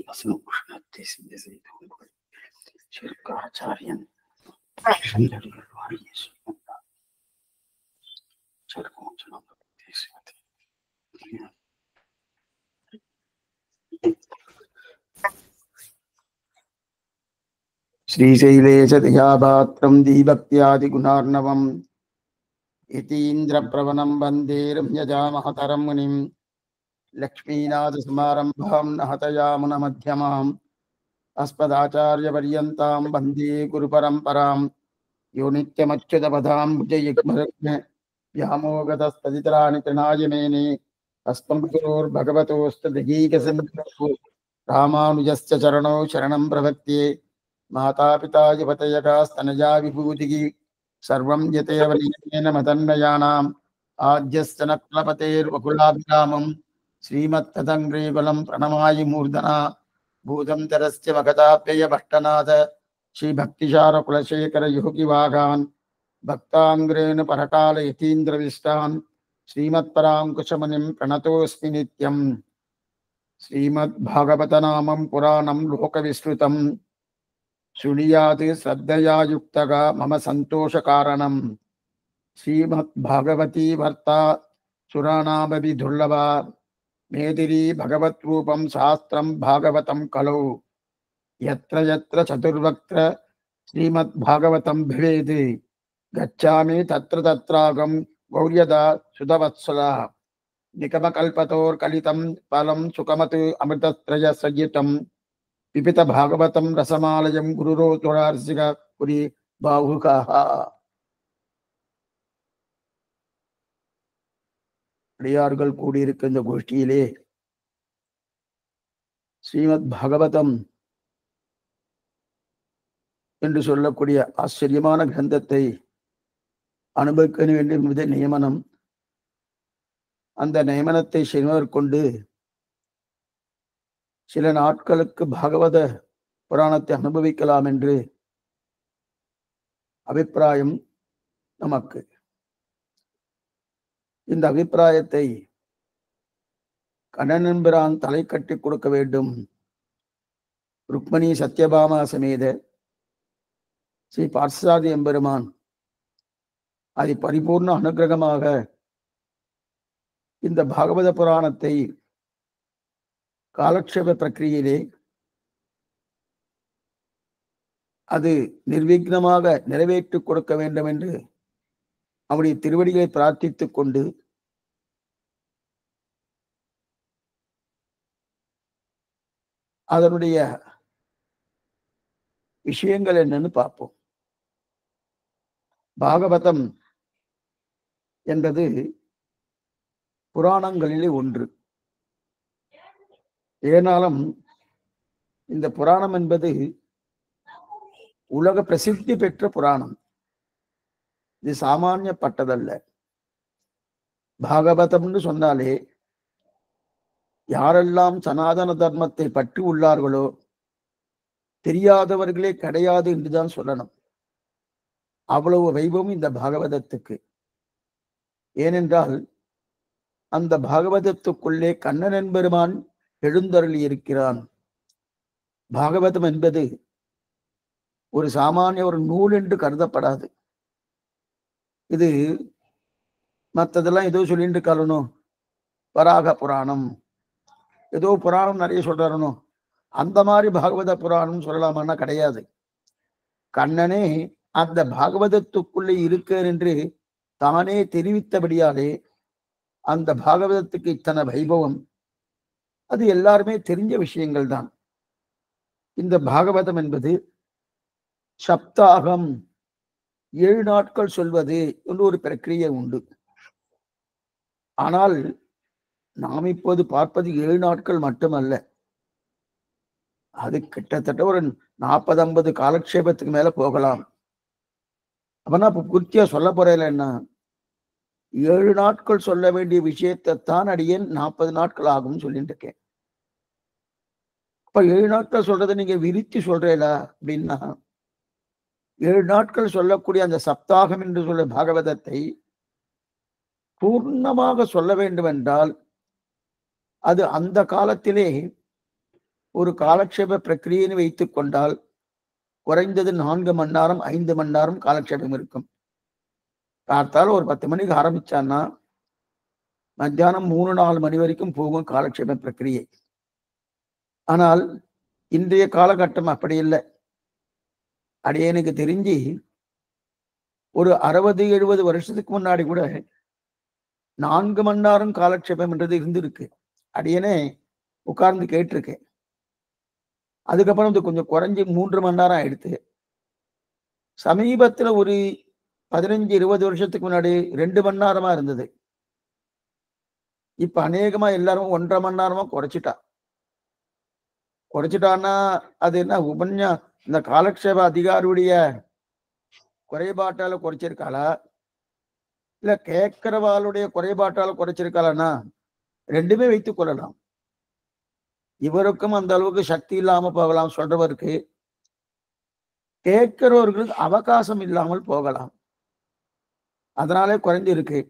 வசனபூஷணத்தை சிந்தை செய்து கொள்வது சிறுக்காச்சாரியன் श्रीशैलेश दयापात्रं दीभक्त्यादिगुणार्णवम् यतीन्द्रप्रवणं वन्दे रम्यजामहतरं मुनिं लक्ष्मीनाथसमारम्भां नहतयामुनमध्यमाम् अस्मदाचार्यपर्यन्तां वन्दे गुरुपरम्परां यो नित्यमच्युतपदां भुजयुग्मरत्न व्यामोगतस्तदितराणि तृणाय मेने अस्मद्गुरोर्भगवतोऽस्तु दयैकसिन्धुः रामानुजस्य चरणौ शरणं प्रपद्ये माता पिता युवतयकास्तनया विभूतिः सर्वं यतेव नियमेन मदन्वयानाम् आद्यस्य नक्लपतेर्वकुलाभिरामं श्रीमत्तदङ्ग्रीकुलं प्रणमायि मूर्धना भूतं तरस्य मगताप्ययभट्टनाथ श्रीभक्तिशारकुलशेखर योगिवागान् भक्ताङ्ग्रेण परकाल यतीन्द्रविष्टान् श्रीमत्पराङ्कुशमुनिं प्रणतोऽस्मि नित्यम् श्रीमद्भागवतनामं पुराणं लोकविश्रुतं शृणुयात् श्रद्धया युक्तः मम सन्तोषकारणम् श्रीमद्भागवती भर्ता सुराणामपि दुर्लभा मेदिरी भगवद्रूपं शास्त्रं भागवतं कलौ यत्र यत्र चतुर्वक्त्र श्रीमद्भागवतं भवेत् गच्छामि तत्र तत्रागं गौर्यदा सुधवत्सला निकमकल्पतोर्कलितं फलं सुखमत् अमृतत्रयसंयुतं पिपित भागवतं रसमालयं गुरुरोचरार्सिक पुरी बाहुकाः அடியார்கள் கூடியிருக்க இந்த கோஷ்டியிலே ஸ்ரீமத் பாகவதம் என்று சொல்லக்கூடிய ஆச்சரியமான கிரந்தத்தை அனுபவிக்க வேண்டும் என்பது நியமனம். அந்த நியமனத்தை செய்வதற்கொண்டு சில நாட்களுக்கு பாகவத புராணத்தை அனுபவிக்கலாம் என்று அபிப்பிராயம் நமக்கு. இந்த அபிப்பிராயத்தை கண்ணனெம்பிரான் தலை கட்டி கொடுக்க வேண்டும். ருக்மணி சத்யபாமா சமேத ஸ்ரீ பார்சாதி எம்பெருமான் அது பரிபூர்ண அனுகிரகமாக இந்த பாகவத புராணத்தை காலக்ஷேப பிரக்கிரியிலே அது நிர்விக்னமாக நிறைவேற்றிக் கொடுக்க வேண்டும் என்று அவருடைய திருவடிகளை பிரார்த்தித்துக் கொண்டு அதனுடைய விஷயங்கள் என்னன்னு பார்ப்போம். பாகவதம் என்பது புராணங்களிலே ஒன்று. ஏனாலும் இந்த புராணம் என்பது உலக பிரசித்தி பெற்ற புராணம். இது சாமானியப்பட்டதல்ல. பாகவதம்னு சொன்னாலே யாரெல்லாம் சனாதன தர்மத்தை பற்றி உள்ளார்களோ தெரியாதவர்களே கிடையாது என்றுதான் சொல்லணும். அவ்வளவு வைபவம் இந்த பாகவதத்துக்கு. ஏனென்றால் அந்த பாகவதத்துக்குள்ளே கண்ணன் என்பெருமான் எழுந்தருளி இருக்கிறான். பாகவதம் என்பது ஒரு சாமானிய ஒரு நூல் என்று கருதப்படாது. இது மற்றதெல்லாம் ஏதோ சொல்லிட்டு இருக்காளணும், வராக புராணம் ஏதோ புராணம் நிறைய சொல்றாரணும், அந்த மாதிரி பாகவத புராணம் சொல்லலாமான்னா கிடையாது. கண்ணனே அந்த பாகவதத்துக்குள்ளே இருக்கிறார் என்று தானே தெரிவித்தபடியாலே அந்த பாகவதத்துக்கு இத்தனை வைபவம். அது எல்லாருமே தெரிஞ்ச விஷயங்கள் தான். இந்த பாகவதம் என்பது சப்தாகம் 7 நாட்கள் சொல்வது என்று ஒரு பிரக்கிரியை உண்டு. ஆனால் நாம் இப்போது பார்ப்பது 7 நாட்கள் மட்டுமல்ல. அது கிட்டத்தட்ட ஒரு 40-50 காலக்ஷேபத்துக்கு மேல போகலாம். அப்பனா இப்ப குர்த்தியா சொல்ல போறேன் என்ன, 7 நாட்கள் சொல்ல வேண்டிய விஷயத்தைத்தான் அடியேன் 40 நாட்கள் ஆகும் சொல்லிட்டு இருக்கேன். அப்ப 7 நாட்கள் சொல்றதை நீங்க விரித்து சொல்றீங்களா அப்படின்னா, 7 நாட்கள் சொல்லக்கூடிய அந்த சப்தாகம் என்று சொல்ல பாகவதத்தை பூர்ணமாக சொல்ல வேண்டும் என்றால் அது அந்த காலத்திலே ஒரு காலக்ஷேப பிரக்கிரியைன்னு வைத்துக் கொண்டால் குறைந்தது 4 மணி நேரம் 5 மணி நேரம் காலக்ஷேபம் இருக்கும். காத்தால ஒரு 10 மணிக்கு ஆரம்பிச்சான்னா மத்தியானம் 3-4 மணி வரைக்கும் போகும் காலக்ஷேப பிரக்கிரியை. ஆனால் இன்றைய காலகட்டம் அப்படி இல்லை. அடியேனுக்கு தெரிஞ்சு ஒரு 60-70 வருஷத்துக்கு முன்னாடி கூட 4 மணி நேரம் காலக்ஷேபம் என்றது இருந்திருக்கு. அடியேனே உட்கார்ந்து கேட்டிருக்கேன். அதுக்கப்புறம் இது கொஞ்சம் குறைஞ்சி 3 மணி நேரம் ஆயிடுத்து. சமீபத்துல ஒரு 15-20 வருஷத்துக்கு முன்னாடி 2 மணி நேரமா இருந்தது. இப்ப அநேகமா எல்லாரும் 1.5 மணி நேரமா குறைச்சிட்டான்னா அது என்ன இந்த காலக்ஷேப அதிகாரியுடைய குறைபாட்டால குறைச்சிருக்காளா இல்ல கேட்கிறவாளுடைய குறைபாட்டால குறைச்சிருக்காளா? ரெண்டுமே வைத்துக் கொள்ளலாம். இவருக்கும் அந்த அளவுக்கு சக்தி இல்லாம போகலாம் சொல்றவருக்கு, கேட்கிறவர்களுக்கு அவகாசம் இல்லாமல் போகலாம். அதனாலே குறைஞ்சு இருக்கு.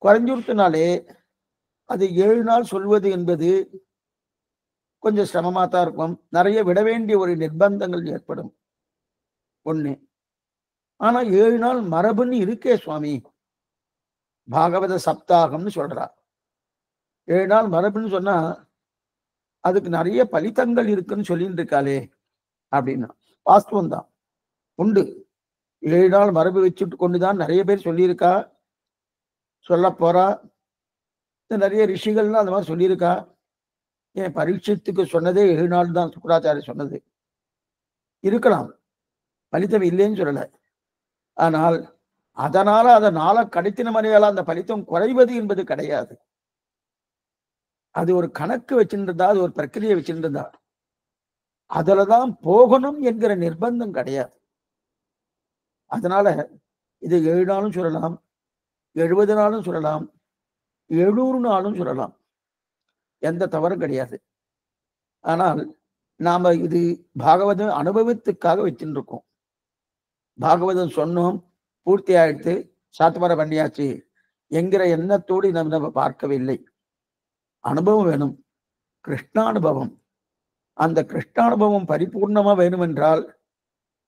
குறைஞ்சுனாலே அது 7 நாள் சொல்வது என்பது கொஞ்சம் சிரமமா தான் இருக்கும். நிறைய விட வேண்டிய ஒரு நிர்பந்தங்கள் ஏற்படும். ஒண்ணு. ஆனா 7 நாள் மரபுன்னு இருக்கே சுவாமி. பாகவத சப்தாகம்னு சொல்றா. 7 நாள் மரபுன்னு சொன்னா அதுக்கு நிறைய பலித்தங்கள் இருக்குன்னு சொல்லிட்டு இருக்காளே அப்படின்னா வாஸ்தவம் தான் உண்டு. 7 நாள் மரபு வச்சுட்டு கொண்டுதான் நிறைய பேர் சொல்லியிருக்கா, சொல்ல போறா. நிறைய ரிஷிகள்லாம் அந்த மாதிரி சொல்லியிருக்கா. ஏன் பரீட்சத்துக்கு சொன்னதே 7 நாள் தான் சுக்கராச்சாரிய சொன்னது. இருக்கலாம், பலித்தம் இல்லைன்னு சொல்லல. ஆனால் அதனால அதை நாளை கடைத்தின மறையால அந்த பலித்தம் குறைவது என்பது கிடையாது. அது ஒரு கணக்கு வச்சிருந்தா, அது ஒரு பிரக்கிரியை வச்சிருந்தா, அதுலதான் போகணும் என்கிற நிர்பந்தம் கிடையாது. அதனால இது 7 நாளும் சொல்லலாம், 70 நாளும் சொல்லலாம், 700 நாளும் சொல்லலாம். எந்த தவறும் கிடையாது. ஆனால் நாம இது பாகவதம் அனுபவத்துக்காக வச்சுட்டு இருக்கோம். பாகவதம் சொன்னோம், பூர்த்தி ஆயிடுத்து, சாத்துமர பண்ணியாச்சு என்கிற எண்ணத்தோடு நம்ம பார்க்கவில்லை. அனுபவம் வேணும், கிருஷ்ணானுபவம். அந்த கிருஷ்ணானுபவம் பரிபூர்ணமா வேணும் என்றால்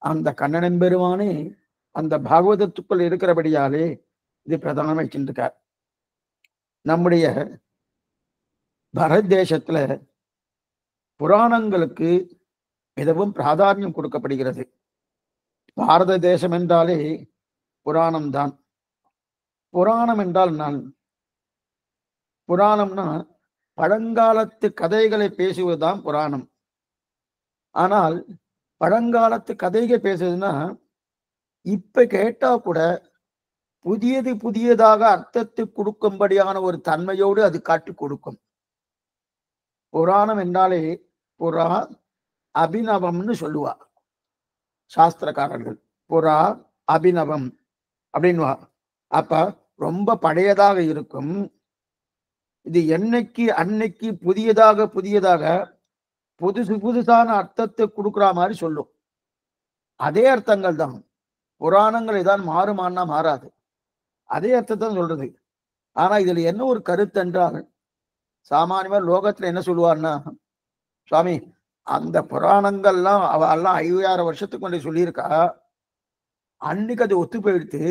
அந்த கண்ணனன் பெருமானே அந்த பாகவதத்துக்குள் இருக்கிறபடியாலே இது பிரதானம் வச்சிருக்கார். நம்முடைய பாரத தேசத்துல புராணங்களுக்கு மிகவும் பிராதானியம் கொடுக்கப்படுகிறது. பாரத தேசம் என்றாலே புராணம் தான். புராணம் என்றால் நான் புராணம்னா பழங்காலத்து கதைகளை பேசுவதுதான் புராணம். ஆனால் பழங்காலத்து கதைகள் பேசுறதுன்னா இப்ப கேட்டா கூட புதியதாக அர்த்தத்தை கொடுக்கும்படியான ஒரு தன்மையோடு அது காட்டி கொடுக்கும். புராணம் என்றாலே புறா அபிநவம்னு சொல்லுவா சாஸ்திரக்காரர்கள். புறா அபிநவம் அப்படின்வா. அப்ப ரொம்ப பழையதாக இருக்கும். இது என்னைக்கு அன்னைக்கு புதியதாக புதுசான அர்த்தத்தை கொடுக்குற மாதிரி சொல்லும். அதே அர்த்தங்கள் தான். புராணங்கள் ஏதான் மாறுமான்னா மாறாது, அதே அர்த்தத்தை சொல்றது. ஆனா இதுல என்ன ஒரு கருத்து என்றால், சாமானியமா லோகத்துல என்ன சொல்லுவார்னா, சுவாமி அந்த புராணங்கள்லாம் அவெல்லாம் 5000 வருஷத்துக்கு முன்னாடி சொல்லியிருக்கா, அன்னைக்கு அது ஒத்து போயிடுத்து,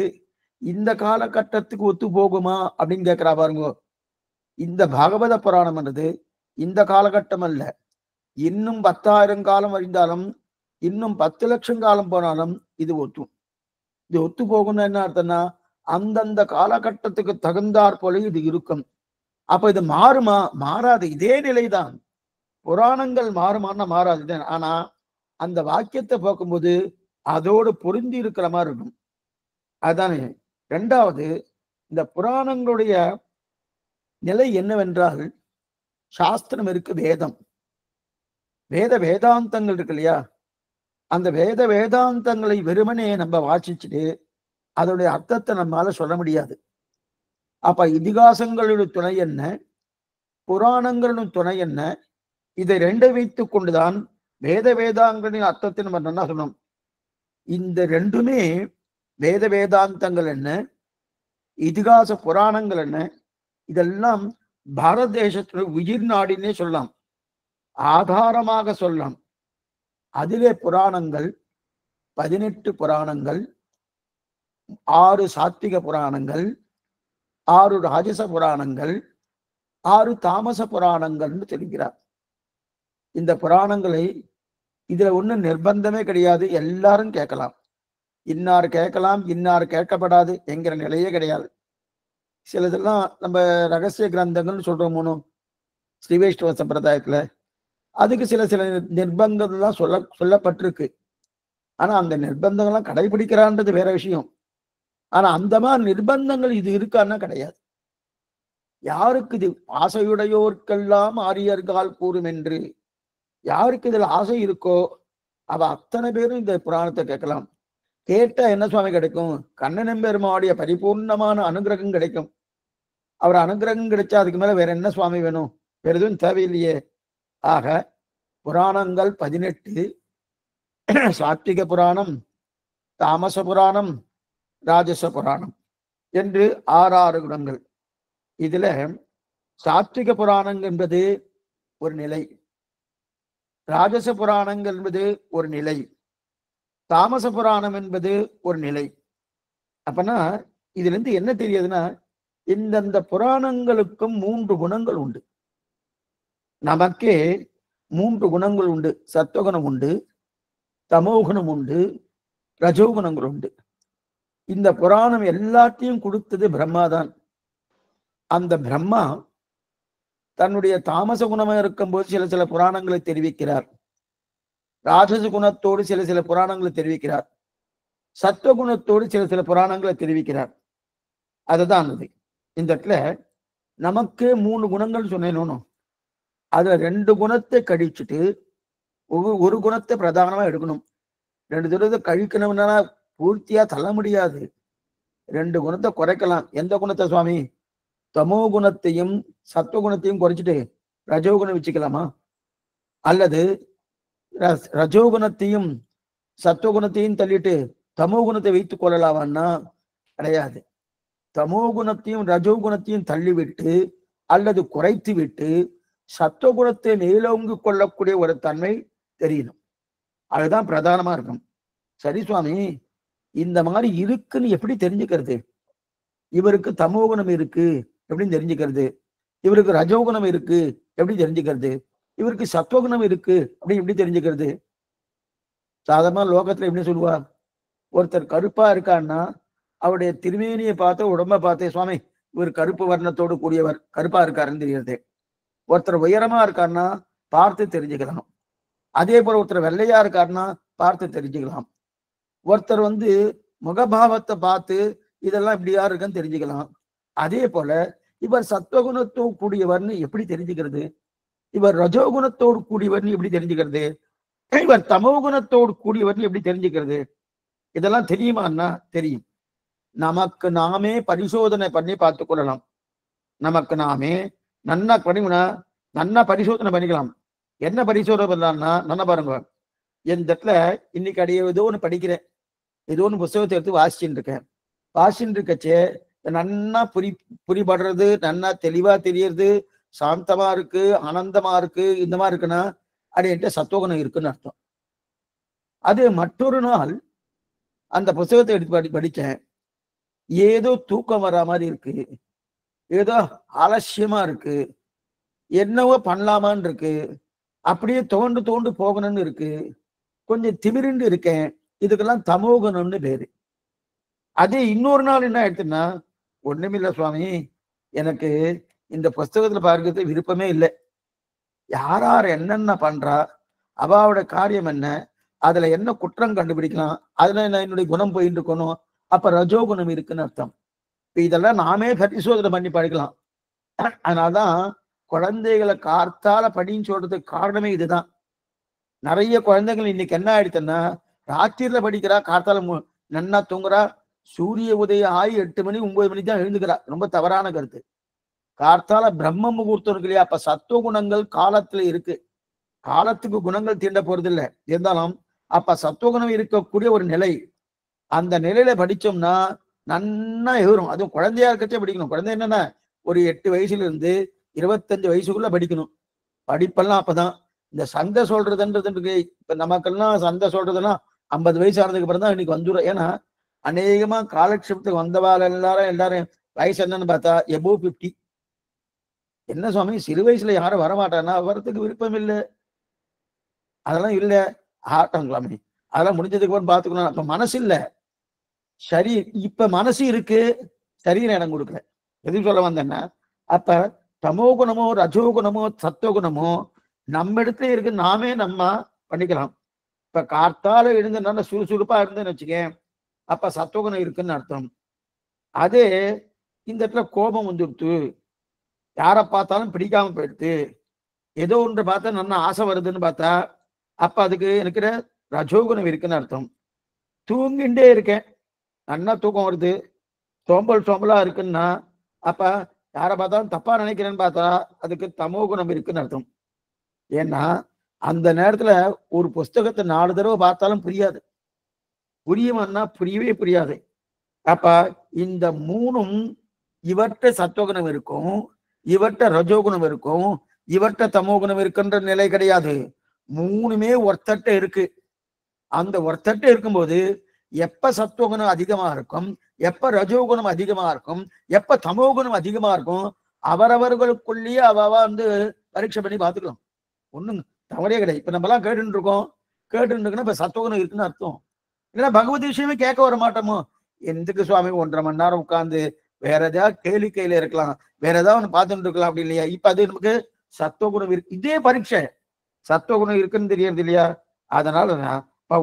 இந்த காலகட்டத்துக்கு ஒத்து போகுமா அப்படின்னு கேட்கிறா பாருங்க. இந்த பாகவத புராணம் என்றது இந்த காலகட்டம் அல்ல, இன்னும் 10,000 காலம் அறிந்தாலும், இன்னும் 10 லட்சம் காலம் போனாலும் இது ஒத்து போகணும்னு என்ன அர்த்தம்னா, அந்தந்த காலகட்டத்துக்கு தகுந்தாற் போல இது இருக்கும். அப்ப இது மாறுமா? மாறாது, இதே நிலைதான். புராணங்கள் மாறுமான்னா மாறாது. ஆனா அந்த வாக்கியத்தை பார்க்கும்போது அதோடு பொருந்தி இருக்கிற மாதிரி இருக்கும். அதுதானே. ரெண்டாவது, இந்த புராணங்களுடைய நிலை என்னவென்றால், சாஸ்திரம் இருக்கு, வேதாந்தங்கள் இருக்கு இல்லையா, அந்த வேதாந்தங்களை வெறுமனே நம்ம வாசிச்சுட்டு அதோடைய அர்த்தத்தை நம்மால சொல்ல முடியாது. அப்ப இதிகாசங்களுடைய துணை என்ன, புராணங்களுடைய துணை என்ன, இதை ரெண்டை வைத்துக் கொண்டுதான் வேதாந்தங்களின் அர்த்தத்தை நம்ம நல்லா சொன்னோம். இந்த ரெண்டுமே வேதாந்தங்கள் என்ன, இதிகாச புராணங்கள் என்ன, இதெல்லாம் பாரத தேசத்துல உயிர் நாடினே சொல்லலாம். ஆதாரமாக சொல்லலாம். அதிலே புராணங்கள் 18 புராணங்கள், 6 சாத்விக புராணங்கள், 6 ராஜச புராணங்கள், 6 தாமச புராணங்கள்னு தெரிகிறார். இந்த புராணங்களை இதுல ஒண்ணும் நிர்பந்தமே கிடையாது, எல்லாரும் கேட்கலாம். இன்னார் கேட்கலாம், இன்னார் கேட்கப்படாது என்கிற நிலையே கிடையாது. சிலதெல்லாம் நம்ம ரகசிய கிரந்தங்கள்னு சொல்றோம் ஸ்ரீ வைஷ்ணவ சம்பிரதாயத்துல, அதுக்கு சில சில நிர்பந்தங்கள்லாம் சொல்லப்பட்டிருக்கு. ஆனா அந்த நிர்பந்தங்கள்லாம் கடைபிடிக்கிறான்றது வேற விஷயம். ஆனா அந்த மாதிரி நிர்பந்தங்கள் இது இருக்கான்னா கிடையாது. யாருக்கு இது ஆசையுடையோர்க்கெல்லாம் ஆரியர்கால் கூறும் என்று யாருக்கு இதுல ஆசை இருக்கோ அவ அத்தனை பேரும் இந்த புராணத்தை கேட்கலாம். கேட்டா என்ன சுவாமி கிடைக்கும்? கண்ணன் பெருமாவுடைய பரிபூர்ணமான அனுகிரகம் கிடைக்கும். அவர் அனுகிரகம் கிடைச்சா அதுக்கு மேல வேற என்ன சுவாமி வேணும்? வேற எதுவும் தேவையில்லையே. ஆக புராணங்கள் 18, சாத்விக புராணம், தாமச புராணம், ராஜச புராணம் என்று 6 குணங்கள். இதுல சாத்விக புராணம் என்பது ஒரு நிலை, ராஜச புராணங்கள் என்பது ஒரு நிலை, தாமச புராணம் என்பது ஒரு நிலை. அப்பனா இதுல இருந்து என்ன தெரியுதுன்னா, இந்தந்த புராணங்களுக்கும் 3 குணங்கள் உண்டு. நமக்கே 3 குணங்கள் உண்டு. சத்துவகுணம் உண்டு, தமோகுணம் உண்டு, ரஜோகுணங்கள் உண்டு. இந்த புராணம் எல்லாத்தையும் கொடுத்தது பிரம்மாதான். அந்த பிரம்மா தன்னுடைய தாமச குணமா இருக்கும்போது சில சில புராணங்களை தெரிவிக்கிறார். ராஜச குணத்தோடு சில சில புராணங்களை தெரிவிக்கிறார். சத்துவகுணத்தோடு சில சில புராணங்களை தெரிவிக்கிறார். அதுதான் அது. இந்த இடத்துல நமக்கு 3 குணங்கள் சொன்னேன். அதுல 2 குணத்தை கழிச்சுட்டு ஒரு குணத்தை பிரதானமா எடுக்கணும். 2 தடவை கழிக்கணும்னா பூர்த்தியா தள்ள முடியாது. 2 குணத்தை குறைக்கலாம். எந்த குணத்தை சுவாமி? தமோ குணத்தையும் சத்துவகுணத்தையும் குறைச்சிட்டு ரஜோகுணம் வச்சுக்கலாமா? அல்லது ரஜோகுணத்தையும் சத்துவகுணத்தையும் தள்ளிட்டு தமோ குணத்தை வைத்துக் கொள்ளலாமான்னா கிடையாது. தமோ குணத்தையும் ரஜோகுணத்தையும் தள்ளிவிட்டு அல்லது குறைத்து விட்டு சத்துவகுணத்தை மேலோங்கி கொள்ளக்கூடிய ஒரு தன்மை தெரியணும். அதுதான் பிரதானமா இருக்கும். சரி சுவாமி, இந்த மாதிரி இருக்குன்னு எப்படி தெரிஞ்சுக்கிறது? இவருக்கு தமோகுணம் இருக்கு எப்படின்னு தெரிஞ்சுக்கிறது? இவருக்கு ரஜோகுணம் இருக்கு எப்படி தெரிஞ்சுக்கிறது? இவருக்கு சத்துவகுணம் இருக்கு அப்படி எப்படி தெரிஞ்சுக்கிறது? சாதாரண லோகத்துல எப்படி சொல்லுவா? ஒருத்தர் கருப்பா இருக்கான்னா அவருடைய திருமேனியை பார்த்து உடம்ப பார்த்து சுவாமி இவர் கருப்பு வர்ணத்தோடு கூடியவர், கருப்பா இருக்காருன்னு தெரியுது. ஒருத்தர் உயரமா இருக்காருன்னா பார்த்து தெரிஞ்சுக்கலாம். அதே போல ஒருத்தர் வெள்ளையா இருக்காருன்னா பார்த்து தெரிஞ்சுக்கலாம். ஒருத்தர் முகபாவத்தை பார்த்து இதெல்லாம் இப்படியா இருக்குன்னு தெரிஞ்சுக்கலாம். அதே போல இவர் சத்துவகுணத்தோடு கூடியவர்னு எப்படி தெரிஞ்சுக்கிறது? இவர் ரஜோகுணத்தோடு கூடியவர்னு எப்படி தெரிஞ்சுக்கிறது? இவர் தமோகுணத்தோடு கூடியவர்னு எப்படி தெரிஞ்சுக்கிறது? இதெல்லாம் தெரியுமான்னா தெரியும். நமக்கு நாமே பரிசோதனை பண்ணி பார்த்துக் கொள்ளலாம். நமக்கு நாமே நன்னா பரிசோதனை பண்ணிக்கலாம். என்ன பரிசோதனை பண்ணலாம்னா, நல்லா பாருங்க. என் இடத்துல இன்னைக்கு அடைய ஏதோ ஒன்று படிக்கிறேன், ஏதோ ஒன்று புஸ்தகத்தை எடுத்து வாசிச்சுட்டு இருக்கேன். வாசிச்சுட்டு இருக்கச்சே நன்னா புரிபடுறது, நன்னா தெளிவா தெரியறது, சாந்தமா இருக்கு, ஆனந்தமா இருக்கு, இந்த மாதிரி இருக்குன்னா அது என்கிட்ட சத்துவகுணம் இருக்குன்னு அர்த்தம். அது மற்றொரு நாள் அந்த புஸ்தகத்தை எடுத்து படிச்சேன், ஏதோ தூக்கம் வர மாதிரி இருக்கு, ஏதோ ஆலசியமா இருக்கு, என்னவோ பண்ணலாமான்னு இருக்கு, அப்படியே தோண்டு போகணும்னு இருக்கு, கொஞ்சம் திமிரிண்டு இருக்கேன். இதுக்கெல்லாம் தமோகுணம்னு பேரு. அதே இன்னொரு நாள் என்ன ஆயிடுச்சுன்னா, ஒண்ணுமில்ல சுவாமி, எனக்கு இந்த புஸ்தகத்துல பார்க்கறது விருப்பமே இல்லை. யார் என்னென்ன பண்றா, அவாவோட காரியம் என்ன, அதுல என்ன குற்றம் கண்டுபிடிக்கலாம், அதுல என்னுடைய குணம் போயிட்டு இருக்கணும், அப்ப ரஜோகுணம் இருக்குன்னு அர்த்தம். இதெல்லாம் நாமே பரிசோதனை பண்ணி படிக்கலாம். அதனால்தான் குழந்தைகளை கார்த்தால படின்னு சொல்றதுக்கு காரணமே இதுதான். நிறைய குழந்தைகள் இன்னைக்கு என்ன ஆயிடுச்சுன்னா, ராத்திரில படிக்கிறா, கார்த்தால நன்னா தூங்குறா, சூரிய உதயம் ஆகி 8 மணி 9 மணிக்கு தான் எழுந்துக்கிறா. ரொம்ப தவறான கருத்து. கார்த்தால பிரம்ம முகூர்த்தம் இருக்கு இல்லையா, அப்ப சத்துவ குணங்கள் காலத்துல இருக்கு. காலத்துக்கு குணங்கள் தீண்ட போறது இல்லை. இருந்தாலும் அப்ப சத்துவகுணம் இருக்கக்கூடிய ஒரு நிலை, அந்த நிலையில படிச்சோம்னா நன்னா எவரும். அதுவும் குழந்தையா இருக்கச்சே படிக்கணும். குழந்தை என்னன்னா ஒரு 8 வயசுல இருந்து 25 வயசுக்குள்ள படிக்கணும். படிப்பெல்லாம் அப்பதான். இந்த சந்தை சொல்றதுன்றது இப்ப நமக்கெல்லாம் சந்தை சொல்றதுன்னா 50 வயசு ஆனதுக்கு அப்புறம் தான் இன்னைக்கு வந்துடும். ஏன்னா அநேகமா காலக்ஷேபத்துக்கு வந்தவாள் எல்லாரும் வயசு என்னன்னு பார்த்தா எபோவ் 50. என்ன சுவாமி சிறு வயசுல யாரும் வரமாட்டானா? வரத்துக்கு விருப்பம் இல்லை, அதெல்லாம் இல்ல ஆட்டம் சுவாமி, அதெல்லாம் முடிஞ்சதுக்கு அப்புறம் பார்த்துக்கணும். அப்ப மனசு இல்ல, சரி இப்ப மனசு இருக்கு, சரீரம் இடம் கொடுக்கல. எதுவும் சொல்ல வந்தேன்னா, அப்ப தமோ குணமோ ரஜோ குணமோ சத்துவ குணமோ நம்ம இடத்துல இருக்கு, நாமே நம்ம பண்ணிக்கலாம். இப்ப காத்தால எழுந்து நல்ல சுறுசுறுப்பா இருந்துன்னு வச்சுக்கேன், அப்ப சத்துவகுணம் இருக்குன்னு அர்த்தம். அதே இந்த இடத்துல கோபம் வந்துடுத்து, யாரை பார்த்தாலும் பிடிக்காம போயிடுது, ஏதோ ஒன்று பார்த்தா நல்லா ஆசை வருதுன்னு பார்த்தா, அப்ப அதுக்கு இருக்கிற ரஜோகுணம் இருக்குன்னு அர்த்தம். தூங்கிண்டே இருக்கேன், நல்லா தூக்கம் வருது, சோம்பலா இருக்குன்னா, அப்ப யாரை பார்த்தாலும் தப்பா நினைக்கிறேன்னு பார்த்தா அதுக்கு தமோ குணம் இருக்குன்னு அர்த்தம். ஏன்னா அந்த நேரத்துல ஒரு புஸ்தகத்தை 4 தடவை பார்த்தாலும் புரியாது, புரியுமான்னா புரியவே புரியாது. அப்ப இந்த மூணும் இவற்ற சத்துவகுணம் இருக்கும், இவற்ற ரஜோகுணம் இருக்கும், இவற்ற தமோகுணம் இருக்குன்ற நிலை கிடையாது. மூணுமே ஒருத்தட்ட இருக்கு. அந்த ஒருத்தட்ட இருக்கும்போது எப்ப சத்துவகுணம் அதிகமா இருக்கும், எப்ப ரஜோகுணம் அதிகமா இருக்கும், எப்ப தமோகுணம் அதிகமா இருக்கும், அவரவர்களுக்குள்ளேயே அவ வந்து பரீட்சை பண்ணி பார்த்துக்கலாம். ஒண்ணும் தவறே கிடையாது. இப்ப நம்ம எல்லாம் கேட்டுட்டு இருக்கோம், இப்ப சத்துவகுணம் இருக்குன்னு அர்த்தம். இல்லைன்னா பகவத் விஷயமே கேட்க வர மாட்டோமோ? எதுக்கு சுவாமி 1.5 மணி நேரம் உட்கார்ந்து வேற ஏதாவது கேளிக்கையில இருக்கலாம், வேற ஏதாவது ஒன்று பார்த்துட்டு இருக்கலாம் அப்படி இல்லையா? இப்ப அது நமக்கு சத்துவகுணம் இருக்கு, இதே பரீட்சை சத்துவகுணம் இருக்குன்னு தெரியறது இல்லையா? அதனால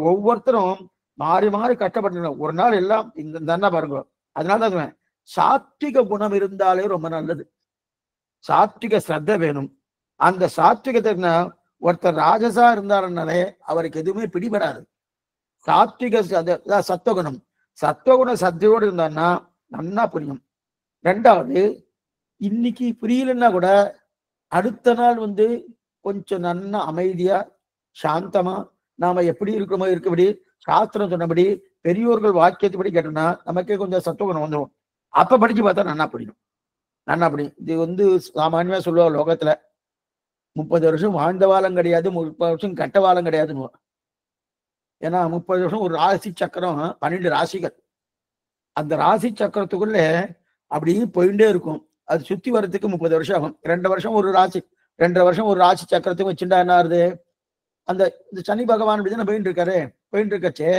ஒவ்வொருத்தரும் மாறி மாறி கஷ்டப்பட்டு ஒரு நாள் எல்லாம் இந்த பாருங்க. அதனாலதான் சாத்விக குணம் இருந்தாலே ரொம்ப நல்லது. சாத்விக ஸ்ரத்த வேணும். அந்த சாத்விகத்தை ஒருத்தர் ராஜசா இருந்தாருனாலே அவருக்கு எதுவுமே பிடிபடாது. சாத்விக சத்துவகுணம், சத்துவகுண சத்தையோடு இருந்தான்னா நன்னா புரியும். ரெண்டாவது, இன்னைக்கு புரியலன்னா கூட அடுத்த நாள் வந்து கொஞ்சம் நன்னா அமைதியா சாந்தமா நாம எப்படி இருக்கிறோமோ இருக்கபடி சாஸ்திரம் சொன்னபடி பெரியோர்கள் வாக்கியத்தைப்படி கேட்டோம்னா நமக்கே கொஞ்சம் சத்துவகுணம் வந்துடும். அப்ப படிச்சு பார்த்தா நன்னா புரியும், நன்னா புரியும். இது வந்து சாமானியமா சொல்லுவாங்க, லோகத்துல 30 வருஷம் வாழ்ந்த வாழம் கிடையாது, 30 வருஷம் கெட்ட வாழம் கிடையாதுன்னு. ஏன்னா 30 வருஷம் ஒரு ராசி சக்கரம், 12 ராசிகள். அந்த ராசி சக்கரத்துக்குள்ள அப்படி போயிட்டே இருக்கும். அது சுத்தி வர்றதுக்கு 30 வருஷம் ஆகும். 2 வருஷம் ஒரு ராசி, 2 வருஷம் ஒரு ராசி சக்கரத்துக்கு வச்சுட்டா என்ன ஆகுது? அந்த சனி பகவான் அப்படிதானே போயிட்டு இருக்காரு. போயிட்டு இருக்கச்சே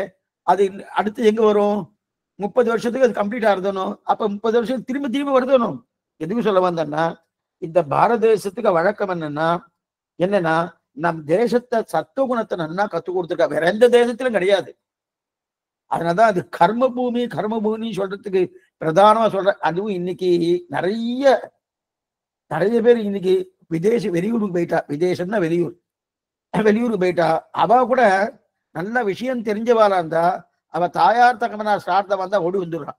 அது அடுத்து எங்க வரும்? 30 வருஷத்துக்கு அது கம்ப்ளீட் ஆகுதணும். அப்ப 30 வருஷம் திரும்ப திரும்ப வருதணும். எதுக்கு சொல்ல வந்தேன்னா, இந்த பாரத தேசத்துக்கு வழக்கம் என்னன்னா நம் தேசத்தை சத்துவகுணத்தை நல்லா கத்துக் கொடுத்துருக்கா, வேற எந்த தேசத்திலும் கிடையாது. அதனாலதான் அது கர்ம பூமி சொல்றதுக்கு பிரதானமா சொல்ற. அதுவும் இன்னைக்கு நிறைய பேர் இன்னைக்கு வெளியூருக்கு போயிட்டா, விதேசம்னா வெளியூருக்கு போயிட்டா, அவ கூட நல்ல விஷயம் தெரிஞ்சவாளா இருந்தா அவ தாயார் தகவனா ஸ்டார்ட்ல வந்தா ஓடி வந்துடுறான்.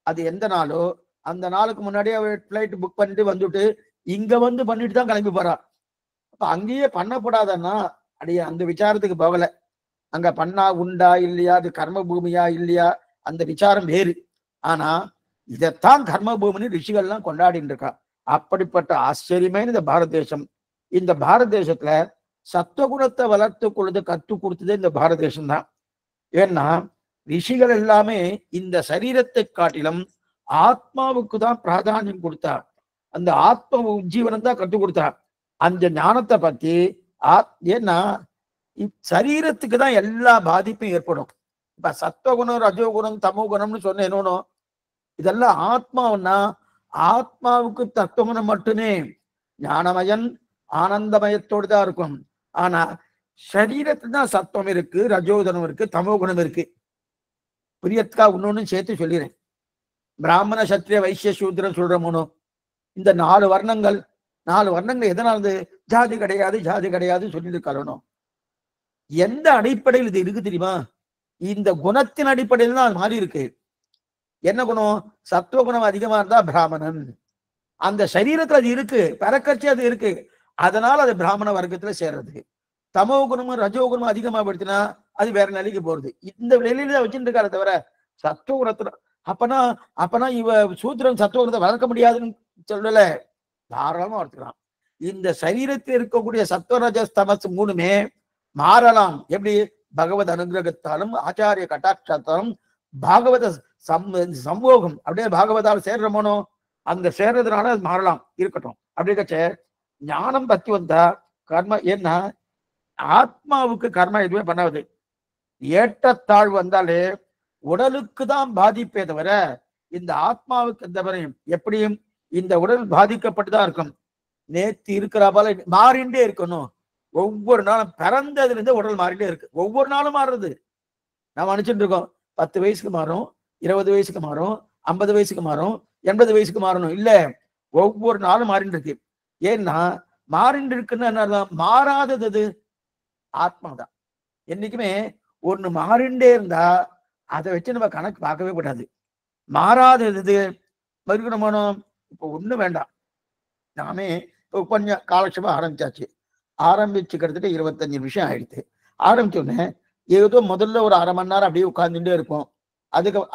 அது எந்த நாளோ அந்த நாளுக்கு முன்னாடியே அவ பிளைட் புக் பண்ணிட்டு வந்துட்டு இங்க வந்து பண்ணிட்டு தான் கிளம்பி போறான். அப்ப அங்கேயே பண்ணப்படாதன்னா அடைய அந்த விசாரத்துக்கு போகல. அங்க பண்ணா உண்டா இல்லையா, அது கர்ம பூமியா இல்லையா, அந்த விசாரம் வேறு. ஆனா இதைத்தான் கர்ம பூமின்னு ரிஷிகள்லாம் கொண்டாடிட்டு இருக்கா. அப்படிப்பட்ட ஆச்சரியமே இந்த பாரத தேசம். இந்த பாரத தேசத்துல சத்துவகுணத்தை வளர்த்து கொள்வது கற்றுக் கொடுத்தது இந்த பாரத தேசம் தான். ஏன்னா ரிஷிகள் எல்லாமே இந்த சரீரத்தை காட்டிலும் ஆத்மாவுக்கு தான் பிராதானியம் கொடுத்தார். அந்த ஆத்ம உஜ்ஜீவனம் தான் கற்றுக் கொடுத்தார். அந்த ஞானத்தை பத்தி ஏன்னா சரீரத்துக்கு தான் எல்லா பாதிப்பும் ஏற்படும். இப்ப சத்துவகுணம் ரஜோகுணம் தமோ குணம்னு சொன்ன என்னன்னு, இதெல்லாம் ஆத்மாவுன்னா ஆத்மாவுக்கு தத்துவகுணம் மட்டுமே ஞானமயன் ஆனந்தமயத்தோடு தான் இருக்கும். ஆனா சரீரத்துல தான் சத்துவம் இருக்கு, ரஜோகுணம் இருக்கு, தமோ குணம் இருக்கு. புரியத்துக்கா இன்னொன்னு சேர்த்து சொல்லிடுறேன். பிராமண சத்திரிய வைசிய சூத்திரம் சொல்றோமோ, இந்த 4 வர்ணங்கள் எதனால ஜாதி கிடையாது சொல்லிட்டு கலணும். எந்த அடிப்படையில் இது இருக்கு தெரியுமா? இந்த குணத்தின் அடிப்படையில் தான் அது மாறி இருக்கு. என்ன குணம்? சத்துவ குணம் அதிகமா இருந்தா பிராமணன். அந்த சரீரத்துல அது இருக்கு, பறக்கச்சு அது இருக்கு, அதனால அது பிராமண வர்க்கத்துல சேர்றது. தமோ குணமும் ரஜோ குணமும் அதிகமா படுத்தினா அது வேற நிலைக்கு போறது. இந்த நிலையில வச்சுட்டு இருக்காரு தவிர சத்துவ குணத்துல அப்பனா இவ சூத்திரம் சத்துவ குணத்தை வளர்க்க முடியாதுன்னு சொல்லல, தாராளமா வளர்த்துக்கலாம். இந்த சரீரத்தில் இருக்கக்கூடிய சத்வரஜஸ் தமஸ் மூணுமே மாறலாம். எப்படி? பகவத் அனுகிரகத்தாலும் ஆச்சாரிய கட்டாட்சத்தாலும் பாகவத சம்போகம் அப்படியே பாகவதால் சேர்றமோனோ அந்த சேர்றதுனால அது மாறலாம், இருக்கட்டும். அப்படிங்கச்ச ஞானம் பத்தி வந்தா கர்ம ஏன்னா ஆத்மாவுக்கு கர்மா எதுவுமே பண்ணாது. ஏற்றத்தாழ்வு வந்தாலே உடலுக்கு தான் பாதிப்பே தவிர இந்த ஆத்மாவுக்கு எந்த வரையும் எப்படியும் இந்த உடல் பாதிக்கப்பட்டுதான் இருக்கும். நேத்து இருக்கிற போல மாறிண்டே இருக்கணும். ஒவ்வொரு நாளும் பிறந்ததுல இருந்து உடல் மாறிட்டே இருக்கு. ஒவ்வொரு நாளும் மாறுறது. நம்ம நினைச்சிட்டு இருக்கோம் 10 வயசுக்கு மாறும், 20 வயசுக்கு மாறும், 50 வயசுக்கு மாறும், 80 வயசுக்கு மாறணும். இல்ல, ஒவ்வொரு நாளும் மாறிட்டு இருக்கு. ஏன்னா மாறிட்டு இருக்குன்னு என்ன? மாறாதது அது ஆத்மாதான். என்னைக்குமே ஒண்ணு மாறிண்டே இருந்தா அதை வச்சு நம்ம கணக்கு பார்க்கவே கூடாது. மாறாதது மறுக்கணுமானோ இப்போ ஒண்ணு வேண்டாம். நாமே இப்போ கொஞ்சம் காலட்சேபம் ஆரம்பிச்சாச்சு. ஆரம்பிச்சு கிட்டத்தட்ட 25 நிமிஷம் ஆயிடுச்சு. ஆரம்பிச்சோடனே ஏதோ முதல்ல ஒரு அரை மணி நேரம் அப்படியே உட்கார்ந்துட்டே இருக்கும்.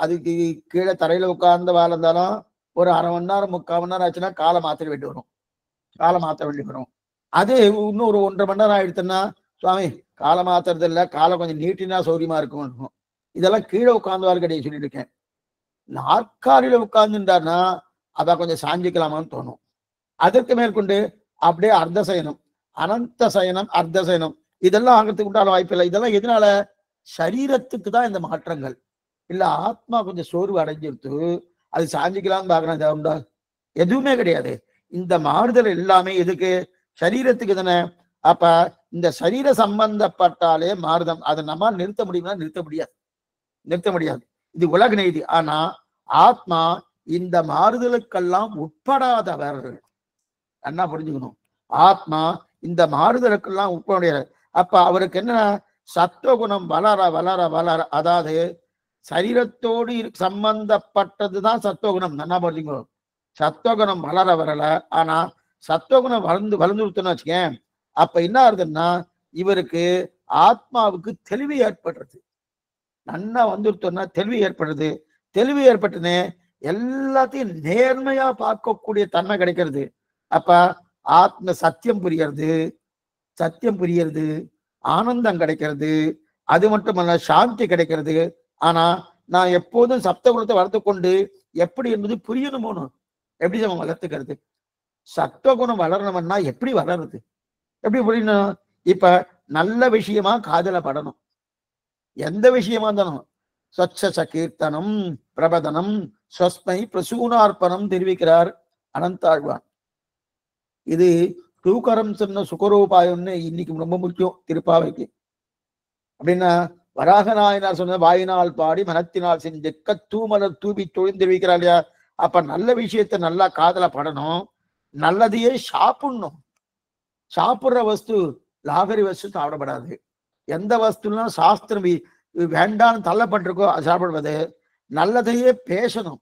அதுக்கு கீழே தரையில உட்கார்ந்து வாழ்ந்தாலும் ஒரு அரை மணி நேரம் 3/4 மணி நேரம் ஆச்சுன்னா காலை மாத்திர வேண்டி வரும். அது இன்னும் ஒரு 1.5 மணி நேரம் ஆயிடுச்சுன்னா சுவாமி காலை மாத்துறது இல்லை, காலை கொஞ்சம் நீட்டினா சௌரியமா இருக்கும். இதெல்லாம் கீழே உட்கார்ந்து கிடையாது சொல்லிட்டு இருக்கேன். நாற்காலியில உட்கார்ந்துட்டாருன்னா அதான் கொஞ்சம் சாஞ்சிக்கலாமான்னு தோணும். அதற்கு மேற்கொண்டு அப்படியே அர்த்த சயனம், அனந்த சயனம், அர்த்த சயனம் இதெல்லாம் ஆகிறதுக்கு உண்டான வாய்ப்பு இல்லை. இதெல்லாம் எதனால? சரீரத்துக்கு தான் இந்த மாற்றங்கள். இல்ல ஆத்மா கொஞ்சம் சோர்வு அடைஞ்சிருத்து அது சாஞ்சிக்கலாம்னு பாக்குறாங்க உண்டா? எதுவுமே கிடையாது. இந்த மாறுதல் எல்லாமே எதுக்கு? சரீரத்துக்கு தானே. அப்ப இந்த சரீர சம்பந்தப்பட்டாலே மாறுதம். அதை நம்ம நிறுத்த முடியும்னா நிறுத்த முடியாது. இது உலக நீதி. ஆனா ஆத்மா இந்த மாறுதலுக்கெல்லாம் உட்படாதவர். என்ன புரிஞ்சுக்கணும்? ஆத்மா இந்த மாறுதலுக்கெல்லாம் உட்படையாது. அப்ப அவருக்கு என்ன? சத்துவகுணம் வளர வளர வளர, அதாவது சரீரத்தோடு சம்பந்தப்பட்டதுதான் சத்துவகுணம். நல்லா புரிஞ்சுக்கணும். சத்துவகுணம் வளர வரல. ஆனா சத்துவகுணம் வளர்ந்துருத்துன்னு வச்சுக்கேன். அப்ப என்ன ஆகுதுன்னா இவருக்கு ஆத்மாவுக்கு தெளிவு ஏற்படுறது. நன்னா வந்துருத்தோம்னா தெளிவு ஏற்படுறது. தெளிவு ஏற்பட்டுன்னு எல்லாத்தையும் நேர்மையா பார்க்கக்கூடிய தன்மை கிடைக்கிறது. அப்ப ஆத்ம சத்தியம் புரியறது, ஆனந்தம் கிடைக்கிறது. அது மட்டுமல்ல சாந்தி கிடைக்கிறது. ஆனா நான் எப்போதும் சப்தகுணத்தை வளர்த்து கொண்டு எப்படி என்பது புரியணுமோனு எப்படி நம்ம வளர்த்துக்கிறது? சத்துவகுணம் வளரணும்னா எப்படி வளருது? எப்படி புரியணும்? இப்ப நல்ல விஷயமா காதல படணும். எந்த விஷயமா இருந்தாலும் ஸ்வச்ச கீர்த்தனம், பிரபதனம், ஸ்வஸ்மை பிரசூனார்ப்பணம் தெரிவிக்கிறார் அனந்தாழ்வான். இது தூக்கரம் சொன்ன சுகரோபாயம்னு இன்னைக்கு ரொம்ப முக்கியம் திருப்பாவைக்கு. அப்படின்னா வராக நாயனார் சொன்ன வாயினால் பாடி மனத்தினால் செஞ்ச தூமலர் தூவி தொழில் தெரிவிக்கிறார் இல்லையா? அப்ப நல்ல விஷயத்த நல்லா காதல படணும். நல்லதையே சாப்பிடணும். சாப்பிடுற வஸ்து லாகரி வஸ்து சாப்பிடப்படாது. எந்த வஸ்துலாம் சாஸ்திரம் வேண்டான்னு தள்ளப்பட்டிருக்கோ அது சாப்பிடுவது. நல்லதையே பேசணும்.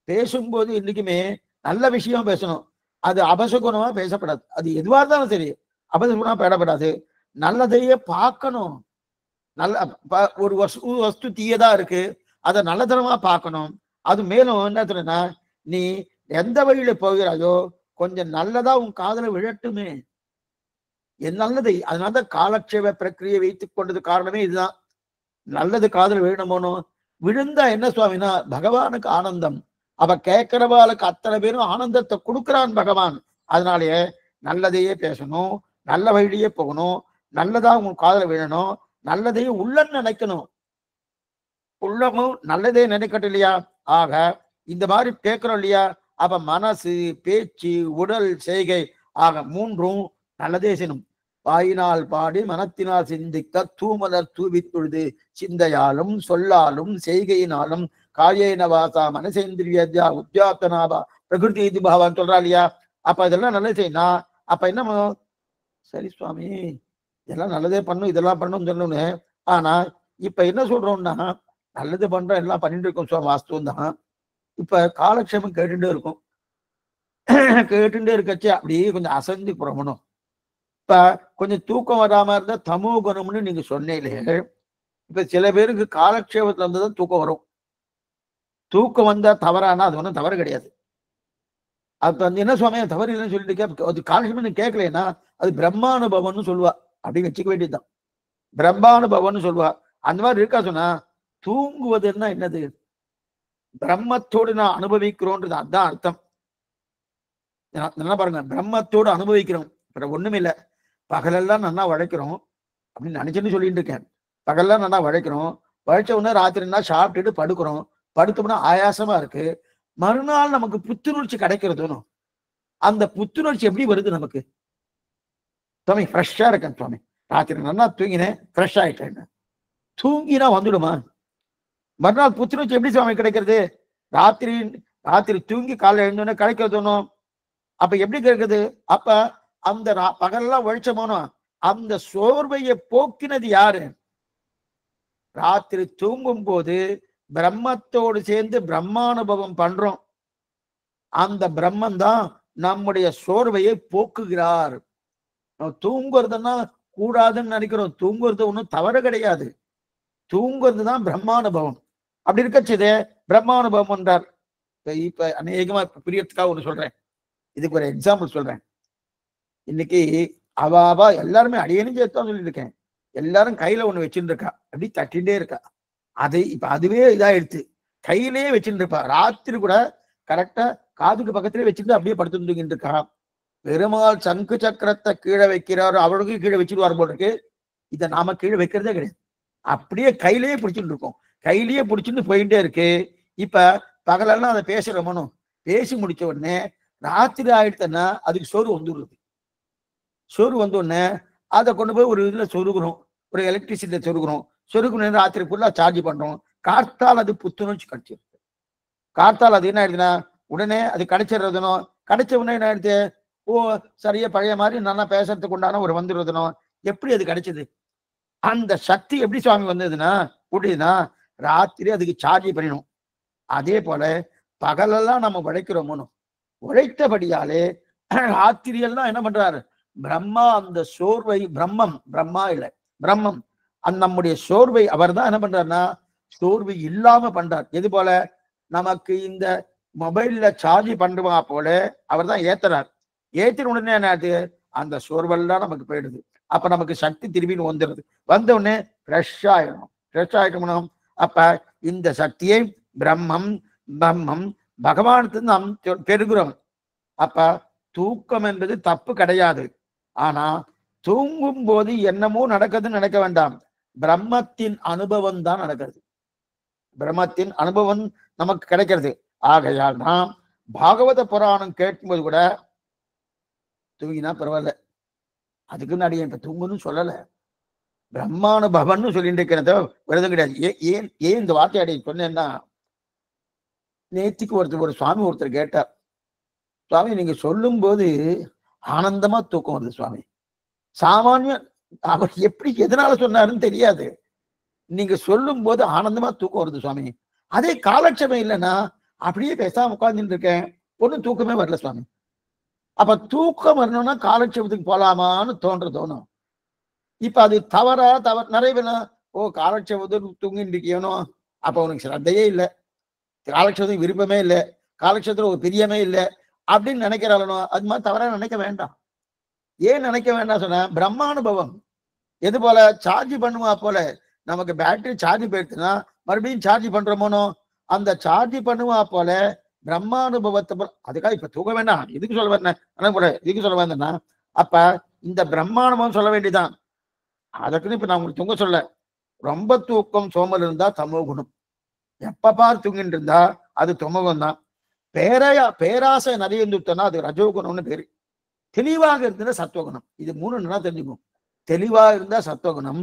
பேசும்போது இன்னைக்குமே நல்ல விஷயம் பேசணும். அது அபசகுணமா பேசப்படாது. அது எதுவா இருந்தாலும் சரி அபசகுணமா பேடப்படாது. நல்லதையே பார்க்கணும். நல்ல ஒரு வஸ்து தீயதா இருக்கு, அதை நல்லதனமா பார்க்கணும். அது மேலும் என்ன சொல்றேன்னா, நீ எந்த வழியில போகிறாயோ கொஞ்சம் நல்லதா உன் காதல விழட்டுமே. நல்லது. அதனாலதான் காலட்சேப பிரக்கிரியை வைத்துக் கொண்டது காரணமே இதுதான். நல்லது காதல் விழணுமோனோ விழுந்தா என்ன சுவாமினா பகவானுக்கு ஆனந்தம். அவ கேட்கிறவாளுக்கு அத்தனை பேரும் ஆனந்தத்தை கொடுக்கிறான் பகவான். அதனாலேயே நல்லதையே பேசணும், நல்ல வழியிலேயே போகணும், நல்லதா உன் காதல விழணும், நல்லதையும் உள்ளன்னு நினைக்கணும். உள்ளமும் நல்லதே நினைக்கட்டும் இல்லையா? ஆக இந்த மாதிரி கேட்கிறோம் இல்லையா? அப்ப மனசு, பேச்சு, உடல், செய்கை ஆக மூன்றும் நல்லதே செய்யணும். வாயினால் பாடி மனத்தினால் சிந்திக்க தூமலர் தூவி தொழுது சிந்தையாலும் சொல்லாலும் செய்கையினாலும் காயேன வாசா மனசேந்திரியா உத்யாத்தனாபா பிரகிருதி இது பாவான்னு சொல்றா இல்லையா? அப்ப இதெல்லாம் நல்லது செய்யணும். அப்ப என்ன சரி சுவாமி இதெல்லாம் நல்லதே பண்ணும், இதெல்லாம் பண்ணணும்னு சொல்லணும்னு. ஆனா இப்ப என்ன சொல்றோம்னா நல்லது பண்றோம், எல்லாம் பண்ணிட்டு இருக்கோம் சுவாமி, வாஸ்துவம் தான். இப்ப காலக்ஷேபம் கேட்டுட்டே இருக்கும். கேட்டுட்டே இருக்கச்சு அப்படியே கொஞ்சம் அசைஞ்சு புறமணும். இப்ப கொஞ்சம் தூக்கம் வராம இருந்தா தமோ குணம்னு நீங்க சொன்னீங்களே. இப்ப சில பேருக்கு காலக்ஷேபத்துல இருந்துதான் தூக்கம் வரும். தூக்கம் வந்தா தவறானா அது ஒன்றும் தவறு கிடையாது. அப்ப வந்து என்ன சுவாமி தவறு இல்லைன்னு சொல்லிட்டு அது காலட்சேபம் கேட்கலன்னா அது பிரம்மானுபவம்னு சொல்லுவா. அப்படி வச்சுக்க வேண்டியதுதான். பிரம்மானுபவம்னு சொல்லுவா. அந்த மாதிரி இருக்கா சொன்னா தூங்குவதுன்னா என்னது? பிரம்மத்தோடு நான் அனுபவிக்கிறோன்றது அதான் அர்த்தம். நல்லா பாருங்க, பிரம்மத்தோடு அனுபவிக்கிறோம். ஒண்ணுமே இல்லை, பகலெல்லாம் நல்லா உழைக்கிறோம் அப்படின்னு நினைச்சுன்னு சொல்லிட்டு இருக்கேன். பகல்லாம் நல்லா உழைக்கிறோம், உழைச்ச உடனே ராத்திரினா சாப்பிட்டுட்டு படுக்கிறோம். படுத்தோம்னா ஆயாசமா இருக்கு. மறுநாள் நமக்கு புத்துணர்ச்சி கிடைக்கிறதுன்னு, அந்த புத்துணர்ச்சி எப்படி வருது நமக்கு? சுவாமி ஃப்ரெஷ்ஷா இருக்கேன் சுவாமி, ராத்திரி நல்லா தூங்கினேன், ஃப்ரெஷ் ஆயிட்டேன். தூங்கினா வந்துடுமா? மறுநாள் புத்துணர்ச்சி எப்படி சுவாமி கிடைக்கிறது? ராத்திரி ராத்திரி தூங்கி காலைல எழுந்தோடனே கிடைக்கிறதுன்னு. அப்ப எப்படி கிடைக்குது? அப்ப அந்த பகல்லாம் உழைச்சோமோனோ அந்த சோர்வையை போக்கினது யாரு? ராத்திரி தூங்கும் போது பிரம்மத்தோடு சேர்ந்து பிரம்மானுபவம் பண்றோம். அந்த பிரம்மன் தான் நம்முடைய சோர்வையை போக்குகிறார். தூங்குறதுன்னா கூடாதுன்னு நினைக்கிறோம். தூங்குறது ஒன்றும் தவறு கிடையாது. தூங்குறது தான் பிரம்மானுபவம். அப்படி இருக்கச்சதே பிரம்மானுபவம் என்றார். இப்ப அநேகமா பிரியத்துக்காக ஒண்ணு சொல்றேன். இதுக்கு ஒரு எக்ஸாம்பிள் சொல்றேன். இன்னைக்கு அவ எல்லாருமே அடியேனும் சேர்த்தான் சொல்லிட்டு இருக்கேன். எல்லாரும் கையில ஒண்ணு வச்சுட்டு இருக்கா, அப்படி தட்டிகிட்டே இருக்கா. இப்ப அதுவே இதாயிடுச்சு. கையிலேயே வச்சுட்டு இருப்பா. ராத்திரி கூட கரெக்டா காதுக்கு பக்கத்திலே வச்சுட்டு அப்படியே படுத்து தூங்கிட்டு இருக்கா. பெருமாள் சங்கு சக்கரத்தை கீழே வைக்கிறாரு, அவளுக்கு கீழே வச்சுட்டு போல இருக்கு. இதை நாம கீழே வைக்கிறதே கிடையாது. அப்படியே கையிலேயே பிடிச்சிட்டு இருக்கோம். கையிலேயே பிடிச்சிட்டு போயிட்டே இருக்கு. இப்ப பகலெல்லாம் அதை பேசுறோமோ, பேசி முடிச்ச உடனே ராத்திரி ஆயிடுச்சுன்னா அதுக்கு சோறு வந்துடுறது. சோறு வந்த உடனே அதை கொண்டு போய் ஒரு இதுல சொருகுறோம், ஒரு எலக்ட்ரிசிட்டியில சொருகுறோம். சொருகுன ராத்திரி ஃபுல்லா சார்ஜ் பண்றோம். கார்த்தால் அது புத்துணர்ச்சி கிடைச்சிருக்கு. கார்த்தால் அது என்ன ஆயிடுதுன்னா உடனே அது கிடைச்சிடுறதுனோ, கிடைச்ச உடனே என்ன ஆயிடுது? ஓ சரியா பழைய மாதிரி நல்லா பேசுறதுக்கு உண்டான ஒரு வந்துடுறதுனோ. எப்படி அது கிடைச்சது? அந்த சக்தி எப்படி சுவாமி வந்ததுன்னா கூட்டியதுன்னா ராத்திரி அதுக்கு சார்ஜ் பண்ணிடும். அதே போல பகலெல்லாம் நம்ம உழைக்கிறோமோ, உழைத்தபடியாலே ராத்திரியெல்லாம் என்ன பண்றாரு? பிரம்மா அந்த சோர்வை, பிரம்மா இல்லை பிரம்மம் அந்த நம்முடைய சோர்வை அவர் தான் என்ன பண்றாருன்னா சோர்வு இல்லாம பண்றார். எது போல நமக்கு இந்த மொபைல்ல சார்ஜ் பண்றவா போல அவர் தான் ஏத்துறார். ஏத்தின உடனே என்ன அந்த சோர்வெல்லாம் நமக்கு போயிடுது. அப்ப நமக்கு சக்தி திரும்பின்னு வந்துடுது. வந்த உடனே ஃப்ரெஷ் ஆயிடும். ஃப்ரெஷ் ஆயிட்டோம்னா அப்ப இந்த சக்தியை பிரம்மம் பகவானுக்கு நாம் பெறுகிறோம். அப்ப தூக்கம் என்பது தப்பு கிடையாது. ஆனா தூங்கும் போது என்னமோ நடக்குதுன்னு நினைக்க வேண்டாம். பிரம்மத்தின் அனுபவம் தான் நடக்கிறது. பிரம்மத்தின் அனுபவம் நமக்கு கிடைக்கிறது. ஆகையால் தான் பாகவத புராணம் கேட்கும்போது கூட தூங்கினா பரவாயில்ல, அதுக்குன்னு அடியே இப்ப தூங்கணும்னு சொல்லல, பிரம்மானுபவம்னு சொல்லிட்டு இருக்கிறத விரதம் கிடையாது. ஏன் இந்த வார்த்தை அடைய சொன்னேன்னா, நேற்றுக்கு ஒரு சுவாமி ஒருத்தர் கேட்டார், சுவாமி நீங்க சொல்லும் போது ஆனந்தமா தூக்கம் வருது சுவாமி. சாமானிய அவர் எப்படி எதனால சொன்னாருன்னு தெரியாது, நீங்க சொல்லும் போது ஆனந்தமா தூக்கம் வருது சுவாமி. அதே காலட்சேபம் இல்லைன்னா அப்படியே பேசாம உட்கார்ந்துட்டு இருக்கேன், ஒன்னும் தூக்கமே வரல சுவாமி. அப்ப தூக்கம் வரணும்னா காலட்சேபத்துக்கு போலாமான்னு தோணும். இப்ப அது தவறு நிறைய பேர் ஓ காலட்சேபத்துக்கு தூங்கிட்டு இருக்கணும், அப்ப உனக்கு ஸ்ரத்தையே இல்லை, காலட்சேபத்துக்கு விருப்பமே இல்லை, காலட்சேபத்துல ஒரு பிரியமே இல்லை அப்படின்னு நினைக்கிறாளோ. அது மாதிரி தவறா நினைக்க வேண்டாம். ஏன் நினைக்க வேண்டாம் சொன்ன, பிரம்மானுபவம் எது போல சார்ஜ் பண்ணுவா போல நமக்கு பேட்டரி சார்ஜ் போயிடுச்சுன்னா மறுபடியும் சார்ஜ் பண்றோமோனோ, அந்த சார்ஜ் பண்ணுவா போல பிரம்மானுபவத்தை போல. அதுக்காக இப்ப தூக்க வேண்டாம், இதுக்கு சொல்ல வேண்டாம் போல, இதுக்கு சொல்ல வேண்டாம்னா அப்ப இந்த பிரம்மானுபவம் சொல்ல வேண்டியதான். அதற்குன்னு இப்ப நான் உங்களுக்கு தூங்க சொல்ல. ரொம்ப தூக்கம் சோமல் இருந்தா தமோ குணம், எப்ப பார் தூங்கிட்டு இருந்தா அது தமோகம் தான். பேராசை நிறைய இருந்துட்டோம்னா அது ரஜோகுணம்னு பேரு. தெளிவாக இருந்ததுன்னா சத்துவகுணம். இது மூணு நல்லா தெரிஞ்சுக்கும். தெளிவாக இருந்தா சத்துவகுணம்,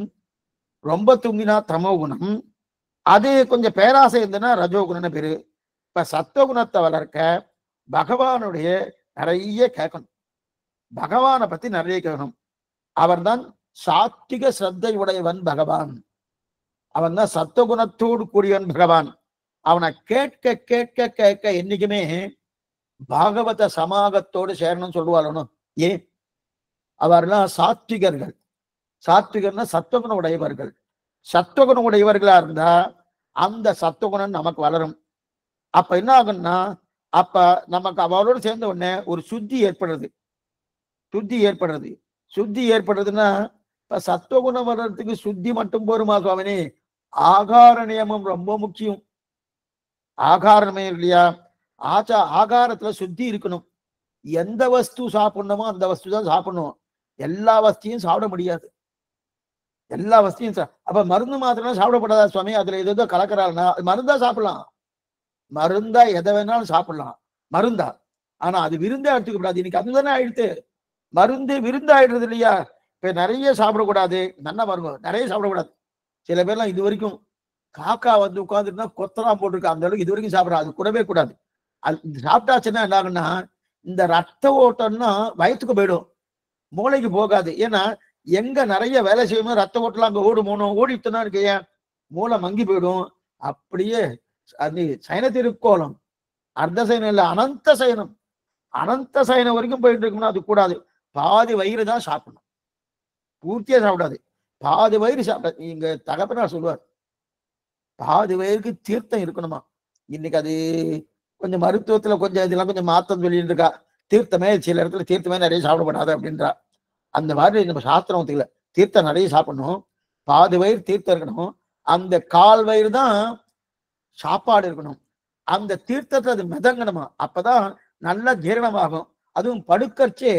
ரொம்ப தூங்கினா தமோ குணம், அது கொஞ்சம் பேராசை இருந்ததுன்னா ரஜோகுணம்னு பேரு. இப்ப சத்துவகுணத்தை வளர்க்க பகவானுடைய நிறைய கேட்கணும், பகவானை பத்தி நிறைய கேட்கணும். அவர் தான் சாத்விக ஸ்ரத்தை உடையவன் பகவான், அவன் தான் சத்துவகுணத்தோடு கூடியவன் பகவான். அவனை கேட்க கேட்க கேட்க என்னைக்குமே பாகவத சமாகத்தோடு சேரணும்னு சொல்லுவாளோ. ஏன் அவர்லாம் சாத்விகர்கள். சாத்விகர்னா சத்துவகுணம் உடையவர்கள். சத்துவகுணம் உடையவர்களா இருந்தா அந்த சத்துவகுணம் நமக்கு வளரும். அப்ப என்ன ஆகும்னா அப்ப நமக்கு அவளோடு சேர்ந்த உடனே ஒரு சுத்தி ஏற்படுறது. சுத்தி ஏற்படுறதுன்னா இப்ப சத்துவகுணம் வர்றதுக்கு சுத்தி மட்டும் போருமா சுவாமினி? ஆகார நியமம் ரொம்ப முக்கியம். ஆகாரமே இல்லையா? ஆகாரத்துல சுத்தி இருக்கணும். எந்த வஸ்து சாப்பிடணுமோ அந்த வஸ்து தான் சாப்பிடணும். எல்லா வஸ்தியும் சாப்பிட முடியாது. எல்லா வஸ்தியும் அப்ப மருந்து மாத்திரம் சாப்பிடப்படாதா சுவாமி? அதுல ஏதோ கலக்கிறாருன்னா மருந்தா சாப்பிடலாம். மருந்தா எதை வேணாலும் சாப்பிடலாம். மருந்தா. ஆனா அது விருந்தா எடுத்துக்க கூடாது. இன்னைக்கு அதுதானே ஆயிடுத்து. மருந்து விருந்து ஆயிடுறது இல்லையா? இப்ப நிறைய சாப்பிடக்கூடாது. நல்லா பாருங்க, நிறைய சாப்பிடக்கூடாது. சில பேர்லாம் இது வரைக்கும் காக்கா வந்து உட்கார்ந்துருந்தா கொத்தலாம் போட்டிருக்கா, அந்த அளவுக்கு இது வரைக்கும் சாப்பிடாது. அது கூடவே கூடாது. அது சாப்பிட்டாச்சுன்னா என்ன ஆகுன்னா, இந்த ரத்த ஓட்டம்னா வயிற்றுக்கு போயிடும், மூளைக்கு போகாது. ஏன்னா எங்க நிறைய வேலை செய்யணும் ரத்த ஓட்டலாம் அங்க ஓடுமோனோ, ஓடிட்டுனா இருக்கு, ஏன் மூளை மங்கி போயிடும். அப்படியே அது சயன திருக்கோலம், அர்த்த சயனம் இல்லை அனந்த சயனம், அனந்த சயனம் வரைக்கும் போயிட்டு இருக்கும்னா அது கூடாது. பாதி வயிறு தான் சாப்பிடணும், பூர்த்தியா சாப்பிடாது. பாதி வயிறு சாப்பிட நீங்க தகப்பனார் சொல்லுவார், பாதி வயிறுக்கு தீர்த்தம் இருக்கணுமா. இன்னைக்கு அது கொஞ்சம் மருத்துவத்துல கொஞ்சம் இதெல்லாம் கொஞ்சம் மாத்தம் சொல்லிட்டு இருக்கா. தீர்த்தமே சில இடத்துல தீர்த்தமே நிறைய சாப்பிடப்படாது அப்படின்றா. அந்த மாதிரி நம்ம சாஸ்திரம் ஒத்துக்கல. தீர்த்தம் நிறைய சாப்பிடணும், பாதி வயிறு தீர்த்தம் இருக்கணும், அந்த கால் வயிறு தான் சாப்பாடு இருக்கணும். அந்த தீர்த்தத்தை அது மிதங்கணுமா, அப்பதான் நல்லா ஜீரணமாகும். அதுவும் படுக்கச்சே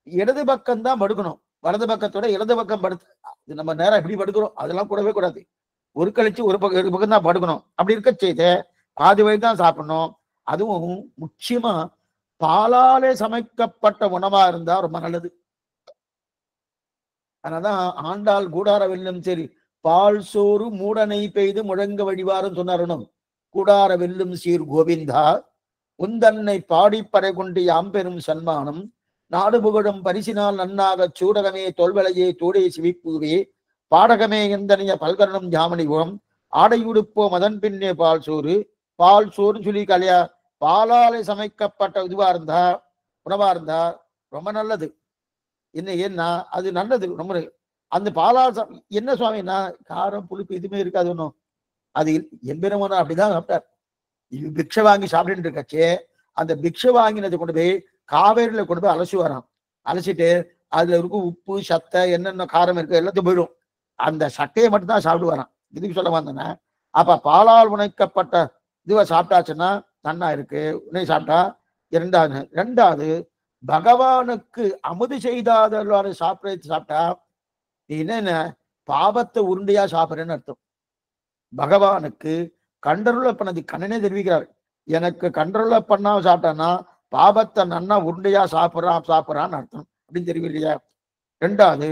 இடது பக்கம் தான் படுக்கணும், வலது பக்கத்தோட இடது பக்கம் படுத்து நம்ம நேரம் எப்படி படுக்கிறோம் அதெல்லாம் கூடவே கூடாது. ஒரு கழிச்சு ஒரு பக்கம் தான் படுக்கணும். அப்படி இருக்க செய்த பாதி வயது தான் சாப்பிடணும். அதுவும் முக்கியமா பாலாலே சமைக்கப்பட்ட உணவா இருந்தா ரொம்ப நல்லது. அதனாதான் ஆண்டாள் கூடார வெல்லும் சரி பால் சோறு மூடனை பெய்து முழங்க வழிவாரும் சொன்னாரணும். கூடார வெல்லும் சீர் கோவிந்தா உந்தன்னை பாடிப்பறை கொண்டு யாம்பெரும் சன்மானம் நாடு புகழும் பரிசினால் நன்னாக சூடகமே தொல்வலையே தோடே சிவிப்பூவே பாடகமே எந்தனைய பல்கரணம் ஜாமணிபுரம் ஆடையுடுப்போம் அதன் பின்னே பால் சோறு சொல்லி கலையா பாலாலை சமைக்கப்பட்ட இதுவா இருந்தா உணவா இருந்தா ரொம்ப நல்லது. என்ன ஏன்னா அது நல்லது ரொம்ப. அந்த பாலால் என்ன சுவாமின்னா காரம் புளிப்பு எதுவுமே இருக்காது ஒன்றும். அது எம்பெருமானா அப்படிதான் சாப்பிட்டார். பிக்ஷை வாங்கி சாப்பிட்டு இருக்கச்சே அந்த பிக்ஷை வாங்கினதை கொண்டு போய் காவேரியில கொண்டு போய் அலசி வரான். அலசிட்டு அதுல இருக்கும் உப்பு சத்தை என்னென்ன காரம் இருக்கு எல்லாத்தையும் போயிடும். அந்த சட்டையை மட்டும்தான் சாப்பிட்டு வரான். இதுக்கு சொல்ல வந்தேன்னா அப்ப பாலால் உணைக்கப்பட்ட இதுவை சாப்பிட்டாச்சுன்னா நன்னா இருக்கு. உன்னை சாப்பிட்டா ரெண்டாவது பகவானுக்கு அமுது செய்தாத சாப்பிட்டா நீ என்ன பாபத்தை உருண்டையா சாப்பிட்றேன்னு அர்த்தம். பகவானுக்கு கண்டருள பண்ணது கண்ணனே தெரிவிக்கிறார், எனக்கு கண்டருள பண்ணா சாப்பிட்டான்னா பாபத்தை நன்னா உருண்டையா சாப்பிட்றான்னு அர்த்தம் அப்படின்னு தெரியலையா. ரெண்டாவது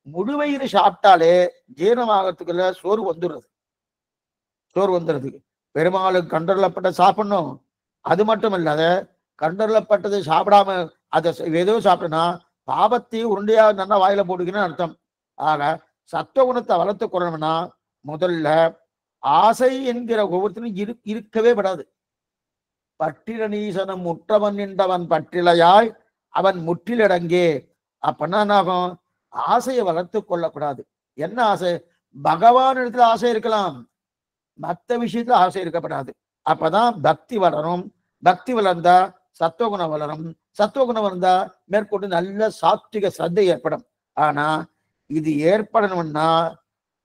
முழுவயிறு சாப்பிட்டாலே ஜீரணமாகறதுக்குள்ள சோறு வந்துடுறது. பெருமாளுக்கு கண்டருளப்பட்ட சாப்பிடணும். அது மட்டும் இல்லாத கண்டருளப்பட்டதை சாப்பிடாம அதை ஏதோ சாப்பிட்டனா பாபத்தையும் உருண்டையா நல்லா வாயில போடுகிறேன்னு அர்த்தம். ஆக சத்துவ குணத்தை வளர்த்து கொள்ளணும்னா முதல்ல ஆசை என்கிற ஒவ்வொருத்தரும் இருக்கவே படாது. பற்றிலனீசனம் முற்றவன் என்றவன் பற்றிலையாய் அவன் முற்றிலடங்கே. அப்பன்னா என்ன ஆகும், ஆசையை வளர்த்து கொள்ளக்கூடாது. என்ன ஆசை? பகவான் இடத்துல ஆசை இருக்கலாம், மற்ற விஷயத்துல ஆசை இருக்கப்படாது. அப்பதான் பக்தி வளரும். பக்தி வளர்ந்தா சத்துவகுணம் வளரும். சத்துவகுணம் வளர்ந்தா மேற்கொண்டு நல்ல சாத்விக சிரத்தை ஏற்படும். ஆனா இது ஏற்படணும்னா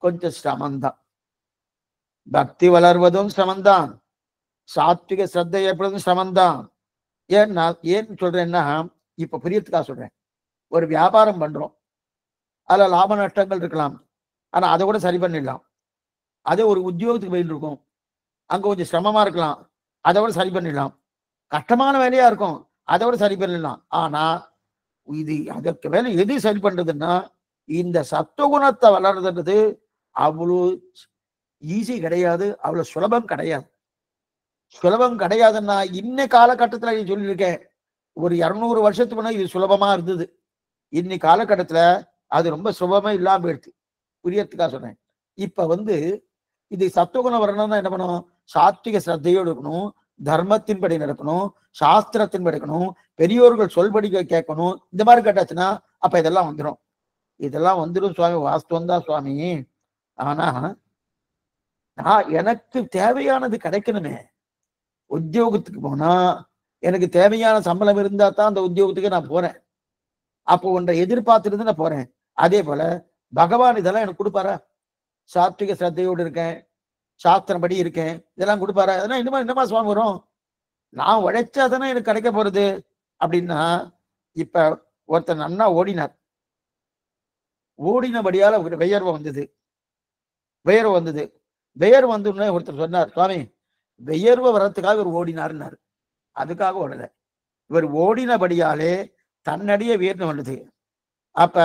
கொஞ்சம் சிரமம்தான். பக்தி வளர்வதும் சிரமம்தான், சாத்விக சிரத்தை ஏற்படுவதும் சிரமம்தான். ஏன் சொல்றேன்னா இப்ப புரியத்துக்காக சொல்றேன். ஒரு வியாபாரம் பண்றோம், அதுல லாப நஷ்டங்கள் இருக்கலாம், ஆனா அதை கூட சரி பண்ணிடலாம். அதே ஒரு உத்தியோகத்துக்கு போயிட்டு இருக்கும், அங்க கொஞ்சம் சிரமமா இருக்கலாம், அதை விட சரி பண்ணிடலாம். கஷ்டமான வேலையா இருக்கும், அதை விட சரி பண்ணிடலாம். ஆனா இது அதற்கு மேல எது சரி பண்றதுன்னா இந்த சத்துவகுணத்தை வளர்றது அவ்வளவு ஈஸி கிடையாது, அவ்வளவு சுலபம் கிடையாதுன்னா இன்ன காலகட்டத்துல நீ சொல்லியிருக்கேன். ஒரு 200 வருஷத்துக்கு முன்னாடி இது சுலபமா இருந்தது. இன்னைக்கு காலகட்டத்துல அது ரொம்ப சுலபமா இல்லாம போயிடுச்சு. புரியத்துக்காக சொன்னேன். இப்ப இது சத்துவகுணம் வரணும்னா என்ன பண்ணணும்? சாத்விக சிரத்தையோடு இருக்கணும், தர்மத்தின்படி நடக்கணும், சாஸ்திரத்தின்படி இருக்கணும், பெரியோர்கள் சொல்படி கேட்கணும். இந்த மாதிரி கேட்டாச்சுன்னா அப்ப இதெல்லாம் வந்துடும் சுவாமி. வாஸ்தவம் தான் சுவாமி. ஆனா நான் எனக்கு தேவையானது கிடைக்கணுமே. உத்தியோகத்துக்கு போனா எனக்கு தேவையான சம்பளம் இருந்தா தான் அந்த உத்தியோகத்துக்கு நான் போறேன். அப்போ ஒன்றை எதிர்பார்த்துட்டு நான் போறேன். அதே போல பகவான் இதெல்லாம் எனக்கு கொடுப்பாரா? சாத்விக சிரத்தையோடு இருக்கேன், சாஸ்திரம் படி இருக்கேன், இதெல்லாம் கொடுப்பாரா? அதெல்லாம் இன்னுமா சுவாமி வரும்? நான் உழைச்சா தானே எனக்கு கிடைக்க போறது அப்படின்னா, இப்ப ஒருத்தர் நன்னா ஓடினார். ஓடினபடியால வியர்வை வந்தது. வியர்வு வந்து ஒருத்தர் சொன்னார், சுவாமி வியர்வை வர்றதுக்காக இவர் ஓடினார்னாரு. அதுக்காக ஓடல. இவர் ஓடினபடியாலே தன்னடியே வியர்வு வந்தது. அப்ப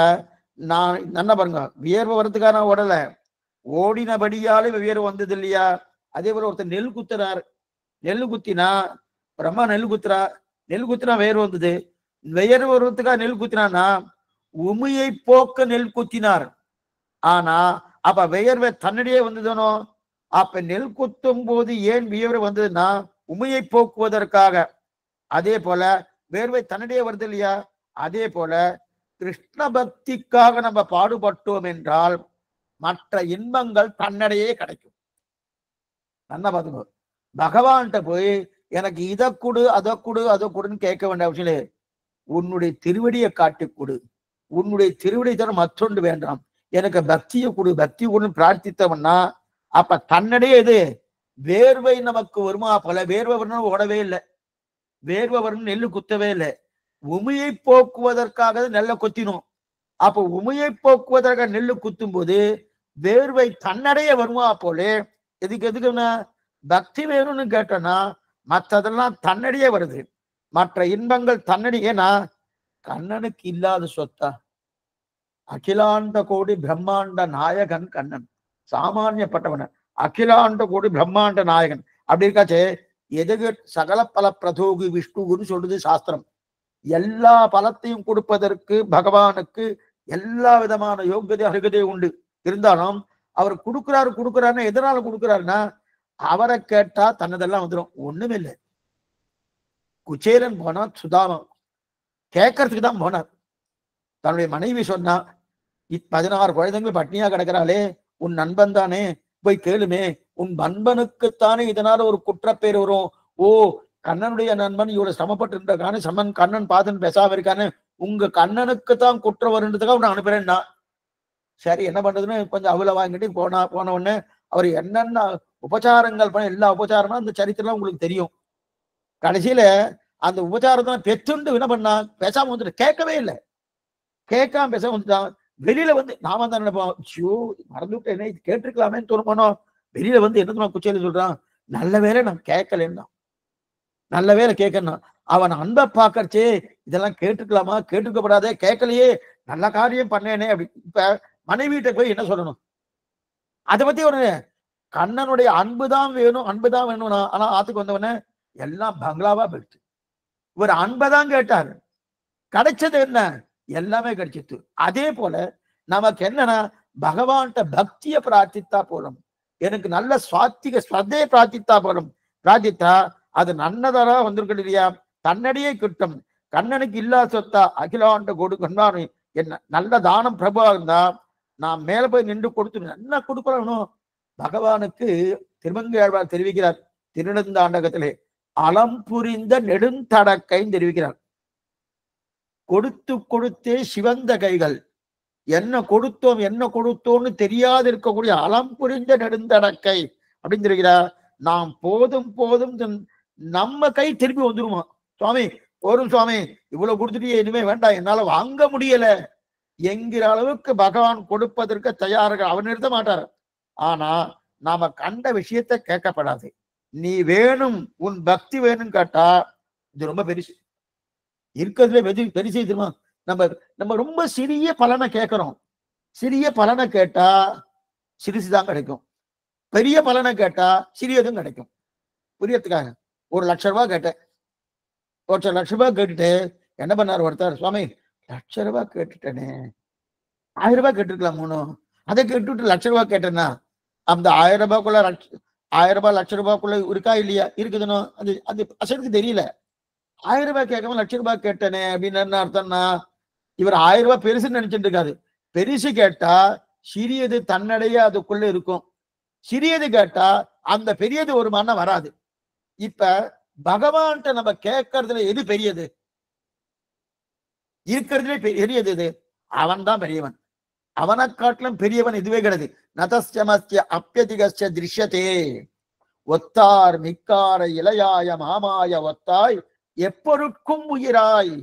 நான் நல்லா பாருங்க, வியர்வை வர்றதுக்காக நான் ஓடல, ஓடினபடியாலே வியர்வு வந்தது இல்லையா? அதே போல ஒருத்தர் நெல் குத்துறார். நெல் குத்தினா பிரம்மா நெல் குத்துனா வியர்வு வந்தது. வியர்வு வர்றதுக்காக நெல் குத்தினான்னா உமையை போக்க நெல் குத்தினார். ஆனா அப்ப வியர்வை தன்னிடையே வந்ததுனோ? அப்ப நெல் குத்தும் போது ஏன் வியர்வை வந்ததுன்னா உமையை போக்குவதற்காக. அதே போல வேர்வை தன்னிடையே வருது இல்லையா? அதே போல கிருஷ்ண பக்திக்காக நம்ம பாடுபட்டோம் என்றால் மற்ற இன்பங்கள் தன்னடையே கிடைக்கும். நல்லா பாத்துக்கோ. பகவான்கிட்ட போய் எனக்கு இதை கொடு அதை கொடுன்னு கேட்க வேண்டிய அவசியம் இல்லை. உன்னுடைய திருவடியை காட்டி கொடு, உன்னுடைய திருவடி தர மற்றொன்று வேண்டாம், எனக்கு பக்தியை கொடுன்னு பிரார்த்தித்தவன்னா அப்ப தன்னடையே இது வேர்வை நமக்கு வருமா? பல வேர்வை வரணும் ஓடவே இல்லை, வேர்வை வரணும் நெல்லு குத்தவே இல்லை. உமையை போக்குவதற்காக நெல்லை கொத்தினோம். அப்ப உமையை போக்குவதற்காக நெல்லு குத்தும் போது வேர்வை தன்னடைய வருமா? போலே எதுக்குன்னா பக்தி வேணும்னு கேட்டோன்னா மற்றதெல்லாம் தன்னடியே வருது, மற்ற இன்பங்கள் தன்னடியேனா கண்ணனுக்கு இல்லாத சொத்தா? அகிலாண்ட கோடி பிரம்மாண்ட நாயகன் கண்ணன், சாமானியப்பட்டவன அகிலாண்ட கோடி பிரம்மாண்ட நாயகன் அப்படி இருக்காச்சே. எதுக்கு சகல பல பிரதோகு விஷ்ணுன்னு சொல்றது சாஸ்திரம். எல்லா பலத்தையும் கொடுப்பதற்கு பகவானுக்கு எல்லா விதமான யோகியதை அருகதை உண்டு. இருந்தாலும் அவர் கொடுக்கிறாருன்னு எதனால கொடுக்கிறாருன்னா அவரை கேட்டா தன்னதெல்லாம் வந்துடும். ஒண்ணுமே இல்லை. குச்சேலன் போனா சுதாமம் கேட்கறதுக்கு தான் போனார். தன்னுடைய மனைவி சொன்னா, 16 குழந்தைகள் பட்னியா கிடக்கிறாளே, உன் நண்பன் தானே, போய் கேளுமே, உன் நண்பனுக்குத்தானே இதனால ஒரு குற்றப்பேர் வரும். ஓ, கண்ணனுடைய நண்பன் இவ்வளவு சிரமப்பட்டு இருக்கானே, கண்ணன் பார்த்துன்னு பேசாம இருக்கானே, உங்க கண்ணனுக்கு தான் குற்றம் வருன்றதுக்காக உன்னை அனுப்புறேன்னா. சரி என்ன பண்றதுன்னு கொஞ்சம் அவளை வாங்கிட்டு போன உடனே அவர் என்னென்ன உபச்சாரங்கள் பண்ண எல்லா உபச்சாரமும் அந்த சரித்திரம் உங்களுக்கு தெரியும். கடைசியில அந்த உபச்சாரத்தை பெற்றுண்டு என்ன பண்ணா, பேசாம வந்துட்டு கேட்கவே இல்லை. கேட்காம பேசாம வந்துட்டான். வெளியில வந்து நாம தான் நினைப்போம், ஐயோ மறந்துவிட்டு என்ன கேட்டிருக்கலாமேன்னு தோணுமானோ. வெளியில வந்து என்ன குச்சேல சொல்றான், நல்ல வேலை நான் கேட்கலன்னா, நல்ல வேலை கேட்கணும். அவன் அன்பை பார்க்கறச்சே இதெல்லாம் கேட்டுக்கலாமா, கேட்டுக்கப்படாதே, கேட்கலையே, நல்ல காரியம் பண்ணேனே அப்படி. இப்ப மனைவிட்ட போய் என்ன சொல்லணும்? அதை பத்தி ஒரு கண்ணனுடைய அன்புதான் வேணும்னா, ஆனா ஆத்துக்கு வந்தவன எல்லாம் பங்களாவா போயிடுச்சு. ஒரு அன்பைதான் கேட்டாரு, கிடைச்சது என்ன? எல்லாமே கிடைச்சிட்டு. அதே போல நமக்கு என்னன்னா பகவான்கிட்ட பக்தியை பிரார்த்தித்தா போலும், எனக்கு நல்ல சுவாத்திக ஸ்ரத்தையை பிரார்த்தித்தா போலும். பிரார்த்தித்தா அது நன்னதரா வந்திருக்க இல்லையா? தன்னடியே கிட்டும். கண்ணனுக்கு இல்லாத சொத்தா அகிலாண்ட கொடு கண்ணானு என்ன நல்ல தானம் பிரபா இருந்தா நான் மேல போய் நின்று கொடுத்து நல்லா கொடுக்கணும். பகவானுக்கு திருமங்கையாழ்வார் தெரிவிக்கிறார் திருநெடுந்தாண்டகத்திலே, அலம் புரிந்த நெடுந்தடக்கைன்னு தெரிவிக்கிறார். கொடுத்தே சிவந்த கைகள், என்ன கொடுத்தோம்னு தெரியாது இருக்கக்கூடிய அலம் புரிந்த நெடுந்தடக்கை அப்படின்னு தெரிவிக்கிறார். நாம் போதும் நம்ம கை திருப்பி வந்துருமா? சுவாமி போரும் சுவாமி, இவ்வளவு கொடுத்துட்டு இனிமே வேண்டாம், என்னால வாங்க முடியல என்கிற அளவுக்கு பகவான் கொடுப்பதற்கு தயாராக அவர் நிறுத்த மாட்டார். ஆனா நாம கண்ட விஷயத்தை கேட்கப்படாது. நீ வேணும், உன் பக்தி வேணும்னு கேட்டா இது ரொம்ப பெருசு. இருக்கிறதுல பெருசு தெரியுமா? நம்ம ரொம்ப சிறிய பலனை கேட்கிறோம். சிறிய பலனை கேட்டா சிறிசுதான் கிடைக்கும், பெரிய பலனை கேட்டா சிறியதும் கிடைக்கும். புரியறதுக்காக 1,00,000 ரூபாய் கேட்டேன். 1,00,000 ரூபாய் கேட்டுட்டு என்ன பண்ணார் ஒருத்தர், சுவாமி 1,00,000 ரூபாய் கேட்டுட்டேனே, 1000 ரூபாய் கேட்டுருக்கலாம், அதை கேட்டுட்டு 1,00,000 ரூபாய் கேட்டேன்னா அந்த 1000 ரூபாய்க்குள்ள 1000 ரூபாய் 1,00,000 ரூபாய்க்குள்ள இருக்கா இல்லையா? இருக்குதுன்னு அது அசலுக்கு தெரியல. 1000 ரூபாய் கேட்காம 1,00,000 ரூபாய் கேட்டனே அப்படின்னு என்ன அர்த்தம்னா, இவர் 1000 ரூபாய் பெருசுன்னு நினைச்சிட்டு இருக்காது. பெருசு கேட்டா சிறியது தன்னடைய அதுக்குள்ள இருக்கும், சிறியது கேட்டா அந்த பெரியது ஒரு மன வராது. இப்ப பகவான்கிட்ட நம்ம கேட்கறதுல எது பெரியது? இருக்கிறதுலே பெரியது எது? அவன் தான் பெரியவன். அவனை காட்டிலும் பெரியவன் இதுவே கிடையாது. நதஸ்யமஸ்ய அப்பியதிகஸ்ய திருஷ்யத்தே. ஒத்தார் மிக்கார இளையாய மாமாய ஒத்தாய் எப்பொருட்கும் உயிராய்.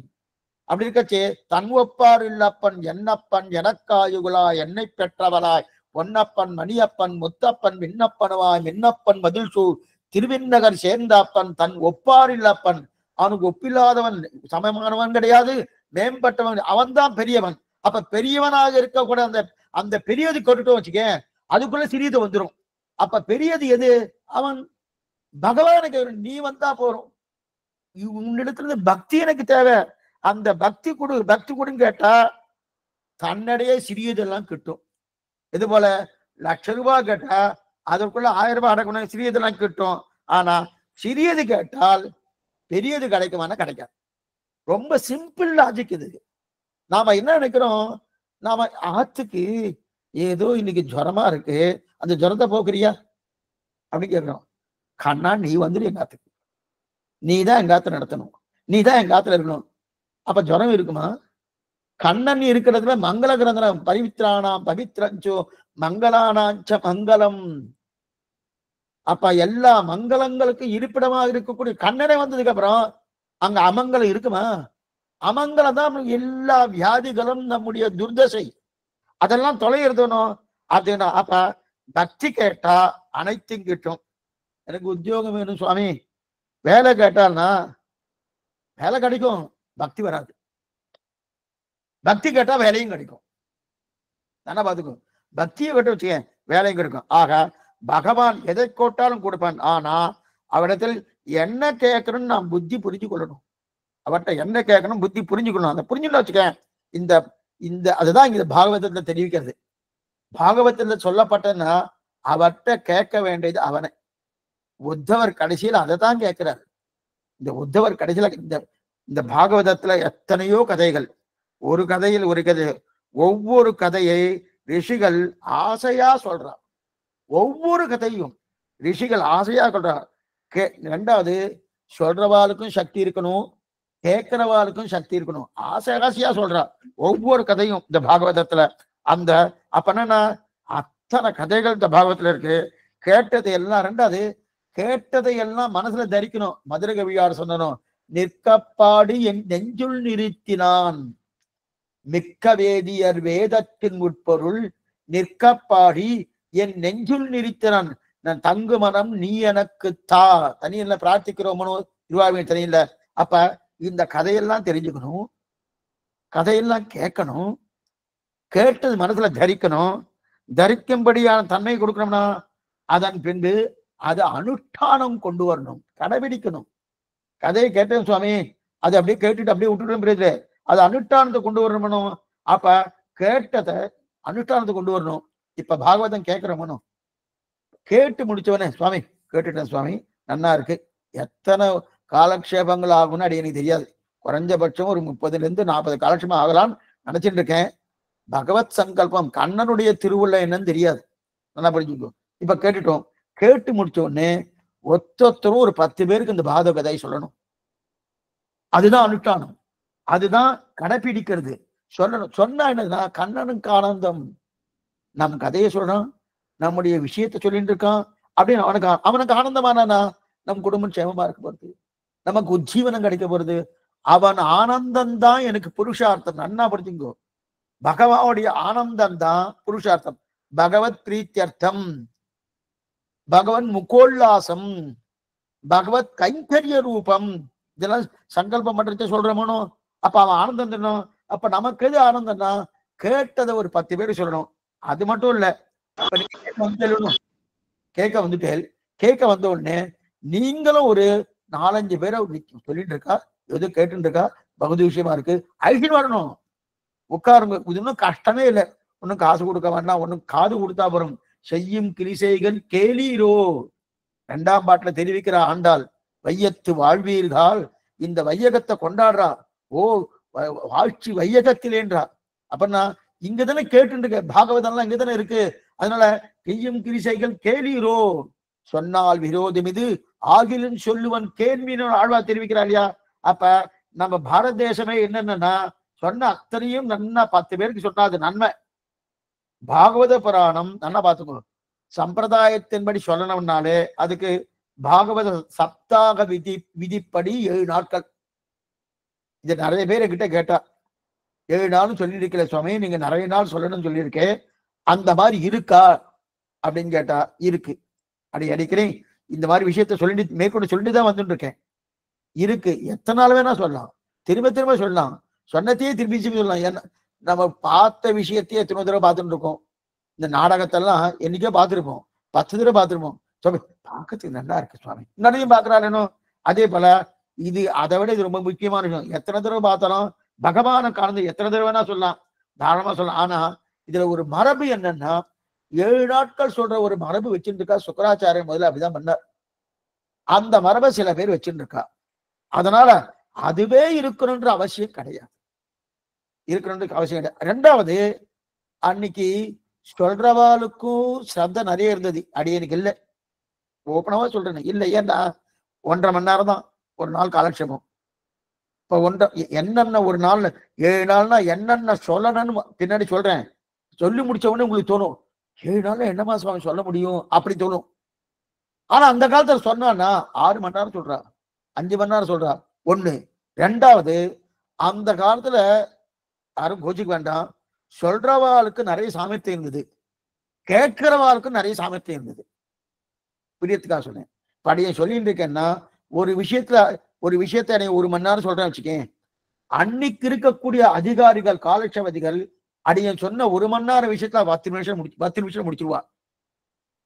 அப்படி இருக்கச்சே தன் ஒப்பார் இல்லப்பன் என்னப்பன் எனக்காயுகுலா என்னை பெற்றவராய் பொன்னப்பன் மணியப்பன் முத்தப்பன் விண்ணப்பனவாய் மின்னப்பன் மதில் சூழ் திருவிண்ணகர் சேர்ந்தப்பன் தன் ஒப்பார் இல்லப்பன். அவனுக்கு ஒப்பில்லாதவன், சமமானவன் கிடையாது, மேம்பட்டவன், அவன் தான் பெரியவன். அப்ப பெரியவனாக இருக்கக்கூட அந்த அந்த பெரியது கொட்டுட்டோம் வச்சுக்க, அதுக்குள்ள சிறியது வந்துடும். அப்ப பெரியது எது? அவன் பகவானுக்கு நீ வந்தா போறோம். உன்னிடத்துல இருந்து பக்தி எனக்கு தேவை, அந்த பக்தி கொடு, பக்தி கொடுன்னு கேட்டா தன்னடையே சிறியதெல்லாம் கிட்டும். இது போல 1,00,000 ரூபாய் கேட்டா அதற்குள்ள 1000 ரூபாய் அடக்கணும், சிறியதெல்லாம் கிட்டும். ஆனா சிறியது கேட்டால் பெரியது கிடைக்குமானா கிடைக்காது. ரொம்ப சிம்பிள் லாஜிக் இது. நாம என்ன நினைக்கிறோம், நாம ஆத்துக்கு ஏதோ இன்னைக்கு ஜுரமா இருக்கு, அந்த ஜுரத்தை போக்குறியா அப்படின்னு கேட்கிறோம். கண்ணா நீ வந்துடு எங்க ஆத்துக்கு, நீ தான் எங்க ஆத்துல நடத்தணும், நீ தான் எங்க ஆத்துல இருக்கணும். அப்ப ஜுரம் இருக்குமா? கண்ணன் இருக்கிறதுல மங்கள கிரந்தனம் பவித்ரானாம் பவித்ரஞ்சோ மங்களானாஞ்ச மங்களம். அப்ப எல்லா மங்களங்களுக்கும் இருப்பிடமாக இருக்கக்கூடிய கண்ணனே வந்ததுக்கு அப்புறம் அங்க அமங்கலம் இருக்குமா? அமங்கலம் தான் எல்லா வியாதிகளும், நம்முடைய துர்தசை அதெல்லாம் தொலைகிறதுனும். அது அப்ப பக்தி கேட்டா அனைத்தும் கிட்டும். எனக்கு உத்தியோகம் வேணும் சுவாமி, வேலை கேட்டால்னா வேலை கிடைக்கும், பக்தி வராது. பக்தி கேட்டா வேலையும் கிடைக்கும். தானே பார்த்துக்கும். பக்தியை கேட்டு வச்சுக்க வேலையும் கிடைக்கும். ஆக பகவான் எதை கோட்டாலும் கொடுப்பான். ஆனா அவரிடத்தில் என்ன கேட்கணும்னு நாம் புத்தி புரிஞ்சு கொள்ளணும். அவர்கிட்ட என்ன கேட்கணும் புத்தி புரிஞ்சுக்கணும். அந்த புரிஞ்சுன்னு வச்சுக்க, இந்த இந்த அதுதான் இங்க பாகவதத்துல தெரிவிக்கிறது. பாகவதத்துல சொல்லப்பட்டதுன்னா அவர்கிட்ட கேட்க வேண்டியது அவனை. உத்தவர் கடைசியில் அதை தான் கேட்கிறார். இந்த உத்தவர் கடைசியில இந்த பாகவதத்துல எத்தனையோ கதைகள், ஒரு கதையில் ஒரு கதை, ஒவ்வொரு கதையை ரிஷிகள் ஆசையா சொல்றார். ஒவ்வொரு கதையும் ரிஷிகள் ஆசையா சொல்றார். ரெண்டாவது, சொல்றவாளுக்கும் சக்தி இருக்கணும், கேட்கிறவாளுக்கும் சக்தி இருக்கணும். ஆசையா சொல்றார் ஒவ்வொரு கதையும் இந்த பாகவதத்துல. அந்த அப்ப என்னன்னா அத்தனை கதைகள் இந்த பாகவத்துல இருக்கு. கேட்டதை எல்லாம், ரெண்டாவது கேட்டதை எல்லாம் மனசுல தரிக்கணும். மதுரை கவியார் சொன்னனும், நிற்கப்பாடி என் நெஞ்சுள் நிறுத்தினான் மிக்க வேதியர் வேதத்தின் உட்பொருள் நிற்கப்பாடி என் நெஞ்சுள் நிறுத்தினான். நான் தங்கு மனம் நீ எனக்கு தா. தனியில பிரார்த்திக்கிறோமனோ திருவாரூர் தனியில. அப்ப இந்த கதையெல்லாம் தெரிஞ்சுக்கணும், கதையெல்லாம் கேட்கணும், கேட்டது மனசுல தரிக்கணும். தரிக்கும்படியான தன்மை கொடுக்கணும்னா அதன் பின்பு அது அனுஷ்டானம் கொண்டு வரணும், கடைபிடிக்கணும். கதையை கேட்டேன் சுவாமி, அது அப்படியே கேட்டுட்டு அப்படியே விட்டுட்டு அது அனுஷ்டானத்தை கொண்டு வரணும். அப்ப கேட்டதை அனுஷ்டானத்தை கொண்டு வரணும். இப்ப பாகவதம் கேட்கிறோமனும், கேட்டு முடிச்சவனே சுவாமி கேட்டுட்டேன் சுவாமி, நன்னா இருக்கு, எத்தனை காலக்ஷேபங்கள் ஆகும்னு அடி எனக்கு தெரியாது, குறைஞ்சபட்சம் ஒரு 30-40 காலக்ஷேபம் ஆகலாம்னு நினைச்சிட்டு இருக்கேன். பகவத் சங்கல்பம், கண்ணனுடைய திருவுள்ள என்னன்னு தெரியாது, நல்லா படிச்சுக்கோ. இப்ப கேட்டுட்டோம், கேட்டு முடிச்ச உடனே ஒத்தொத்தரும் ஒரு 10 பேருக்கு இந்த பாகவத கதையை சொல்லணும். அதுதான் அனுஷ்டானம், அதுதான் கடைப்பிடிக்கிறது. சொல்லணும். சொன்னா என்னதுன்னா கண்ணனுக்கு ஆனந்தம். நம் கதையை சொல்றான், நம்முடைய விஷயத்தை சொல்லிட்டு இருக்கான் அப்படின்னு அவனுக்கு ஆனந்தமானா நம் குடும்பம் சேமமா இருக்க போறது, நமக்கு உஜ்ஜீவனம் கிடைக்க போறது. அவன் ஆனந்தம் தான் எனக்கு புருஷார்த்தம். நன்னா படிச்சுங்கோ, பகவானுடைய ஆனந்தம் தான் புருஷார்த்தம். பகவத் பிரீத்தியர்த்தம், பகவன் முகோல்லாசம், பகவத் கைங்கரிய ரூபம், இதெல்லாம் சங்கல்பம் பண்றத சொல்றோமோ. அப்ப அவன் ஆனந்தம் தரணும். அப்ப நமக்கு எது ஆனந்தம்னா கேட்டதை ஒரு 10 பேர் சொல்லணும். அது மட்டும் இல்ல, கேட்க வந்துட்டேன், கேட்க வந்த உடனே நீங்களும் ஒரு 4-5 பேரை சொல்லிட்டு இருக்கா, எது கேட்டு இருக்கா, பகுதி விஷயமா இருக்கு, ஐக்கியம் வரணும், உட்காருங்க. இது இன்னும் கஷ்டமே இல்லை, ஒன்னும் காசு கொடுக்க வேண்டாம், ஒன்னும் காது கொடுத்தா வரும். செய்யும் கிரிசைகள் கேளீரோ, 2ஆம் பாட்டுல தெரிவிக்கிற ஆண்டாள், வையத்து வாழ்வீர்கள், இந்த வையகத்தை கொண்டாடுறா. ஓ வாழ்ச்சி வையகத்திலேன்றா. அப்பன்னா இங்கதானே கேட்டு இருக்க, பாகவதம் எல்லாம் இங்கதானே இருக்கு. அதனால செய்யும் கிரிசைகள் கேளீரோ, சொன்னால் விரோதம் இது ஆகிலும் சொல்லுவன் கேள்வின்னு ஆழ்வார் தெரிவிக்கிறார் இல்லையா? அப்ப நம்ம பாரத தேசமே என்னன்னா சொன்ன அத்தனையும் நன்னா 10 பேருக்கு சொன்னா அது நன்மை. பாகவத புராணம் நல்லா பார்த்துக்கோ, சம்பிரதாயத்தின்படி சொல்லணும்னாலே அதுக்கு பாகவத சப்தாக விதிப்படி 7 நாட்கள். இது நிறைய பேர் என்கிட்ட கேட்டா 7 நாளும் சொல்லியிருக்கல சுவாமி, நீங்க நிறைய நாள் சொல்லணும்னு சொல்லியிருக்கேன், அந்த மாதிரி இருக்கா அப்படின்னு கேட்டா இருக்கு. அப்படி அடிக்கிறேன் இந்த மாதிரி விஷயத்த சொல்லிட்டு மேற்கொண்டு சொல்லிட்டு தான் வந்துட்டு இருக்கேன். இருக்கு, எத்தனை நாள் வேணா சொல்லலாம், திரும்ப திரும்ப சொல்லலாம், சொன்னத்தையே திருப்பி திரும்பி சொல்லலாம். ஏன்னா நம்ம பார்த்த விஷயத்தையே எத்தனை தடவை பார்த்துட்டு இருக்கோம். இந்த நாடகத்தெல்லாம் என்னைக்கோ பார்த்துருப்போம், 10 தடவை பார்த்துருப்போம். சுவாமி பார்க்கறதுக்கு நல்லா இருக்கு சுவாமி, நிறைய பார்க்கறாளேனோ. அதே போல இது அதை விட இது ரொம்ப முக்கியமான விஷயம். எத்தனை தடவை பார்த்தாலும் பகவானை காணந்து எத்தனை தடவை வேணா சொல்லலாம், தாராளமா சொல்லலாம். ஆனா இதுல ஒரு மரபு என்னன்னா 7 நாட்கள் சொல்ற ஒரு மரபு வச்சுட்டு இருக்கா. சுக்கராச்சாரியர் முதல்ல அப்படிதான் பண்ணார். அந்த மரபை சில பேர் வச்சுட்டு இருக்கா. அதனால அதுவே இருக்கணும்ன்ற அவசியம் கிடையாது, இருக்கணும்ன்ற அவசியம் கிடையாது. ரெண்டாவது, அன்னைக்கு சொல்றவாளுக்கும் ஸ்ரத்த நிறைய இருந்தது, அடியனுக்கு இல்லை. ஓப்பனவா சொல்றேன் இல்லை. ஏன்னா 1.5 மணி நேரம் தான் ஒரு நாள் காலட்சேபம். இப்ப என்னென்ன ஒரு நாள்ல 7 நாள்னா என்னென்ன சொல்லணும்னு பின்னாடி சொல்றேன். சொல்லி முடிச்ச உடனே உங்களுக்கு தோணும் 7 நாள்ல என்னமா சுவாமி சொல்ல முடியும் அப்படி தோணும். ஆனா அந்த காலத்துல சொன்னான்னா 6 மணி நேரம் சொல்றா, 5 மணி நேரம் சொல்றா. ஒண்ணு. ரெண்டாவது, அந்த காலத்துல யாரும் கோச்சிக்க வேண்டாம், சொல்றவாளுக்கு நிறைய சாமர்த்தியம் இருந்தது, கேட்கிறவாளுக்கு நிறைய சாமர்த்தியம் இருந்தது. பிரியத்துக்காக சொன்னேன். படியை சொல்லிட்டு இருக்கேன்னா ஒரு விஷயத்த 1 மணி நேரம் சொல்றேன் வச்சுக்கேன், அன்னைக்கு இருக்கக்கூடிய அதிகாரிகள் காலட்சேபதிகள் அடியன் சொன்ன 1 மணி நேரம் விஷயத்துல 10 நிமிஷம் முடிச்சிருவா.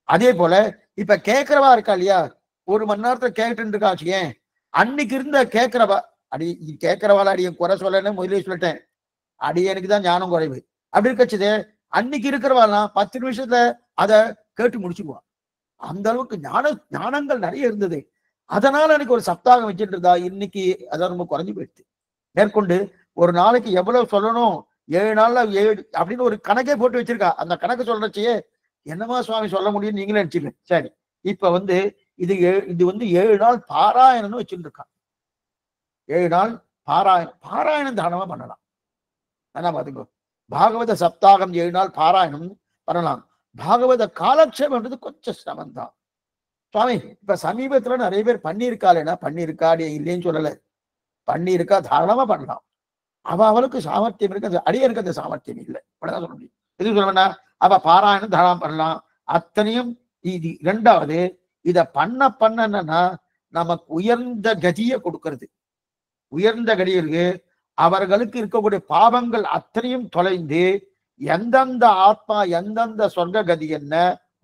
அதே போல இப்ப கேட்கிறவா இருக்கா இல்லையா, 1 மணி நேரத்துல கேட்டு இருக்கா வச்சுக்கேன், அன்னைக்கு இருந்த கேட்கிறவா கேட்கிறவாள் அடியன் குறை சொல்லன்னு முதலே சொல்லிட்டேன், அடியனுக்கு தான் ஞானம் குறைவு. அப்படி இருக்கச்சுது அன்னைக்கு இருக்கிறவாள்லாம் 10 நிமிஷத்துல அதை கேட்டு முடிச்சுக்குவா. அந்த அளவுக்கு ஞானங்கள் நிறைய இருந்தது. அதனால எனக்கு ஒரு சப்தாகம் வச்சுட்டு இருந்தா. இன்னைக்கு அதான் ரொம்ப குறைஞ்சு போயிடுது. மேற்கொண்டு ஒரு நாளைக்கு எவ்வளவு சொல்லணும், 7 நாள்ல 7 அப்படின்னு ஒரு கணக்கே போட்டு வச்சிருக்கா. அந்த கணக்கு சொல்றச்சே என்னமா சுவாமி சொல்ல முடியும் நீங்களே நினைச்சுங்க. சரி, இப்ப இது 7 நாள் பாராயணம்னு வச்சுட்டு இருக்கா. 7 நாள் பாராயணம் தானமா பண்ணலாம். என்ன பாத்துக்கோ, பாகவத சப்தாகம் 7 நாள் பாராயணம் பண்ணலாம். பாகவத காலட்சேபம்ன்றது கொஞ்சம் சிரமம் தான் சுவாமி. இப்ப சமீபத்துல நிறைய பேர் பண்ணியிருக்காளேன்னா, பண்ணியிருக்கா இல்லைன்னு சொல்லல, பண்ணியிருக்கா, தாராளமா பண்ணலாம். அவளுக்கு சாமர்த்தியம் இருக்கு, அடியனுக்கு அந்த சாமர்த்தியம் இல்லை, அப்படிதான் சொல்ல முடியும். எது சொல்லணும்னா அவ பாராயணம் தாராளம் பண்ணலாம். அத்தனையும் இது. ரெண்டாவது, இத பண்ண என்னன்னா நமக்கு உயர்ந்த கதியை கொடுக்கிறது. உயர்ந்த கதியிற்கு அவர்களுக்கு இருக்கக்கூடிய பாவங்கள் அத்தனையும் தொலைந்து எந்தெந்த ஆத்மா எந்தெந்த சொர்க்க கதி என்ன,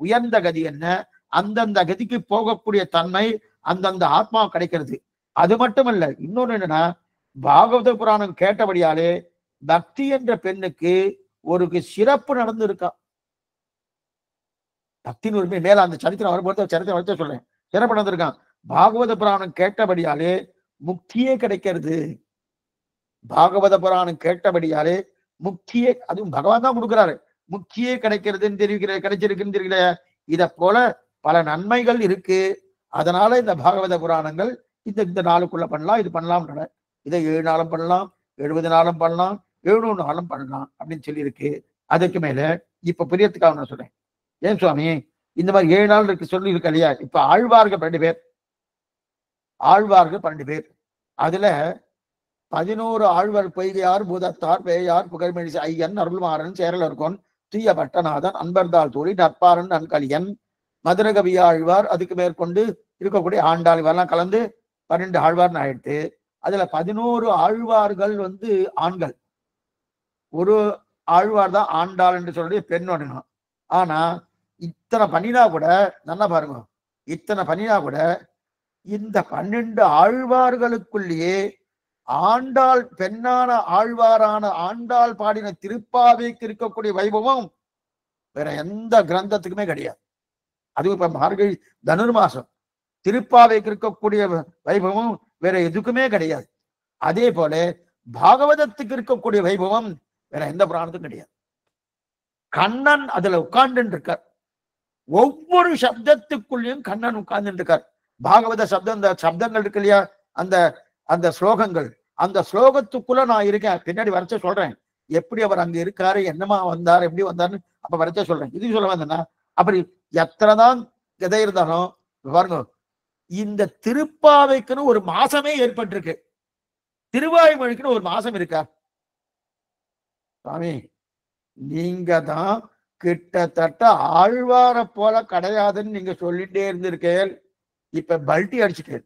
உயர்ந்த கதி என்ன, அந்தந்த கதிக்கு போகக்கூடிய தன்மை அந்தந்த ஆத்மா கிடைக்கிறது. அது மட்டுமல்ல, இன்னொன்னு என்னன்னா, பாகவத புராணம் கேட்டபடியாலே பக்தி என்ற பெண்ணுக்கு ஒரு சிறப்பு நடந்து இருக்கா. பக்தின்னு ஒரு மேல அந்த சரித்திரம் வரும்போது சரித்திரம் வச்சு சொல்றேன், சிறப்பு நடந்திருக்கான். பாகவத புராணம் கேட்டபடியாலே முக்தியே கிடைக்கிறது. பாகவத புராணம் கேட்டபடியாலே முக்தியே, அதுவும் பகவான் தான் கொடுக்குறாரு, முக்தியே கிடைக்கிறதுன்னு கிடைச்சிருக்குன்னு தெரியல. இத போல பல நன்மைகள் இருக்கு. அதனால இந்த பாகவத புராணங்கள் இந்த நாளுக்குள்ள பண்ணலாம், இது பண்ணலாம். இதை 7 நாளும் பண்ணலாம், 70 நாளும் பண்ணலாம், 700 நாளும் பண்ணலாம் அப்படின்னு சொல்லி இருக்கு. அதுக்கு மேல இப்ப புரியத்துக்காக நான் சொல்றேன். ஏன் சுவாமி இந்த மாதிரி 7 நாள் இருக்கு சொல்லி இருக்கு இல்லையா? இப்ப ஆழ்வார்கள் 12 பேர், ஆழ்வார்கள் 12 பேர். அதுல 11 ஆழ்வார் பொய்கையார் பூதத்தார் பேயார் புகழ்மெழிசை ஐயன் அருள்மாறன் சேரல் இருக்கோன் தீய பட்டநாதன் அன்பர்தாள் தோழி நற்பாரன் நன்கலியன் மதுரகவி ஆழ்வார், அதுக்கு மேற்கொண்டு இருக்கக்கூடிய ஆண்டாள், இவெல்லாம் கலந்து 12 ஆழ்வார்னு ஆயிடுத்து. அதுல 11 ஆழ்வார்கள் ஆண்கள், ஒரு ஆழ்வார் தான் ஆண்டாள் என்று சொல்றது பெண் ஒண்ணணும். ஆனா இத்தனை பண்ணினா கூட நல்லா பாருங்க, இத்தனை பண்ணினா கூட இந்த 12 ஆழ்வார்களுக்குள்ளேயே ஆண்டாள் பெண்ணான ஆழ்வாரான ஆண்டாள் பாடின திருப்பாவைக்கு இருக்கக்கூடிய வைபவம் வேற எந்த கிரந்தத்துக்குமே கிடையாது. அதுவும் இப்ப மார்கழி தனுர்மாசம் திருப்பாவைக்கு இருக்கக்கூடிய வைபவம் வேற எதுக்குமே கிடையாது. அதே போல பாகவதத்துக்கு இருக்கக்கூடிய வைபவம் வேற எந்த புராணத்துக்கும் கிடையாது. கண்ணன் அதுல உட்கார்ந்து இருக்கார். ஒவ்வொரு சப்தத்துக்குள்ளேயும் கண்ணன் உட்கார்ந்து இருக்கார். பாகவத சப்தம், இந்த சப்தங்கள் இருக்கு இல்லையா, அந்த அந்த ஸ்லோகங்கள், அந்த ஸ்லோகத்துக்குள்ள நான் இருக்கேன். பின்னாடி வரைச்ச சொல்றேன் எப்படி அவர் அங்க இருக்காரு, என்னமா வந்தார், எப்படி வந்தாருன்னு அப்ப வரைச்ச சொல்றேன். இது சொல்ல வந்தேன்னா, அப்படி எத்தனைதான் எதை இருந்தாலும் பாருங்க, இந்த திருப்பாவைக்குன்னு ஒரு மாசமே ஏற்பட்டிருக்கு. திருவாய்மொழிக்குன்னு ஒரு மாசம் இருக்கா? சாமி, நீங்க தான் கிட்டத்தட்ட ஆழ்வார போல கிடையாதுன்னு நீங்க சொல்லிட்டே இருந்திருக்கேன். இப்ப பல்ட்டி அடிச்சுட்டு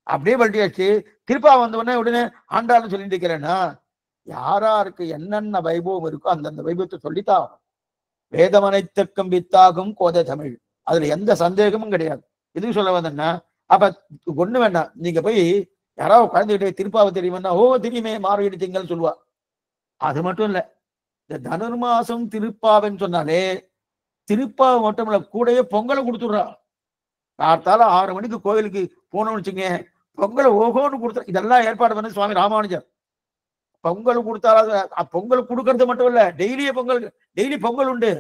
அப்படியே பல்ட்டி அடிச்சு திருப்பா வந்த உடனே ஆண்டாள்னு சொல்லிட்டு இருக்கிறேன்னா, யாராருக்கு என்னென்ன வைபவம் இருக்கோ அந்தந்த வைபவத்தை சொல்லித்தான். வேதம் அனைத்துக்கும் வித்தாகும் கோதை தமிழ், அதுல எந்த சந்தேகமும் கிடையாது. எதுக்கு சொல்ல வந்தேன்னா, அப்ப ஒண்ணு வேண்டாம், நீங்க போய் யாராவது குழந்தைகிட்ட திருப்பாவை தெரியுமா, ஓ தெரியுமே மார்கழி திங்கள் சொல்லுவா. அது மட்டும் இல்ல, இந்த தனுர்மாசம் திருப்பாவைன்னு சொன்னாலே திருப்பாவை மட்டும் இல்ல, கூடயே பொங்கலை கொடுத்துடுறா. காத்தால 6 மணிக்கு கோயிலுக்கு போனோம்னு வச்சுங்க, பொங்கலை ஓகோன்னு கொடுத்துரு. இதெல்லாம் ஏற்பாடு பண்ண சுவாமி ராமானுஜர். பொங்கல் கொடுத்தாலும் பொங்கல் கொடுக்கறது மட்டும் இல்ல, டெய்லி பொங்கல் உண்டு.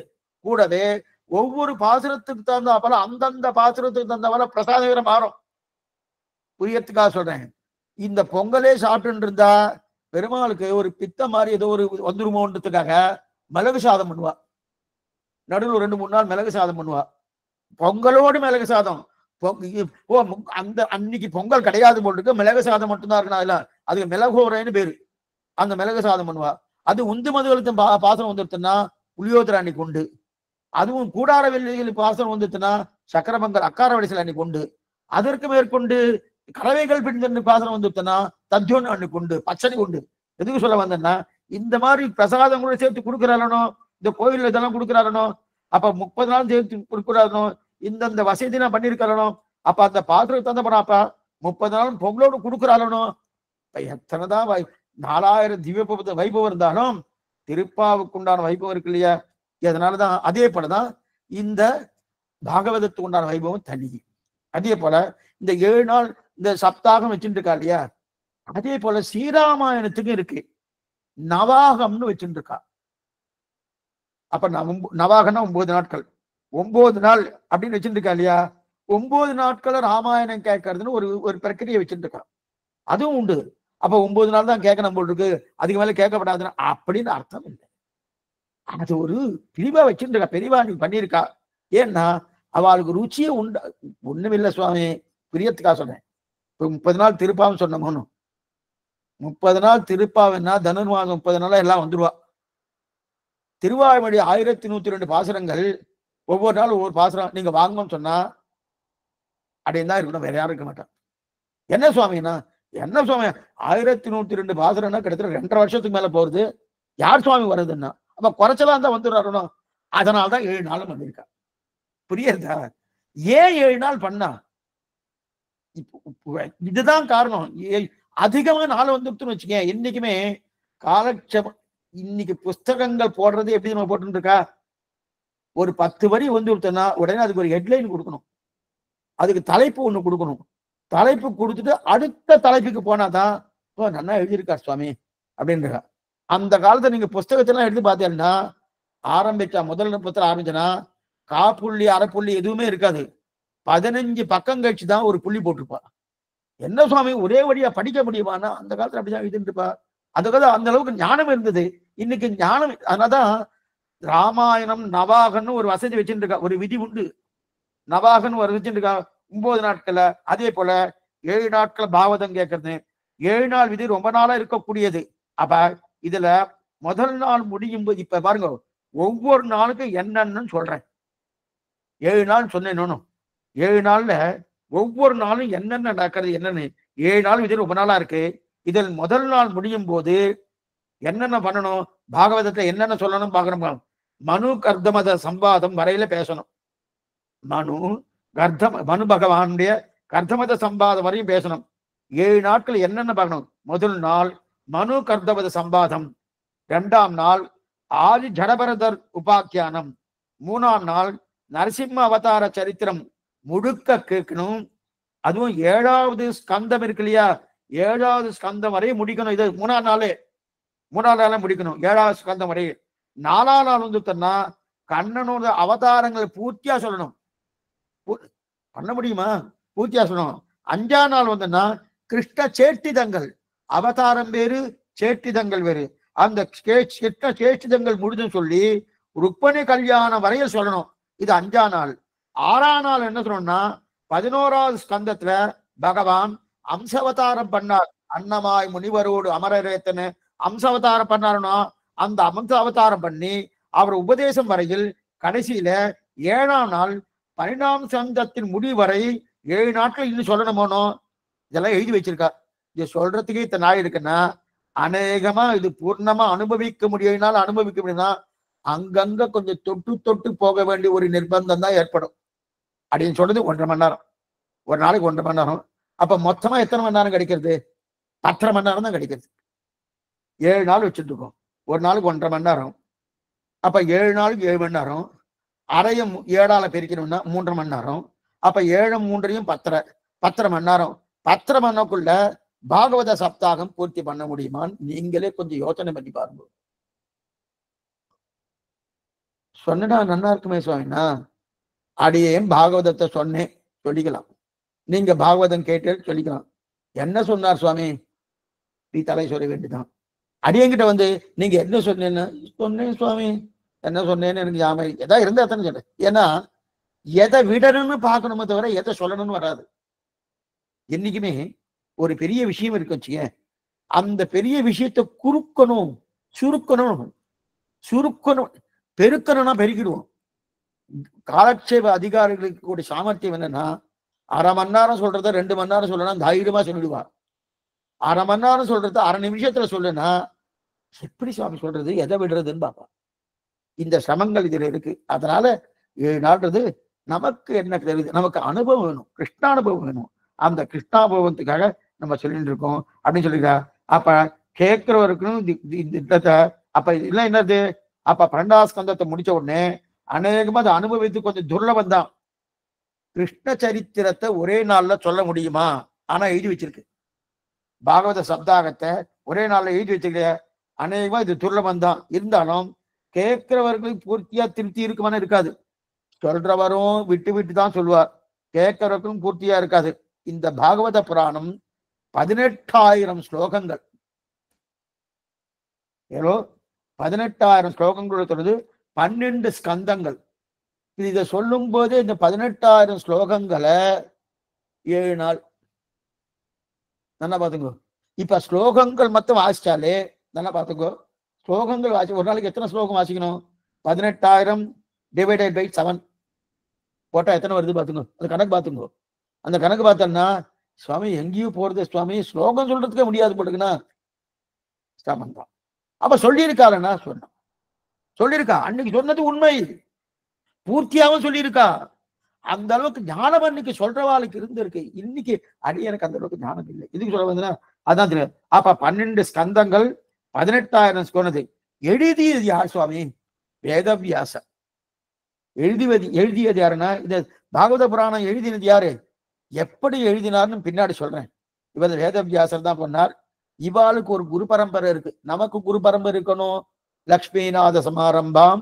கூடவே ஒவ்வொரு பாசுரத்துக்கு தகுந்தாப்பல அந்தந்த பாசுரத்துக்கு தகுந்தாப்பல பிரசாதம் வேற மாறும். புரியத்துக்காக சொல்றேன். இந்த பொங்கலே சாப்பிட்டு இருந்தா பெருமாளுக்கு ஒரு பித்த மாதிரி ஏதோ ஒரு வந்துருமோன்றதுக்காக மிளகு சாதம் பண்ணுவா. நடுவில் 2-3 நாள் மிளகு சாதம் பண்ணுவா. பொங்கலோடு மிளகு சாதம். அந்த அன்னைக்கு பொங்கல் கிடையாது போட்டுருக்கு, மிளகு சாதம் மட்டும்தான் இருக்கணும். அதுல அதுக்கு மிளகோரைன்னு பேரு. அந்த மிளகு சாதம் பண்ணுவா. அது உந்து மதுகளுக்கு பாசனம் வந்துருச்சுன்னா புளியோதரை அன்னைக்கு உண்டு. அதுவும் கூடார வெள்ளிகள் பாசனம் வந்துச்சுன்னா சக்கரமங்கல் அக்கார வடிசல் அன்னைக்கு உண்டு. அதற்கு மேற்கொண்டு கறவைகள் பின் பாசனம் வந்துச்சுன்னா தத்தியோன்னு அன்னைக்கு உண்டு, பச்சடி உண்டு. எதுக்கு சொல்ல வந்தேன்னா, இந்த மாதிரி பிரசாதம் கூட சேர்த்து கொடுக்குறாரனோ, இந்த கோயில் இதெல்லாம் கொடுக்குறாரனோ, அப்ப 30 நாள் சேர்த்து கொடுக்குறாரனோ, இந்தந்த வசதி நான் பண்ணிருக்காரனோ, அப்ப அந்த பாத்திரத்தை தந்த போறாப்ப 30 நாள் பொங்கலோடு கொடுக்குறாரனோ. எத்தனைதான் 4000 திவ்ய வைபவம் இருந்தாலும் திருப்பாவுக்கு உண்டான வைபவம் இருக்கு இல்லையா? அதனாலதான் அதே போலதான் இந்த பாகவதத்துக்கு உண்டான வைபவம் தனி. அதே போல இந்த 7 நாள் இந்த சப்தாகம் வச்சுட்டு இருக்கா இல்லையா, அதே போல ஸ்ரீராமாயணத்துக்கு இருக்கு நவாகம்னு வச்சுட்டு இருக்கா. அப்ப நவாகம்னா 9 நாட்கள், 9 நாள் அப்படின்னு வச்சுட்டு இருக்கா இல்லையா. 9 நாட்கள ராமாயணம் கேட்கறதுன்னு ஒரு பிரக்கிரியை வச்சுட்டு இருக்கா. அதுவும் உண்டு. அப்ப 9 நாள் தான் கேட்கணும் போல் இருக்கு, அதுக்கு மேல கேட்கப்படாதுன்னு அப்படின்னு அர்த்தம் இல்லை. அது ஒரு பிரிவா வச்சுருக்கா, பெரியவா நீ பண்ணியிருக்கா. ஏன்னா அவளுக்கு ருச்சியே உண்டு. ஒண்ணுமில்லை சுவாமி, பிரியத்துக்காக சொன்னேன். இப்போ 30 நாள் திருப்பாவும் சொன்னோம்னு, 30 நாள் திருப்பாவுன்னா தனுர்மாசம் 30 நாளா எல்லாம் வந்துருவா. திருவாய்மொழி 1102 பாசுரங்கள், ஒவ்வொரு நாள் ஒவ்வொரு பாசுரம் நீங்க வாங்கன்னு சொன்னா அப்படின்னு தான் இருக்கணும், வேற யாரும் இருக்க மாட்டான். என்ன சுவாமின்னா, என்ன சுவாமி 1102 பாசுரம்னா கிட்டத்தட்ட 2.5 வருஷத்துக்கு மேல போறது. யார் சுவாமி வருதுன்னா அப்ப குறைச்சலாம் தான் வந்துடுறாருனோ. அதனால்தான் 7 நாளும் வந்திருக்கா. புரியுதா? ஏன் 7 நாள் பண்ணா? இதுதான் காரணம். அதிகமா நாள் வந்துருச்சுன்னு வச்சுக்க, என்னைக்குமே காலட்சேபம். இன்னைக்கு புஸ்தகங்கள் போடுறது எப்படி நம்ம போட்டு இருக்கா, ஒரு 10 வரி வந்துருச்சுன்னா உடனே அதுக்கு ஒரு ஹெட்லைன் கொடுக்கணும், அதுக்கு தலைப்பு ஒண்ணு கொடுக்கணும். தலைப்பு கொடுத்துட்டு அடுத்த தலைப்புக்கு போனாதான் நல்லா எழுதியிருக்கார் சுவாமி அப்படின்றா. அந்த காலத்துல நீங்க புஸ்தகத்தெல்லாம் எடுத்து பார்த்தீங்கன்னா, ஆரம்பிச்சா முதல் நுட்பத்தில் ஆரம்பிச்சனா காப்புள்ளி அரைப்புள்ளி எதுவுமே இருக்காது. 15 பக்கம் கழிச்சு தான் ஒரு புள்ளி போட்டிருப்பா. என்ன சுவாமி ஒரே வழியா படிக்க முடியுமானா, அந்த காலத்துல அப்படிதான் எழுதிட்டு இருப்பா. அந்த காலத்துல அந்த அளவுக்கு ஞானம் இருந்தது. இன்னைக்கு ஞானம், அதனாலதான் ராமாயணம் நவாகன்னு ஒரு வசதி வச்சுட்டு இருக்கா, ஒரு விதி உண்டு. நவாகன்னு ஒரு வச்சுட்டு இருக்கா 9 நாட்கள்ல. அதே போல 7 நாட்கள் பாவதம் கேட்கறது, 7 நாள் விதி ரொம்ப நாளா இருக்கக்கூடியது. அப்ப இதுல முதல் நாள் முடியும் போது இப்ப பாருங்க, ஒவ்வொரு நாளுக்கும் என்னன்னு சொல்றேன். 7 நாள் சொன்னேன். 7 நாள்ல ஒவ்வொரு நாளும் என்னென்ன நடக்கிறது, என்னன்னு 7 நாள் விதி ரொம்ப நாளா இருக்கு. இதில் முதல் நாள் முடியும் போது என்னென்ன பண்ணணும், பாகவதத்தை என்னென்ன சொல்லணும் பார்க்கணும். மனு கர்தமத சம்பாதம் வரையில பேசணும். மனு பகவானுடைய கர்தமத சம்பாதம் வரையும் பேசணும். 7 நாட்கள் என்னென்ன பார்க்கணும். முதல் நாள் மனு கர்தமத சம்பாதம், 2ஆம் நாள் ஆதி ஜடபரதர் உபாக்கியானம், 3ஆம் நாள் நரசிம்ம அவதார சரித்திரம் முழுக்க கேட்கணும். அதுவும் 7வது ஸ்கந்தம் இருக்கு இல்லையா, 7வது ஸ்கந்தம் வரை முடிக்கணும். இது 3ஆம் நாளே முடிக்கணும், 7வது ஸ்கந்தம் வரை. 4ஆம் நாள் வந்து கண்ணனோட அவதாரங்களை பூர்த்தியா சொல்லணும். பண்ண முடியுமா? பூர்த்தியா சொல்லணும். 5ஆம் நாள் வந்துன்னா கிருஷ்ண சேட்டிதங்கள், அவதாரம் வேறு, சேட்டிதங்கள் வேறு. அந்த கிருஷ்ண சேட்டிதங்கள் முடிஞ்சுன்னு சொல்லி ருக்மணி கல்யாணம் வரைய சொல்லணும். இது 5ஆம் நாள். 6ஆம் நாள் என்ன சொல்லணும்னா 11வது ஸ்கந்தத்துல பகவான் அம்சவதாரம் பண்ணார். அன்னமாய் முனிவரோடு அமரரேத்தனு அம்சவதாரம் பண்ணாருன்னா அந்த அம்ச அவதாரம் பண்ணி அவர் உபதேசம் வரையில் கடைசியில 7ஆம் நாள் பரிணாம சந்தத்தின் முடிவரை 7 நாட்கள் இன்னும் சொல்லணுமோனோ இதெல்லாம் எழுதி வச்சிருக்கா. இது சொல்றதுக்கே இத்தனை நாள் இருக்குன்னா அநேகமா இது பூர்ணமா அனுபவிக்க முடியினாலும் அனுபவிக்க முடியும்னா அங்கங்க கொஞ்சம் தொட்டு தொட்டு போக வேண்டிய ஒரு நிர்பந்தம் தான் ஏற்படும். அப்படின்னு சொல்றது 1.5 மணி நேரம், ஒரு நாளைக்கு 1.5 மணி நேரம். அப்ப மொத்தமா எத்தனை மணி நேரம் கிடைக்கிறது? 10.5 மணி நேரம் தான் கிடைக்கிறது. 7 நாள் வச்சுட்டு இருக்கோம், ஒரு நாளுக்கு 1.5 மணி நேரம். அப்ப 7 நாளுக்கு 7 மணி நேரம், அரையும் 7ஆல பிரிக்கணும்னா 3.5 மணி நேரம். அப்ப 7 3 10.5 மணி நேரம். 10.5 மணி நேரக்குள்ள பாகவத சப்தாகம் பூர்த்தி பண்ண முடியுமான்னு நீங்களே கொஞ்சம் யோசனை பண்ணி பாருங்க. சொன்னா நல்லா இருக்குமே சுவாமினா, அடியேன் பாகவதத்தை சொன்னேன் சொல்லிக்கலாம், நீங்க பாகவதம் கேட்டு சொல்லிக்கலாம். என்ன சொன்னார் சுவாமி? நீ தலை சொல்ல வேண்டியதான். அடியங்கிட்ட வந்து நீங்க என்ன சொன்னேன்னு சொன்னேன் சுவாமி, என்ன சொன்னேன்னு எனக்கு ஞாபகம் எதா இருந்தா எத்தனை சொல்றேன். ஏன்னா எதை விடணும்னு பார்க்கணுமே தவிர எதை சொல்லணும்னு வராது. என்னைக்குமே ஒரு பெரிய விஷயம் இருக்கு வச்சுக்க, அந்த பெரிய விஷயத்தை குறுக்கணும், சுருக்கணும், சுருக்கணும், பெருக்கணும்னா பெருக்கிடுவோம். காலட்சேப அதிகாரிகளுக்கு கூட சாமர்த்தியம் என்னன்னா 1/2 மணி நேரம் சொல்றத 2 மணி நேரம் சொல்லணும் தைரியமா சொல்லிடுவார். 1/2 மணி நேரம் சொல்றது 1/2 நிமிஷத்துல சொல்லுன்னா எப்படி சுவாமி சொல்றது, எதை விடுறதுன்னு பாப்பா. இந்த சிரமங்கள் இதுல இருக்கு. அதனால 7 நாள்ன்றது நமக்கு என்ன தெரியுது, நமக்கு அனுபவம் வேணும், கிருஷ்ணானுபவம் வேணும். அந்த கிருஷ்ணானுபவத்துக்காக நம்ம சொல்லிட்டு இருக்கோம் அப்படின்னு சொல்லிக்கிறா. அப்ப கேட்கிறவருக்கும் திட்டத்தை அப்ப இதெல்லாம் என்னது? அப்ப 12ஆம் ஸ்கந்தத்தை முடிச்ச உடனே அநேகமா அதை அனுபவித்து கொஞ்சம் துர்லபம் தான். கிருஷ்ண சரித்திரத்தை ஒரே நாள்ல சொல்ல முடியுமா? ஆனா எழுதி வச்சிருக்கு. பாகவத சப்தாகத்தை ஒரே நாள்ல எழுதி வச்சிருக்க அநேகமா இது துர்லபம் தான். இருந்தாலும் கேட்கிறவர்களுக்கு பூர்த்தியா திருப்தி இருக்குமான்னு இருக்காது. சொல்றவரும் விட்டு விட்டு தான் சொல்லுவார், கேட்கிறவருக்கும் பூர்த்தியா இருக்காது. இந்த பாகவத புராணம் 18,000 ஸ்லோகங்கள், ஏதோ 18,000 ஸ்லோகங்கள் சொல்றது, 12 ஸ்கந்தங்கள். இதை சொல்லும் போது இந்த 18,000 ஸ்லோகங்களை 7 நாள் நல்லா பாத்துக்கோ. இப்ப ஸ்லோகங்கள் மட்டும் வாசிச்சாலே நல்லா பாத்துக்கோ, ஸ்லோகங்கள் வாசி ஒரு நாளைக்கு எத்தனை ஸ்லோகம் வாசிக்கணும்? 18,000 டிவைடட் பை 7 போட்டா எத்தனை வருது பாத்துங்க. அந்த கணக்கு பாத்துங்க. அந்த கணக்கு பார்த்தோம்னா சுவாமி எங்கேயும் போறது சுவாமி, ஸ்லோகம் சொல்றதுக்கே முடியாது போட்டுக்குன்னா தான். அப்ப சொல்லியிருக்காருன்னா சொன்ன சொல்லியிருக்கா, அன்னைக்கு சொன்னது உண்மை, பூர்த்தியாவும் சொல்லியிருக்கா. அந்த அளவுக்கு ஞானம் அன்னைக்கு சொல்றவாளுக்கு இருந்திருக்கு. இன்னைக்கு அடியனுக்கு அந்த அளவுக்கு ஞானம் இல்லை. இதுக்கு சொல்ல வந்தா அதான் தெரியும். அப்ப 12 ஸ்கந்தங்கள் 18,000 சொன்னது. எழுதியது யார் சுவாமி? வேதவியாசர். எழுதியது யாருன்னா இந்த பாகவத புராணம் எழுதினது யாரு, எப்படி எழுதினார்னு பின்னாடி சொல்றேன். இவர் வேதவியாசர் தான் பண்ணார். இவாளுக்கு ஒரு குரு பரம்பரை இருக்கு. நமக்கு குரு பரம்பரை இருக்கணும். லக்ஷ்மிநாத சமாரம்பாம்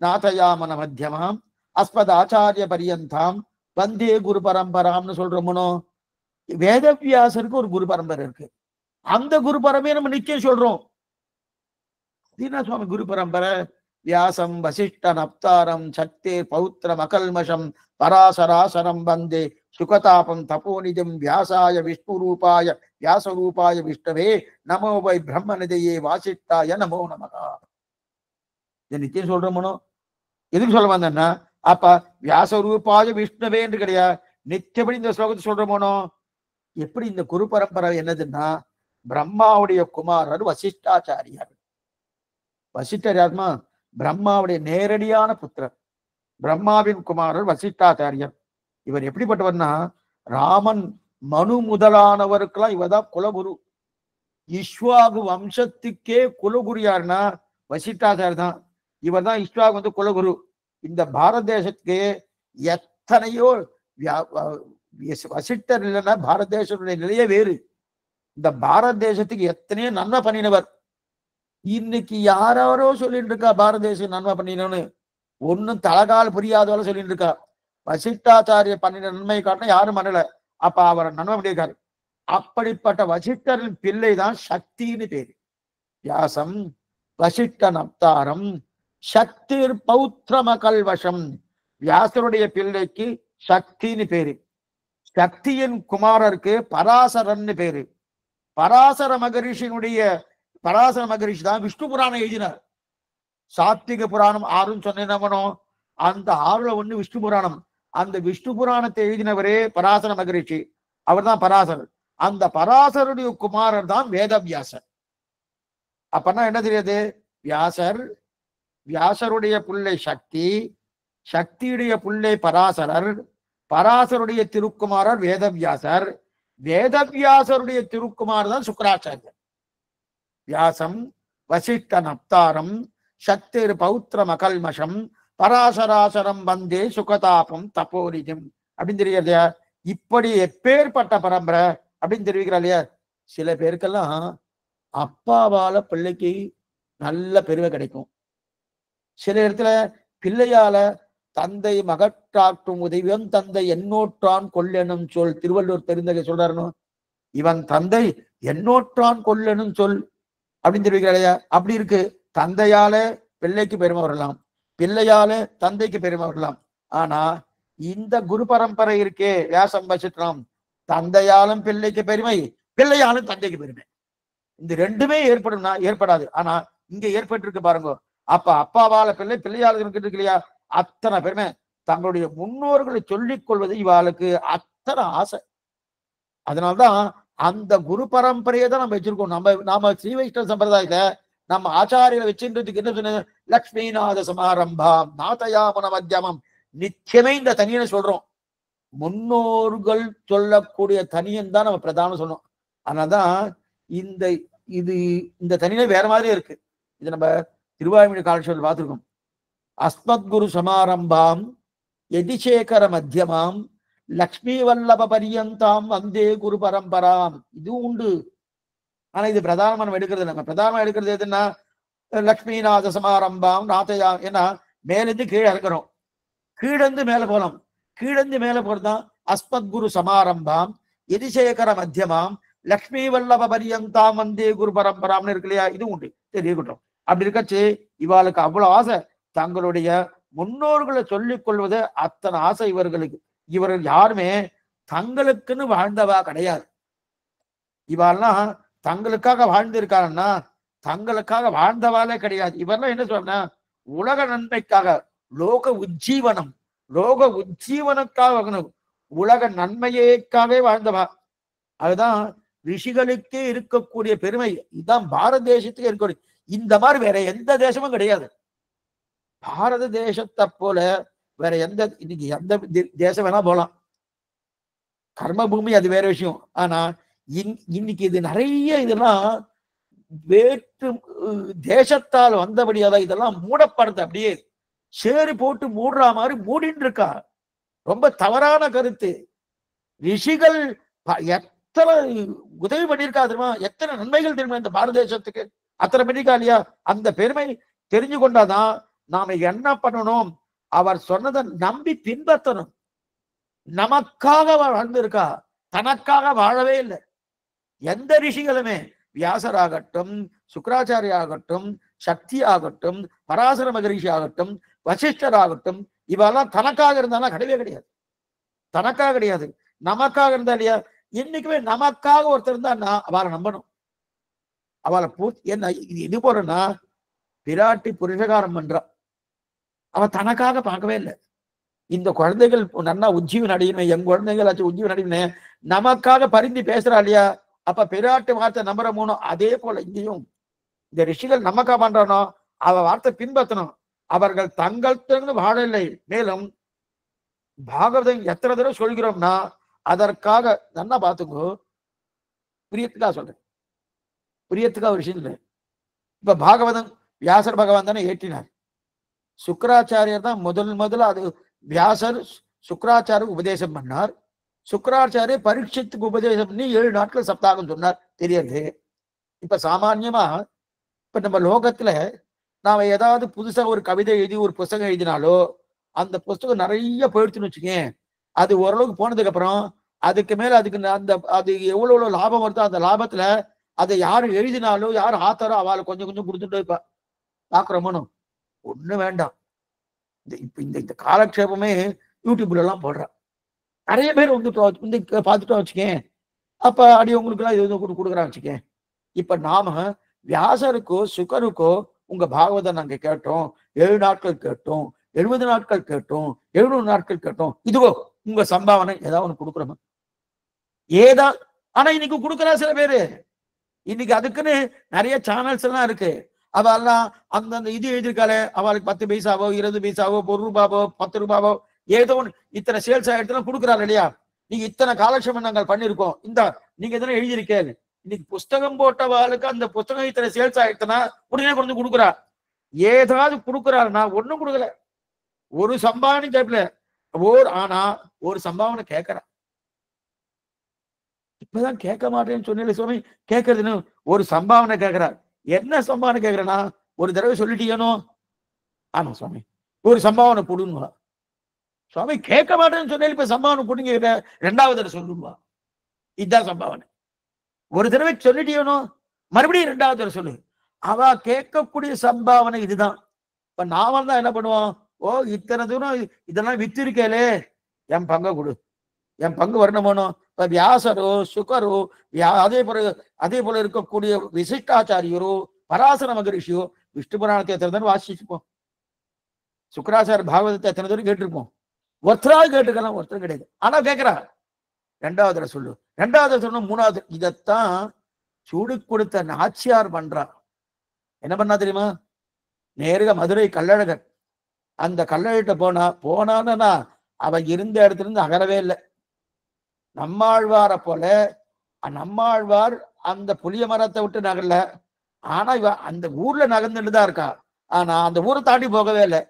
நாதயாமன மத்தியமாம் அஸ்மத் ஆச்சாரிய பரியந்தாம் வந்தே குரு பரம்பராம்னு சொல்றோமோ. வேதவியாசருக்கு ஒரு குரு பரம்பரை இருக்கு. அந்த குரு பரம்பரையை நம்ம நிச்சயம் சொல்றோம். தீனா சுவாமி குரு பரம்பரை வியாசம் வசிஷ்டன் அப்தாரம் சக்தே பௌத்திரம் அகல்மஷம் பராசராசரம் வந்தே சுகதாபம் தபோநிதம் வியாசாய விஷ்ணு ரூபாய வியாசரூபாய விஷ்ணவே நமோ வை பிரம்மநிதையே வாசிஷ்டாய நமோ நமகா. நிச்சயம் சொல்றோமோ. எதுக்கு சொல்ல வந்தேன்னா அப்ப வியாசரூபாய விஷ்ணவே என்று கிடையாது, நித்தியப்படி இந்த ஸ்லோகத்தை சொல்றோமோ. எப்படி இந்த குரு பரம்பரை என்னதுன்னா பிரம்மாவுடைய குமாரர் வசிஷ்டாச்சாரியார். வசிஷ்டர் யாருமா? பிரம்மாவுடைய நேரடியான புத்திரர், பிரம்மாவின் குமாரர் வசிஷ்டாச்சாரியர். இவர் எப்படிப்பட்டவர்னா ராமன் மனு முதலானவருக்கெல்லாம் இவர்தான் குலகுரு. இஸ்வாகு வம்சத்துக்கே குலகுரு யாருன்னா வசிஷ்டாச்சாரியர் தான். இவர் தான் இஸ்வாகு வந்து குலகுரு. இந்த பாரத தேசத்துக்கு எத்தனையோ வசிஷ்டர் இல்லைன்னா பாரத தேசத்துடைய நிலையே வேறு. இந்த பாரத தேசத்துக்கு எத்தனையோ நன்மை பண்ணினவர். இன்னைக்கு யாரோ சொல்லிட்டு இருக்கா பாரத தேசம் நன்மை பண்ணினோன்னு, ஒன்னும் தலகால் புரியாதவள சொல்லிட்டு இருக்கா. வசிஷ்டாச்சாரிய பண்ணின நன்மை காட்டின யாரும் பண்ணல. அப்ப அவரை நன்மை பண்ணியிருக்காரு. அப்படிப்பட்ட வசிஷ்டரின் பிள்ளை தான் சக்தின்னு பேரு. வியாசம் வசிஷ்ட நப்தாரம் சக்திர் பௌத்திரம கல்வசம். வியாசருடைய பிள்ளைக்கு சக்தின்னு பேரு. சக்தியின் குமாரருக்கு பராசரன்னு பேரு. பராசர மகரிஷி தான் விஷ்ணு புராணம் எழுதினார். சாத்விக புராணம் 6 சொன்னோம். அந்த 6ல 1 விஷ்ணு புராணம். அந்த விஷ்ணு புராணத்தை எழுதினவரே பராசர மகரிஷி. அவர் தான் பராசரர். அந்த பராசருடைய குமாரர் தான் வேதவியாசர். அப்பன்னா என்ன தெரியாது? வியாசருடைய பிள்ளை சக்தி, சக்தியுடைய பிள்ளை பராசரர், பராசருடைய திருக்குமாரர் வேதவியாசர், வேதவியாசருடைய திருக்குமார் தான் சுக்கராச்சாரியர். வியாசம் வசிஷ்ட நப்தாரம் சக்திர் பௌத்திரம் அகல்மஷம் பராசராசரம் வந்தே சுகதாபம் தபோரிஜம் அப்படின்னு தெரியாது. இப்படி எப்பேற்பட்ட பரம்பரை அப்படின்னு தெரிவிக்கிறா இல்லையா? சில பேருக்கெல்லாம் அப்பாவால பிள்ளைக்கு நல்ல பெருமை கிடைக்கும். சில இடத்துல பிள்ளையால தந்தை மகற்றாற்றும் உதவியும் தந்தை எண்ணோற்றான் கொல்லெனும் சொல். திருவள்ளுவர் பெருந்தகை சொல்றாருன்னு, இவன் தந்தை எண்ணோற்றான் கொல்லெனும் சொல் அப்படின்னு தெரிவிக்கிறாளையா? அப்படி இருக்கு. தந்தையால பிள்ளைக்கு பெருமை வரலாம், பிள்ளையால தந்தைக்கு பெருமை வரலாம். ஆனா இந்த குரு பரம்பரை இருக்கே வியாசம் வசிஷ்டம், தந்தையாலும் பிள்ளைக்கு பெருமை, பிள்ளையாலும் தந்தைக்கு பெருமை. இந்த ரெண்டுமே ஏற்படும்னா ஏற்படாது. ஆனா இங்க ஏற்பட்டிருக்கு பாருங்க. அப்ப அப்பாவால பிள்ளை, பிள்ளையால இருக்கு இல்லையா? அத்தனை பெருமை. தங்களுடைய முன்னோர்களை சொல்லிக் கொள்வது இவாளுக்கு அத்தனை ஆசை. அதனால்தான் அந்த குரு பரம்பரையை தான் நம்ம வச்சிருக்கோம். நாம ஸ்ரீ வைஷ்ணவ சம்பிரதாயத்தை நம்ம ஆச்சாரியில வச்சுன்றதுக்கு என்ன சொன்ன? லக்ஷ்மிநாத சமாரம்பாம் நாதயாமன மத்தியமம். நிச்சயமே இந்த தனியனை சொல்றோம். முன்னோர்கள் சொல்லக்கூடிய தனியன் தான் நம்ம பிரதானம் சொன்னோம். அதனால்தான் இந்த தனியனை வேற மாதிரி இருக்கு. இது நம்ம திருவாய்மொழி காலட்சேபத்தில் பார்த்துருக்கோம். அஸ்மத் குரு சமாரம்பாம் யதிசேகர மத்தியமாம் லக்ஷ்மி வல்லப பரியந்தாம் வந்தே குரு பரம்பராம். இதுவும் உண்டு. ஆனா இது பிரதானமா நம்ம எடுக்கிறது. நம்ம பிரதானமா எடுக்கிறது எதுன்னா லக்ஷ்மிநாத சமாரம்பாம் நாத்தையா. ஏன்னா மேலிருந்து கீழே இறக்குறோம், கீழந்து மேல போலாம். கீழந்து மேல போறதுதான் அஸ்மத் குரு சமாரம்பாம் யதிசேகர மத்தியமாம் லக்ஷ்மி வல்லப பரியந்தாம் வந்தே குரு பரம்பராம்னு இருக்கு இல்லையா? இது உண்டு. சரி இருக்கட்டும். அப்படி இருக்கச்சு இவாளுக்கு அவ்வளவு ஆசை. தங்களுடைய முன்னோர்களை சொல்லிக் கொள்வது அத்தனை ஆசை இவர்களுக்கு. இவர்கள் யாருமே தங்களுக்குன்னு வாழ்ந்தவா கிடையாது. இவெல்லாம் தங்களுக்காக வாழ்ந்திருக்காருன்னா தங்களுக்காக வாழ்ந்தவாலே கிடையாது. இவரெல்லாம் என்ன சொல்றா? உலக நன்மைக்காக, லோக உஜ்ஜீவனம், லோக உஜ்ஜீவனுக்காக, உலக நன்மையேக்காகவே வாழ்ந்தவா. அதுதான் ரிஷிகளுக்கே இருக்கக்கூடிய பெருமை. இதுதான் பாரத தேசத்துக்கு இருக்கக்கூடிய. இந்த மாதிரி வேற எந்த தேசமும் கிடையாது. பாரத தேசத்தை போல வேற இன்னைக்கு எந்த தேசம் வேணா போலாம். கர்மபூமி அது வேற விஷயம். ஆனா இன்னைக்கு இது நிறைய இதெல்லாம் வேற்று தேசத்தால் வந்தபடியாதான் இதெல்லாம் மூடப்படுது. அப்படியே சேறு போட்டு மூடுற மாதிரி மூடின்னு இருக்கா. ரொம்ப தவறான கருத்து. ரிஷிகள் எத்தனை உதவி பண்ணியிருக்கா தெரியுமா? எத்தனை நன்மைகள் தெரியுமா இந்த பாரத தேசத்துக்கு? அத்தனை பண்ணிருக்கா இல்லையா? அந்த பெருமை தெரிஞ்சு கொண்டாதான் நாம என்ன பண்ணணும்? அவர் சொன்னதை நம்பி பின்பற்றணும். நமக்காக வாழ்ந்திருக்கா, தனக்காக வாழவே இல்லை. எந்த ரிஷிகளுமே, வியாசராகட்டும், சுக்கராச்சாரியா ஆகட்டும், சக்தி ஆகட்டும், பராசர மகரிஷி ஆகட்டும், வசிஷ்டர் ஆகட்டும், இவெல்லாம் தனக்காக இருந்தாலும் கிடையவே கிடையாது. தனக்காக கிடையாது, நமக்காக இருந்தா இல்லையா? இன்னைக்குமே நமக்காக ஒருத்தர் இருந்தா அவளை நம்பணும். அவளை என்ன இது போறன்னா பிராட்டி புருஷகாரம் பண்றா. அவன் தனக்காக பார்க்கவே இல்லை. இந்த குழந்தைகள் நல்லா உஜ்ஜீவன் அடையணும், என் குழந்தைகள் ஆச்சு உஜ்ஜீவன் அடையணும், நமக்காக பரிந்து பேசுறா இல்லையா? அப்ப பிராட்டி வார்த்தை நம்புற மூணும். அதே போல இங்கேயும் இந்த ரிஷிகள் நமக்கா பண்றானோ அவ வார்த்தை பின்பற்றணும். அவர்கள் தங்கள் திறந்து வாழவில்லை. மேலும் பாகவதம் எத்தனை தடவை சொல்கிறோம்னா அதற்காக நல்லா பார்த்துக்கோ. பிரியத்துக்காக சொல்றேன், பிரியத்துக்காக ஒரு விஷயம் இல்லை. இப்ப பாகவதம் வியாசர் பகவான் தானே ஏற்றினார். சுக்கராச்சாரியர் தான் முதல்ல அது வியாசர் சுக்கராச்சாரிய உபதேசம் பண்ணார். சுக்கராச்சாரிய பரீட்சித்துக்கு உபதேசம் பண்ணி 7 நாட்கள் சப்தாகம் சொன்னார். தெரியாது. இப்ப சாமான்யமா இப்ப நம்ம லோகத்துல நாம ஏதாவது புதுசா ஒரு கவிதை எழுதி ஒரு புத்தகம் எழுதினாலோ அந்த புஸ்தகம் நிறைய போயிடுச்சுன்னு வச்சுக்கேன், அது ஓரளவுக்கு போனதுக்கு அப்புறம் அதுக்கு மேல அதுக்கு அந்த அது எவ்வளவு லாபம் வருதோ அந்த லாபத்துல அதை யாரு எழுதினாலும் யாரு ஆத்தாரோ அவளுக்கு கொஞ்சம் கொஞ்சம் கொடுத்துட்டு இருப்பா. பாக்குறோமோனும் ஒண்ணு வேண்டாம். இப்ப இந்த காலக்ஷேபமே யூடியூப்ல எல்லாம் போடுறான். நிறைய பேர் வந்து பார்த்துட்டோம் வச்சுக்கேன். அப்ப அடி உங்களுக்கு எல்லாம் இது கொடுக்குறான்னு வச்சுக்கேன். இப்ப நாம வியாசருக்கோ சுகருக்கோ உங்க பாகவதம் நாங்க கேட்டோம், 7 நாட்கள் கேட்டோம், 70 நாட்கள் கேட்டோம், 700 நாட்கள் கேட்டோம். இதுவோ உங்க சம்பாவனை ஏதாவது ஒண்ணு கொடுக்குறோமா? ஏதா ஆனா இன்னைக்கு கொடுக்குறா சில பேரு. இன்னைக்கு அதுக்குன்னு நிறைய சேனல்ஸ் எல்லாம் இருக்கு. அவெல்லாம் அந்தந்த இது எழுதியிருக்காளே, அவளுக்கு 10 பைசாவோ 20 பைசாவோ 1 ரூபாவோ 10 ரூபாவோ ஏதோ ஒன்று இத்தனை சேல்ஸ் ஆயிடுச்சுன்னா கொடுக்குறாரு இல்லையா? நீங்க இத்தனை காலக்ஷேபம் நாங்கள் பண்ணிருக்கோம், இந்த நீங்க எதனா எழுதியிருக்கேன். இன்னைக்கு புஸ்தகம் போட்டவாளுக்கு அந்த புஸ்தகம் இத்தனை சேல்ஸ் ஆயிடுச்சுன்னா உடனே கொண்டு கொடுக்குறா. ஏதாவது கொடுக்குறாருன்னா ஒண்ணும் கொடுக்கல, ஒரு சம்பாவனை கேட்கல. ஆனா ஒரு சம்பாவனை கேட்கறா. இப்பதான் கேட்க மாட்டேன்னு சொன்னீங்க சுவாமி, கேட்கறதுன்னு ஒரு சம்பாவனை கேட்கிறார். என்ன சம்பாவனை கேட்கிறேன்னா, ஒரு தடவை சொல்லிட்டீங்கனோ, ஆமா சுவாமி ஒரு சம்பாவனை கொடுங்க. சுவாமி கேட்க மாட்டேன்னு சொன்னேன், இப்ப சம்பாவனை கொடுங்க, 2வது தடவை சொல்லுங்க. இதுதான் சம்பாவனை. ஒரு தடவை சொல்லிட்டீங்கனோ மறுபடியும் 2வது தடவை சொல்லு. அவ கேட்கக்கூடிய சம்பாவனை இதுதான். இப்ப நாம தான் என்ன பண்ணுவோம், ஓ இத்தனை தூரம் இதெல்லாம் வித்திருக்கேலே, என் பங்க கொடு, என் பங்கு வரணுமோனோ. இப்ப வியாசரோ சுகரோ அதே போல இருக்கக்கூடிய விசிஷ்டாச்சாரியரோ பராசர மகரிஷியோ விஷ்ணு புராணத்தை எத்தனை தடவை வாசிச்சுப்போம், சுக்கராச்சார பாகவதத்தை எத்தனை தடவை கேட்டிருப்போம். ஒருத்தராக கேட்டுக்கலாம், ஒருத்தர் கிடையாது. ஆனா கேட்கிறா 2வது சொல்லு, 2வது சொல்லணும், 3வது. இதைத்தான் சூடு கொடுத்த நாச்சியார் பண்றா. என்ன பண்ணா தெரியுமா? நேருக மதுரை கள்ளழகர். அந்த கள்ளழகிட்ட போனான்னா அவன் இருந்த இடத்துல இருந்து அகரவே இல்லை. நம்மாழ்வார போல நம்மாழ்வார் அந்த புளிய மரத்தை விட்டு நகரல. ஆனா இவ அந்த ஊர்ல நகர்ந்துட்டுதான் இருக்கா. ஆனா அந்த ஊரை தாண்டி போகவே இல்லை.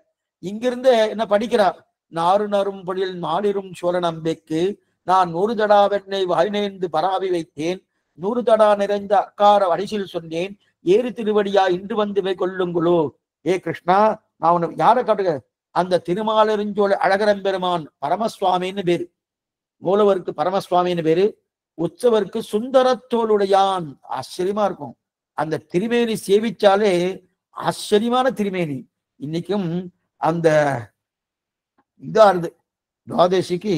இங்கிருந்து என்ன படிக்கிறா? நாறு நரும் பொழில் நாளிரும் சோழ நம்பிக்கு நான் 100 தடா வெண்ணை வாய்நேர்ந்து பராவி வைத்தேன், 100 தடா நிறைந்த அக்கார வடிசில் சொன்னேன், ஏறு திருவடியா இன்று வந்து கொள்ளுங்களோ. ஏ கிருஷ்ணா, நான் உனக்கு யாரை காட்டுக? அந்த திருமாலிருஞ்சோழ அழகரம்பெருமான் பரமசுவாமின்னு பேரு, மூலவருக்கு பரமசுவாமின்னு பேரு, உற்சவருக்கு சுந்தரத்தோளுடையான். ஆச்சரியமா இருக்கும். அந்த திருமேனி சேவிச்சாலே ஆச்சரியமான திருமேனி. இன்னைக்கும் அந்த இதா இருந்து துவாதசிக்கு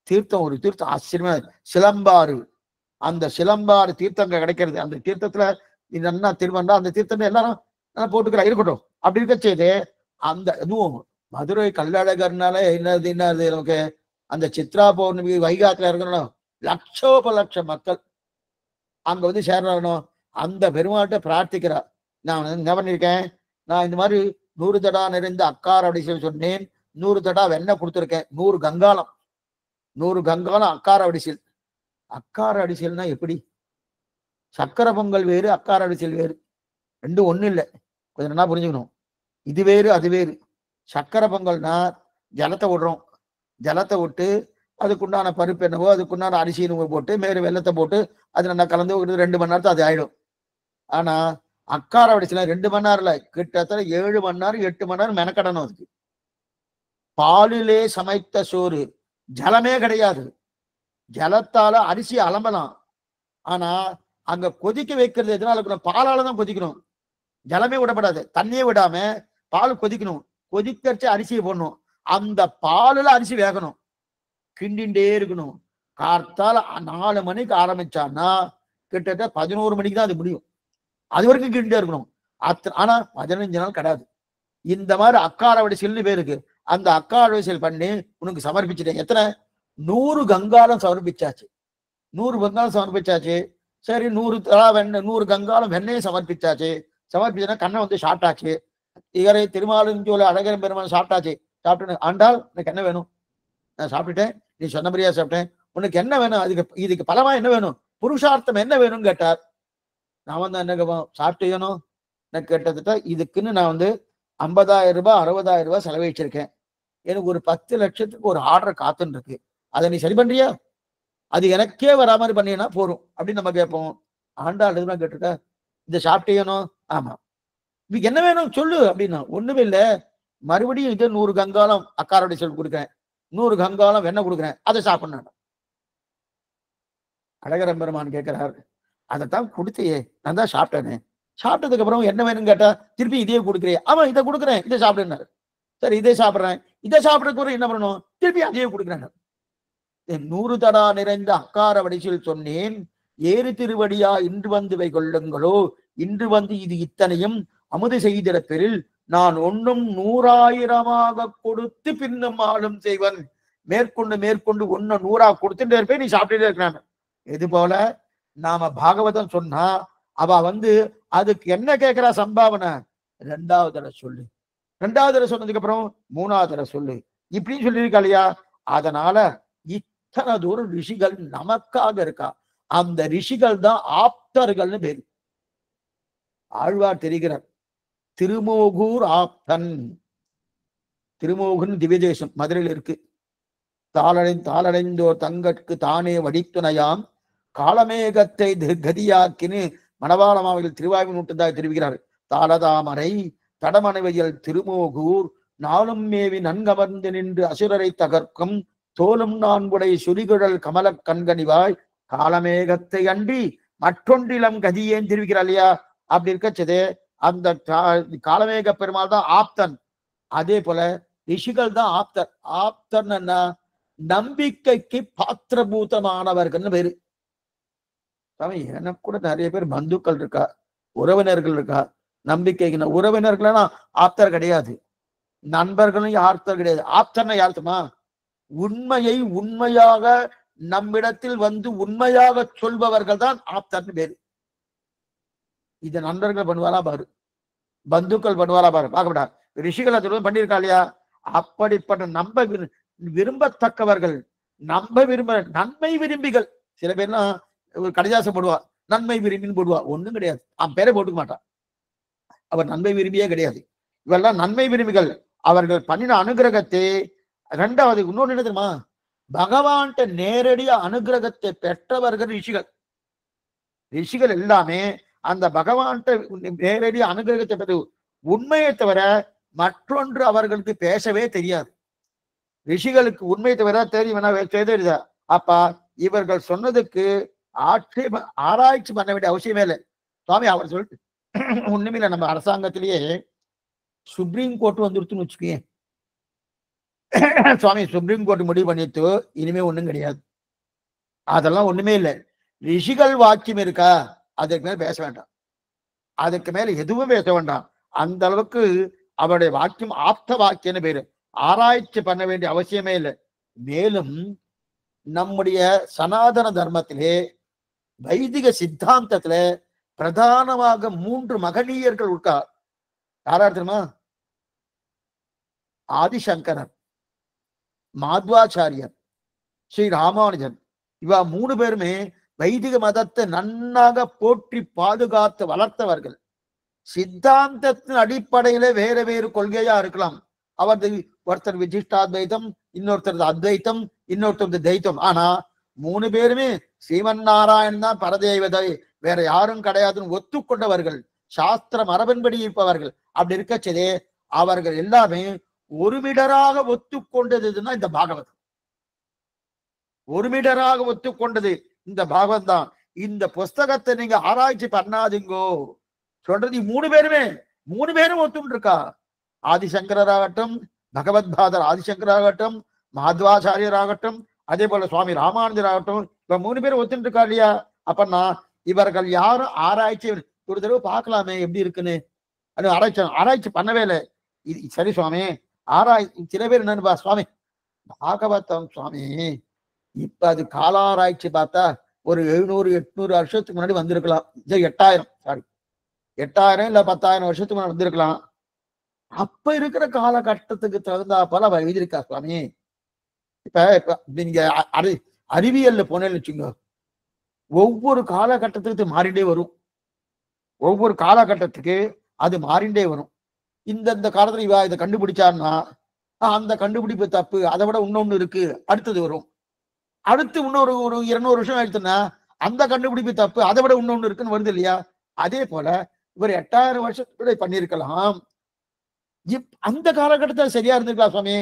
தீர்த்தம், ஒரு தீர்த்தம் ஆச்சரியமா சிலம்பாறு. அந்த சிலம்பாறு தீர்த்தங்க கிடைக்கிறது. அந்த தீர்த்தத்துல என்ன திருமண்டா அந்த தீர்த்தம் எல்லாரும் போட்டுக்கிறா, இருக்கட்டும். அப்படி இருக்க செய்து அந்த இதுவும் மதுரை கள்ளழகர்னால என்னது நமக்கு அந்த சித்ரா பௌர்ணமி வைகாத்துல இருக்கணும், லட்சோபலட்ச மக்கள் அங்க வந்து சேரணும். அந்த பெருமாட்ட பிரார்த்திக்கிறா. நான் என்ன பண்ணிருக்கேன், நான் இந்த மாதிரி 100 தடா நிறைந்த அக்கார அடிசல் சொன்னேன், 100 தடா வெண்ணெய் கொடுத்துருக்கேன், 100 கங்காளம், 100 கங்காளம் அக்கார அடிசல். அக்கார அடிசல்னா எப்படி? சக்கரை பொங்கல் வேறு, அக்கார அடிசல் வேறு, ரெண்டும் ஒண்ணு இல்லை. கொஞ்சம் நல்லா புரிஞ்சுக்கணும். இது வேறு அது வேறு. சக்கரை பொங்கல்னா ஜலத்தை விடுறோம், ஜலத்தை விட்டு அதுக்குண்டான பருப்பு என்னவோ அதுக்குண்டான அரிசி போட்டு மேல வெள்ளத்தை போட்டு அது நல்லா கலந்து 2 மணி நேரத்தை அது ஆயிடும். ஆனா அக்கார வடிசல 2 மணி நேரம் இல்ல, கிட்டத்தட்ட 7 மணி நேரம் 8 மணி நேரம் மெனக்கடணும். அதுக்கு பாலிலே சமைத்த சோறு, ஜலமே கிடையாது. ஜலத்தால அரிசி அலம்பலாம். ஆனா அங்க கொதிக்க வைக்கிறது எதனால? பாலால தான் கொதிக்கணும், ஜலமே விடப்படாது. தண்ணியே விடாம பால் கொதிக்கணும். கொதிக்கச்சு அரிசியை போடணும். அந்த பாலுல அரிசி வேகணும், கிண்டிண்டே இருக்கணும். கார்த்தால 4 மணிக்கு ஆரம்பிச்சான்னா கிட்டத்தட்ட 11 மணிக்கு தான் அது முடியும். அது வரைக்கும் கிண்டிண்டே இருக்கணும். ஆனா 15 நாள் கிடையாது. இந்த மாதிரி அக்கார வடிசல்னு பேருக்கு. அந்த அக்கார வடிசல் பண்ணி உனக்கு சமர்ப்பிச்சுட்டேன். எத்தனை? 100 கங்காலம் சமர்ப்பிச்சாச்சு. 100 கங்காலம் சமர்ப்பிச்சாச்சு. சரி, 100 தடா வெண்ணெய், 100 கங்காலம் வெண்ணையை சமர்ப்பிச்சாச்சு. சமர்ப்பிச்சுன்னா கண்ணை வந்து சாப்பிட்டாச்சு. இவரை திருமாலிருஞ்சோழ அழகர் பெருமான் சாப்பிட்டாச்சு. சாப்பிட்டு, ஆண்டாள் எனக்கு என்ன வேணும்? நான் சாப்பிட்டுட்டேன், நீ சொன்ன மாதிரியா சாப்பிட்டேன், உனக்கு என்ன வேணும்? இதுக்கு பலமா என்ன வேணும்? புருஷார்த்தம் என்ன வேணும்னு கேட்டார். நான் வந்து என்ன சாப்பிட்டேனும் நான் கேட்டதுட்ட இதுக்குன்னு நான் வந்து 50,000 ரூபாய் 60,000 ரூபாய் செலவழிச்சிருக்கேன். எனக்கு ஒரு 10 லட்சத்துக்கு ஒரு ஆர்டர் காத்துன்னு இருக்கு. அதை நீ சரி பண்றியா? அது எனக்கே வரா மாதிரி பண்ணீங்கன்னா போறோம் அப்படின்னு நம்ம கேட்போம். ஆண்டாள் எதுனா கேட்டிருக்க, இந்த சாப்பிட்டேனும், ஆமா, இதுக்கு என்ன வேணும் சொல்லு அப்படின்னா, ஒண்ணுமே இல்லை, மறுபடியும் இது 100 கங்காலம் அக்காரோட சொல் கொடுக்குறேன், 100 கங்காலம் வெண்ணெய் கொடுக்குறேன், அதை சாப்பிடணும். அழகர பெருமான் கேட்கிறார், அதைத்தான் கொடுத்தையே, நான் தான் சாப்பிட்டேனே, சாப்பிட்டதுக்கு அப்புறம் என்ன வேணும்னு கேட்டா திருப்பி இதையே கொடுக்குறேன். ஆமா இதை கொடுக்குறேன், இதை சாப்பிடுனாரு. சரி இதை சாப்பிடுறேன், இதை சாப்பிடறதுக்கு என்ன பண்ணணும், திருப்பி அதையே கொடுக்குறேன். 100 தடா நிறைந்த அக்கார வடிசில் சொன்னேன், ஏறு திருவடியா இன்று வந்து வை கொள்ளுங்களோ, இன்று வந்து இது இத்தனையும் அமுது செய்திட பெறில் நான் ஒன்னும் 100,000 கொடுத்து பின்னும் ஆளும் செய்வன். மேற்கொண்டு மேற்கொண்டு 100 கொடுத்துட்டே இருப்பேன், நீ சாப்பிட்டுட்டே இருக்கிறான். இது போல நாம பாகவதம் சொன்னா அவ அதுக்கு என்ன கேட்கிறா சம்பாவனை, 2வது தடவை சொல்லு, 2வது தடவை சொன்னதுக்கு அப்புறம் 3வது தடவை சொல்லு, இப்படின்னு சொல்லியிருக்கா இல்லையா. அதனால இத்தனை தூரம் ரிஷிகள் நமக்காக இருக்கா. அந்த ரிஷிகள் தான் ஆப்தர்கள்னு பேரு. ஆழ்வார் தெரிகிறார், திருமோகூர் ஆப்தன். திருமோகன் திவ்யதேசம் மதுரையில் இருக்கு. தாளடைந்தோர் தங்கட்கு தானே வடித்துணையாம் காலமேகத்தை கதியாக்கின்னு மணவாளமாவில் திருவாய்வு நூற்றந்தாய் தெரிவிக்கிறார். தாளதாமரை தடமனைவையல் திருமோகூர் நாளும் மேவி நன்கமர்ந்து நின்று அசுரரை தகர்க்கும் தோலும் நான்குடை சுரிகுழல் கமல கண்கணிவாய் காலமேகத்தை அன்றி மற்றொன்றிலம் கதியேன்னு தெரிவிக்கிறார் இல்லையா. அப்படி இருக்கச்சதே அந்த காலமேக பெருமாள் தான் ஆப்தன். அதே போல ரிஷிகள் தான் ஆப்தர். ஆப்தன் என்ன, நம்பிக்கைக்கு பாத்திரபூதமானவர்கள் பேரு. எனக்கு கூட நிறைய பேர் பந்துக்கள் இருக்கா, உறவினர்கள் இருக்கா. நம்பிக்கைக்கு உறவினர்கள்னா ஆப்தர் கிடையாது, நண்பர்களும் ஆப்தர் கிடையாது. ஆப்தர்னா யாருமா, உண்மையை உண்மையாக நம்மிடத்தில் உண்மையாக சொல்பவர்கள் தான் ஆப்தர்னு பேரு. இது நண்பர்கள் பண்ணுவாரா பாரு, பந்துக்கள் பண்ணுவாரா பாரு, பார்க்கப்படா. ரிஷிகள் அது பண்ணியிருக்கா இல்லையா. அப்படிப்பட்ட நம்ப விரும்பத்தக்கவர்கள், நன்மை விரும்பிகள். சில பேர்லாம் ஒரு கடிதாசம் போடுவா, நன்மை விரும்பின்னு போடுவா, ஒண்ணும் கிடையாது, அவன் பேரை போட்டுக்க மாட்டான், அவர் நன்மை விரும்பியே கிடையாது. இவெல்லாம் நன்மை விரும்பிகள். அவர்கள் பண்ணின அனுகிரகத்தை 2வது இன்னொன்னு என்ன தெரியுமா, பகவான்கிட்ட நேரடிய அனுகிரகத்தை பெற்றவர்கள் ரிஷிகள். ரிஷிகள் எல்லாமே அந்த பகவான்கிட்ட நேரடிய அனுகிரகத்தை பெற்று உண்மையை தவிர மற்றொன்று அவர்களுக்கு பேசவே தெரியாது. ரிஷிகளுக்கு உண்மையை தவிர தெரியுதா. அப்பா இவர்கள் சொன்னதுக்கு ஆராய்ச்சி பண்ண வேண்டிய அவசியமே இல்லை. சுவாமி அவர் சொல்லிட்டு ஒண்ணுமே இல்லை. நம்ம அரசாங்கத்திலேயே சுப்ரீம் கோர்ட் வந்துருச்சுன்னு வச்சுக்கேன், சுவாமி சுப்ரீம் கோர்ட் முடிவு பண்ணிட்டு இனிமே ஒண்ணும் கிடையாது, அதெல்லாம் ஒண்ணுமே இல்லை. ரிஷிகள் வாக்கியம் இருக்கா, அதுக்கு மேல பேச வேண்டாம், அதுக்கு மேல எதுவும் பேச வேண்டாம். அந்த அளவுக்கு அவருடைய வாக்கியம் ஆப்த வாக்கியன்னு பேரு. ஆராய்ச்சி பண்ண வேண்டிய அவசியமே இல்லை. மேலும் நம்முடைய சனாதன தர்மத்திலே வைதிக சித்தாந்தத்துல பிரதானமாக 3 மகனீயர்கள் இருக்கா. யாரா தெரியுமா, ஆதிசங்கரர், மாத்வாச்சாரியர், ஸ்ரீ ராமானுஜன். இவா 3 பேருமே வைதிக மதத்தை நன்னாக போற்றி பாதுகாத்து வளர்த்தவர்கள். சித்தாந்தத்தின் அடிப்படையில வேற வேறு கொள்கையா இருக்கலாம். ஒருத்தர் விசிஷ்டாத்வைத்தம், இன்னொருத்தர் அத்வைத்தம், இன்னொருத்தர் தைத்தம். ஆனா 3 பேருமே ஸ்ரீமன் நாராயணன் தான் பரதேவதை, வேற யாரும் கிடையாதுன்னு ஒத்துக்கொண்டவர்கள், சாஸ்திர மரபன்படி இருப்பவர்கள். அப்படி இருக்கச்சதே அவர்கள் எல்லாமே ஒருமிடராக ஒத்துக்கொண்டதுன்னா இந்த பாகவதம். ஒருமிடராக ஒத்துக்கொண்டது இந்த பாகவதம் தான். இந்த புஸ்தகத்தை நீங்க ஆராய்ச்சி பண்ணாதீங்கோ சொல்றது 3 பேரும் ஒத்துட்டு இருக்கா. ஆதிசங்கராகட்டும், பகவத்பாதர் ஆதிசங்கராகட்டும், மாத்வாச்சாரியராகட்டும், அதே போல சுவாமி ராமானுஜராகட்டும், இப்ப 3 பேரும் ஒத்துட்டு இருக்கா இல்லையா. அப்பன்னா இவர்கள் யாரும் ஆராய்ச்சி ஒரு தடவை பார்க்கலாமே எப்படி இருக்குன்னு அது ஆராய்ச்சி பண்ணவே இல்லை. சரி சுவாமி சில பேர் என்னன்னு சுவாமி பாகவதம் சுவாமி இப்ப அது காலாராய்ச்சி பார்த்தா ஒரு 700-800 வருஷத்துக்கு முன்னாடி வந்திருக்கலாம். 8,000 இல்ல 10,000 வருஷத்துக்கு முன்னாடி வந்திருக்கலாம். அப்ப இருக்கிற காலகட்டத்துக்கு தகுந்தா போல அவ எழுதியிருக்கா சுவாமி. இப்ப நீங்க அறிவியல்ல போனேன்னு வச்சுங்க, ஒவ்வொரு காலகட்டத்துக்கு மாறிண்டே வரும். ஒவ்வொரு காலகட்டத்துக்கு அது மாறிண்டே வரும். இந்த காலத்துல இவ இதை கண்டுபிடிச்சான்னா அந்த கண்டுபிடிப்பு தப்பு, அதை விட இன்னொன்னு இருக்கு, அடுத்தது வரும். அடுத்து இன்னொரு 200 வருஷம் ஆயிடுச்சுன்னா அந்த கண்டுபிடிப்பு தப்பு, அதை விட இன்னொன்னு இருக்குன்னு வருது இல்லையா. அதே போல இவர் 8,000 வருஷத்துக்குள்ள பண்ணியிருக்கலாம். அந்த காலகட்டத்தில் சரியா இருந்திருக்கா சுவாமி,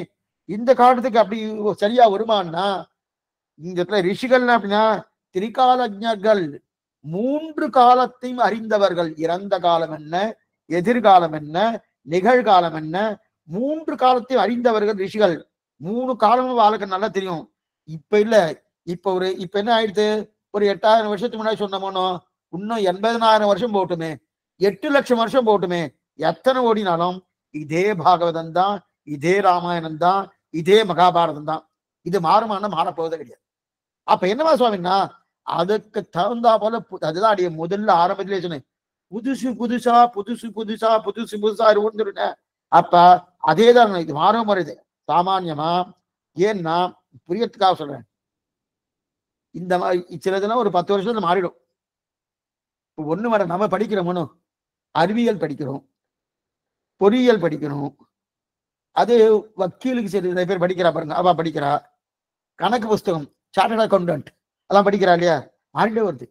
இந்த காலத்துக்கு அப்படி சரியா வருமானா? இந்த இடத்துல ரிஷிகள் அப்படின்னா திரிகாலஜர்கள், 3 காலத்தையும் அறிந்தவர்கள். இறந்த காலம் என்ன, எதிர்காலம் என்ன, நிகழ்காலம் என்ன, 3 காலத்தையும் அறிந்தவர்கள் ரிஷிகள். 3 காலமும் வாழ்க்கை நல்லா தெரியும். இப்ப இல்ல, இப்ப என்ன ஆயிடுச்சு, ஒரு 8000 வருஷத்துக்கு முன்னாடி சொன்னோமோ, இன்னும் 80,000 வருஷம் போட்டுமே, 8 லட்சம் வருஷம் போட்டுமே, எத்தனை ஓடினாலும் இதே பாகவதம் தான், இதே ராமாயணம் தான், இதே மகாபாரதம் தான். இது மாறுமான மாறப்போவதே கிடையாது. அப்ப என்னவா சுவாமின்னா, அதுக்கு தகுந்தா போல அதுதான் அடைய முதல்ல ஆரம்பத்திலே சொன்னேன், புதுசு புதுசா புதுசு புதுசா புதுசு புதுசா இருந்துருங்க. அப்ப அதேதான் இது மாறும் வருது சாமான்யமா. ஏன்னா புரியத்துக்காக சொல்றேன், இந்த மாதிரி சிலதெல்லாம் ஒரு 10 வருஷத்துல மாறிடும். ஒண்ணு வர நம்ம படிக்கிறோம்னு அறிவியல் படிக்கிறோம், பொறியியல் படிக்கிறோம், அது வக்கீலுக்கு சரி நிறைய பேர் படிக்கிறா பாருங்க, அவ படிக்கிறா. கணக்கு புஸ்தகம், சார்ட்டர்ட் அக்கௌண்டன்ட் எல்லாம் படிக்கிறா இல்லையா, மாறிட்டே வருது.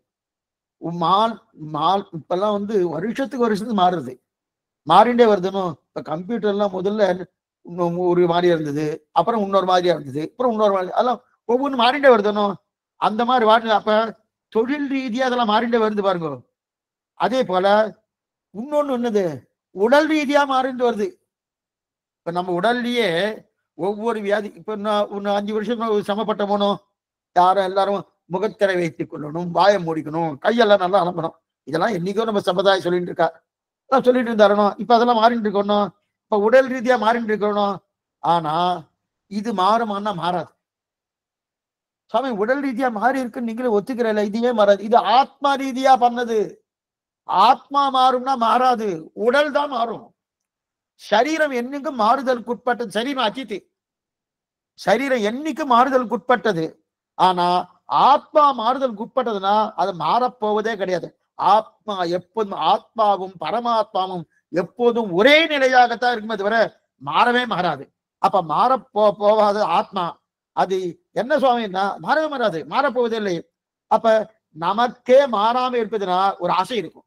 இப்பெல்லாம் வருஷத்துக்கு மாறுது, மாறிண்டே வருதுன்னு. இப்ப கம்ப்யூட்டர் எல்லாம் முதல்ல ஒரு மாதிரியா இருந்தது, அப்புறம் இன்னொரு மாதிரியா இருந்தது, அப்புறம் இன்னொரு மாதிரி, அதெல்லாம் ஒவ்வொன்றும் மாறிண்டே வருதுனோ. அந்த மாதிரி வாட்டு அப்ப தொழில் ரீதியா அதெல்லாம் மாறிண்டே வருது பாருங்க. அதே போல இன்னொன்னு என்னது, உடல் ரீதியா மாறிண்டு வருது. இப்ப நம்ம உடல்லயே ஒவ்வொரு வியாதி, இப்ப நான் 5 வருஷம் சமப்பட்ட போனோம், யாரும் எல்லாரும் முகத்திரை வைத்துக் கொள்ளணும், வாயை மூடிக்கணும், கையெல்லாம் நல்லா அலம்பணும். இதெல்லாம் என்னைக்கோ நம்ம சம்பிரதாயம் சொல்லிட்டு இருக்கா, சொல்லிட்டு இருந்தாரணும். இப்ப அதெல்லாம் மாறிட்டு இருக்கணும், இப்ப உடல் ரீதியா மாறிட்டு இருக்கணும். ஆனா இது மாறுமானா மாறாது சாமி. உடல் ரீதியா மாறி இருக்குன்னு நீங்களே ஒத்துக்கிறல, இதுவே மாறாது. இது ஆத்மா ரீதியா பண்ணது. ஆத்மா மாறும்னா மாறாது, உடல் தான் மாறும். சரீரம் என்னைக்கும் மாறுதலுக்கு உட்பட்டது. சரீரம் அச்சித்து, சரீரம் என்னைக்கும் மாறுதலுக்கு உட்பட்டது. ஆனா ஆத்மா மாறுதலுக்கு உட்பட்டதுன்னா அது மாறப்போவதே கிடையாது. ஆத்மா எப்போதும், ஆத்மாவும் பரமாத்மாவும் எப்போதும் ஒரே நிலையாகத்தான் இருக்குமே தவிர மாறவே மாறாது. அப்ப போவாத ஆத்மா அது என்ன சுவாமின்னா மாறவே மாறாது, மாறப்போவதே இல்லை. அப்ப நமக்கே மாறாம இருப்பதுன்னா ஒரு ஆசை இருக்கும்.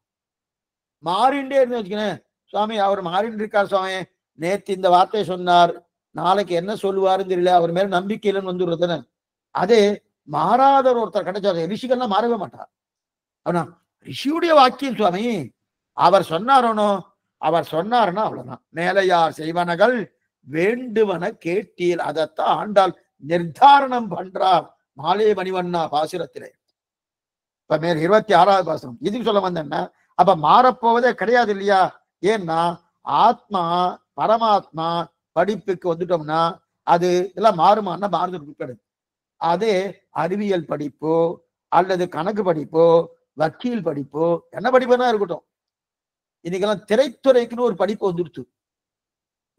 மாறிண்டே இருந்து வச்சுக்கணும், சுவாமி அவர் மாறிட்டு இருக்கார் சுவாமி, நேற்று இந்த வார்த்தையை சொன்னார், நாளைக்கு என்ன சொல்லுவாருன்னு தெரியல, அவர் மேல நம்பிக்கை இல்லைன்னு வந்துடுறதுன்னு. அதே மாறாதவர் ஒருத்தர் கிடைச்சாரு, ரிஷிகள்லாம் மாறவே மாட்டார். ஆனா ரிஷியுடைய வாக்கியம் சுவாமி, அவர் சொன்னாரோனோ, அவர் சொன்னாருன்னா அவ்வளவுதான். மேலையார் செய்வனகள் வேண்டுவன கேட்டீர், அதைத்தான் ஆண்டாள் நிர்தாரணம் பண்றார் மாலே மணிவண்ணா பாசுரத்திலே. இப்ப மேல் 26வது பாசுரம் இதுக்கு சொல்ல வந்தேன்னா, அப்ப மாறப்போவதே கிடையாது இல்லையா. ஏன்னா ஆத்மா பரமாத்மா படிப்புக்கு வந்துட்டோம்னா அது எல்லாம் மாறுமானா மாறுதல் கிடையாது. அதே அறிவியல் படிப்போ அல்லது கணக்கு படிப்போ வக்கீல் படிப்போ என்ன படிப்புனா இருக்கட்டும், இன்னைக்கெல்லாம் திரைத்துறைக்குன்னு ஒரு படிப்பு வந்துருச்சு,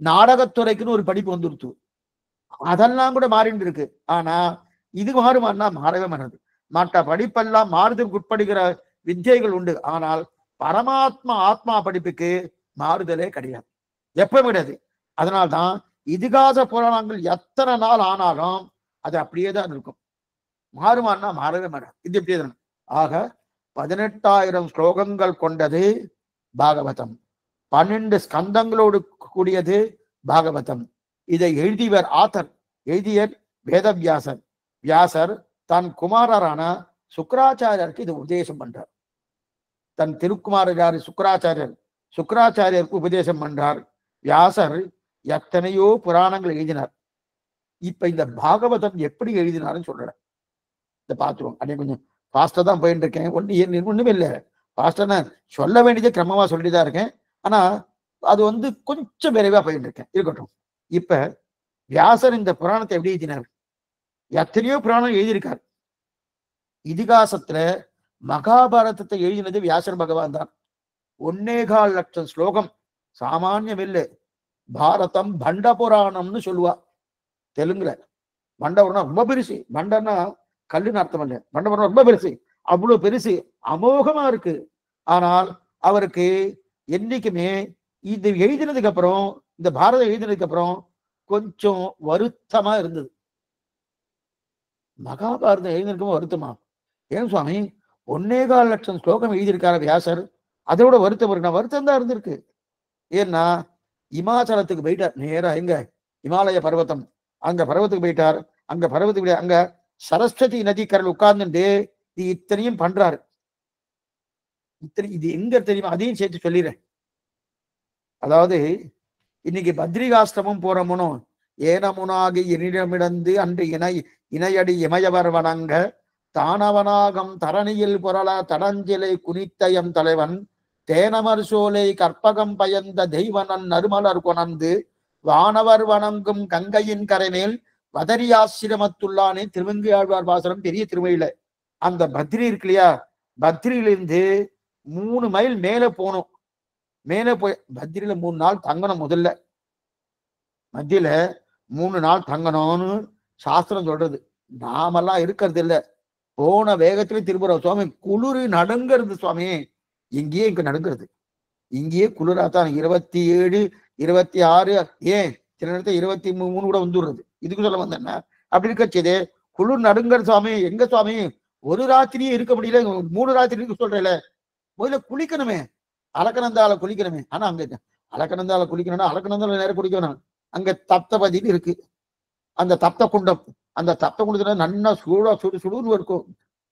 நாடகத்துறைக்குன்னு ஒரு படிப்பு வந்துருச்சு, அதெல்லாம் கூட மாறிட்டு இருக்கு. ஆனா இது மாறுமானா மாறவே மாறாது. மற்ற படிப்பெல்லாம் மாறுதலுக்கு உட்படுகிற வித்தியைகள் உண்டு, ஆனால் பரமாத்மா ஆத்மா படிப்புக்கு மாறுதலே கிடையாது, எப்பவும் கிடையாது. அதனால்தான் இதிகாச புராணங்கள் எத்தனை நாள் ஆனாலும் அது அப்படியே தான் இருக்கும், மாறுமானா மாறவே மாறாது. இது எப்படியே தான். ஆக 18,000 ஸ்லோகங்கள் கொண்டது பாகவதம், 12 ஸ்கந்தங்களோடு கூடியது பாகவதம். இதை எழுதியவர் ஆத்தர், எழுதியர் வேதவியாசர். வியாசர் தன் குமாரரான சுக்கராச்சாரியருக்கு இது உபதேசம் பண்றார். தன் திருக்குமாரர் யாரு, சுக்கராச்சாரியர், சுக்கராச்சாரியருக்கு உபதேசம் பண்றார். வியாசர் எத்தனையோ புராணங்கள் எழுதினார். இப்ப இந்த பாகவதம் எப்படி எழுதினாருன்னு சொல்றேன், இதை பார்த்துருவோம். அப்படியே கொஞ்சம் ஃபாஸ்டா தான் போயிட்டு இருக்கேன், ஒண்ணுமே இல்லை, ஃபாஸ்டா சொல்ல வேண்டியதே கிரமமா சொல்லிதான் இருக்கேன். ஆனா அது கொஞ்சம் விரைவா போயிட்டு இருக்கேன், இருக்கட்டும். இப்ப வியாசர் இந்த புராணத்தை எப்படி எழுதினார், எத்தனையோ புராணம் எழுதியிருக்கார். இதிகாசத்துல மகாபாரதத்தை எழுதினது வியாசர் பகவான் தான். 1.25 லட்சம் ஸ்லோகம், சாமானியம் இல்லை. பாரதம் பண்ட புராணம்னு சொல்லுவா தெலுங்குல. பண்டபுரம் ரொம்ப பெருசு, பண்டன்னா கல்லுன்னு அர்த்தம் இல்லை, பண்டபுரம் ரொம்ப பெருசு, அவ்வளவு பெருசு, அமோகமா இருக்கு. ஆனால் அவருக்கு என்னைக்குமே இது எழுதினதுக்கு அப்புறம், இந்த பாரதம் எழுதினதுக்கு அப்புறம் கொஞ்சம் வருத்தமா இருந்தது. மகாபாரதம் எழுதினதுக்கு வருத்தமா, ஏன் சுவாமி 1.25 லட்சம் ஸ்லோகம் எழுதியிருக்காரு வியாசர், அதோட வருத்தம் இருக்கு? வருத்தம் தான் இருந்திருக்கு. ஏன்னா இமாச்சலத்துக்கு போயிட்டார். நேரா எங்க இமாலய பர்வதம், அங்க பர்வத்துக்கு போயிட்டார். அங்க பர்வத்துக்கு அங்க சரஸ்வதி நதிக்கரையில் உட்கார்ந்துட்டு இது இத்தனையும் பண்றாரு. இத்தனை இது எங்க தெரியுமா? அதையும் சேர்த்து சொல்லிடுறேன். அதாவது இன்னைக்கு பத்ரிகாஷ்டமம் போறமுனும் ஏனமுனாகி இனிடமிடந்து அன்று இணையடி இமயவர் வணங்க தானவனாகம் தரணியில் புரள தடஞ்சிலை குனித்தயம் தலைவன் தேனமர் சோலை கற்பகம் பயந்த தெய்வனன் நறுமலர் கொணர்ந்து வானவர் வணங்கும் கங்கையின் கரைமேல் வதரியாசிரமத்துள்ளானே திருவங்கியாழ்வார் பாசனம் பெரிய திருமயில. அந்த பத்ரி இருக்கு இல்லையா, பத்ரியிலிருந்து 3 மைல் மேல போகணும். மேல போய் பத்ரியில 3 நாள் தங்கணும். முதல்ல மத்தியில 3 நாள் தங்கணும்னு சாஸ்திரம் சொல்றது. நாமெல்லாம் இருக்கிறது இல்லை. போன வேகத்திலே திரும்புறோம். சுவாமி குளிர் நடுங்கிறது. சுவாமி இங்கேயே இங்க நடுங்கிறது. இங்கேயே குளிராத்தான் 27, 26, ஏன் சில நேரத்தில் 23 கூட வந்துடுறது. இதுக்கு சொல்ல வந்தேன்னா அப்படி இருக்கச்சதே குளிர் நடுங்கிறது. சுவாமி எங்க சுவாமி ஒரு ராத்திரியே இருக்க முடியல, 3 ராத்திரி இருக்கு சொல்றேல. முதல்ல குளிக்கணுமே, அலக்கநந்தால குளிக்கணுமே. ஆனா அங்க அலக்கநந்தால குளிக்கணும்னா அலக்கநந்தால நேரம் குளிக்கணும். அங்க தப்தபதினு இருக்கு, அந்த தப்த குண்டம். அந்த தப்த குண்டத்துல நன்னா சூடா சுடுன்னு இருக்கும்,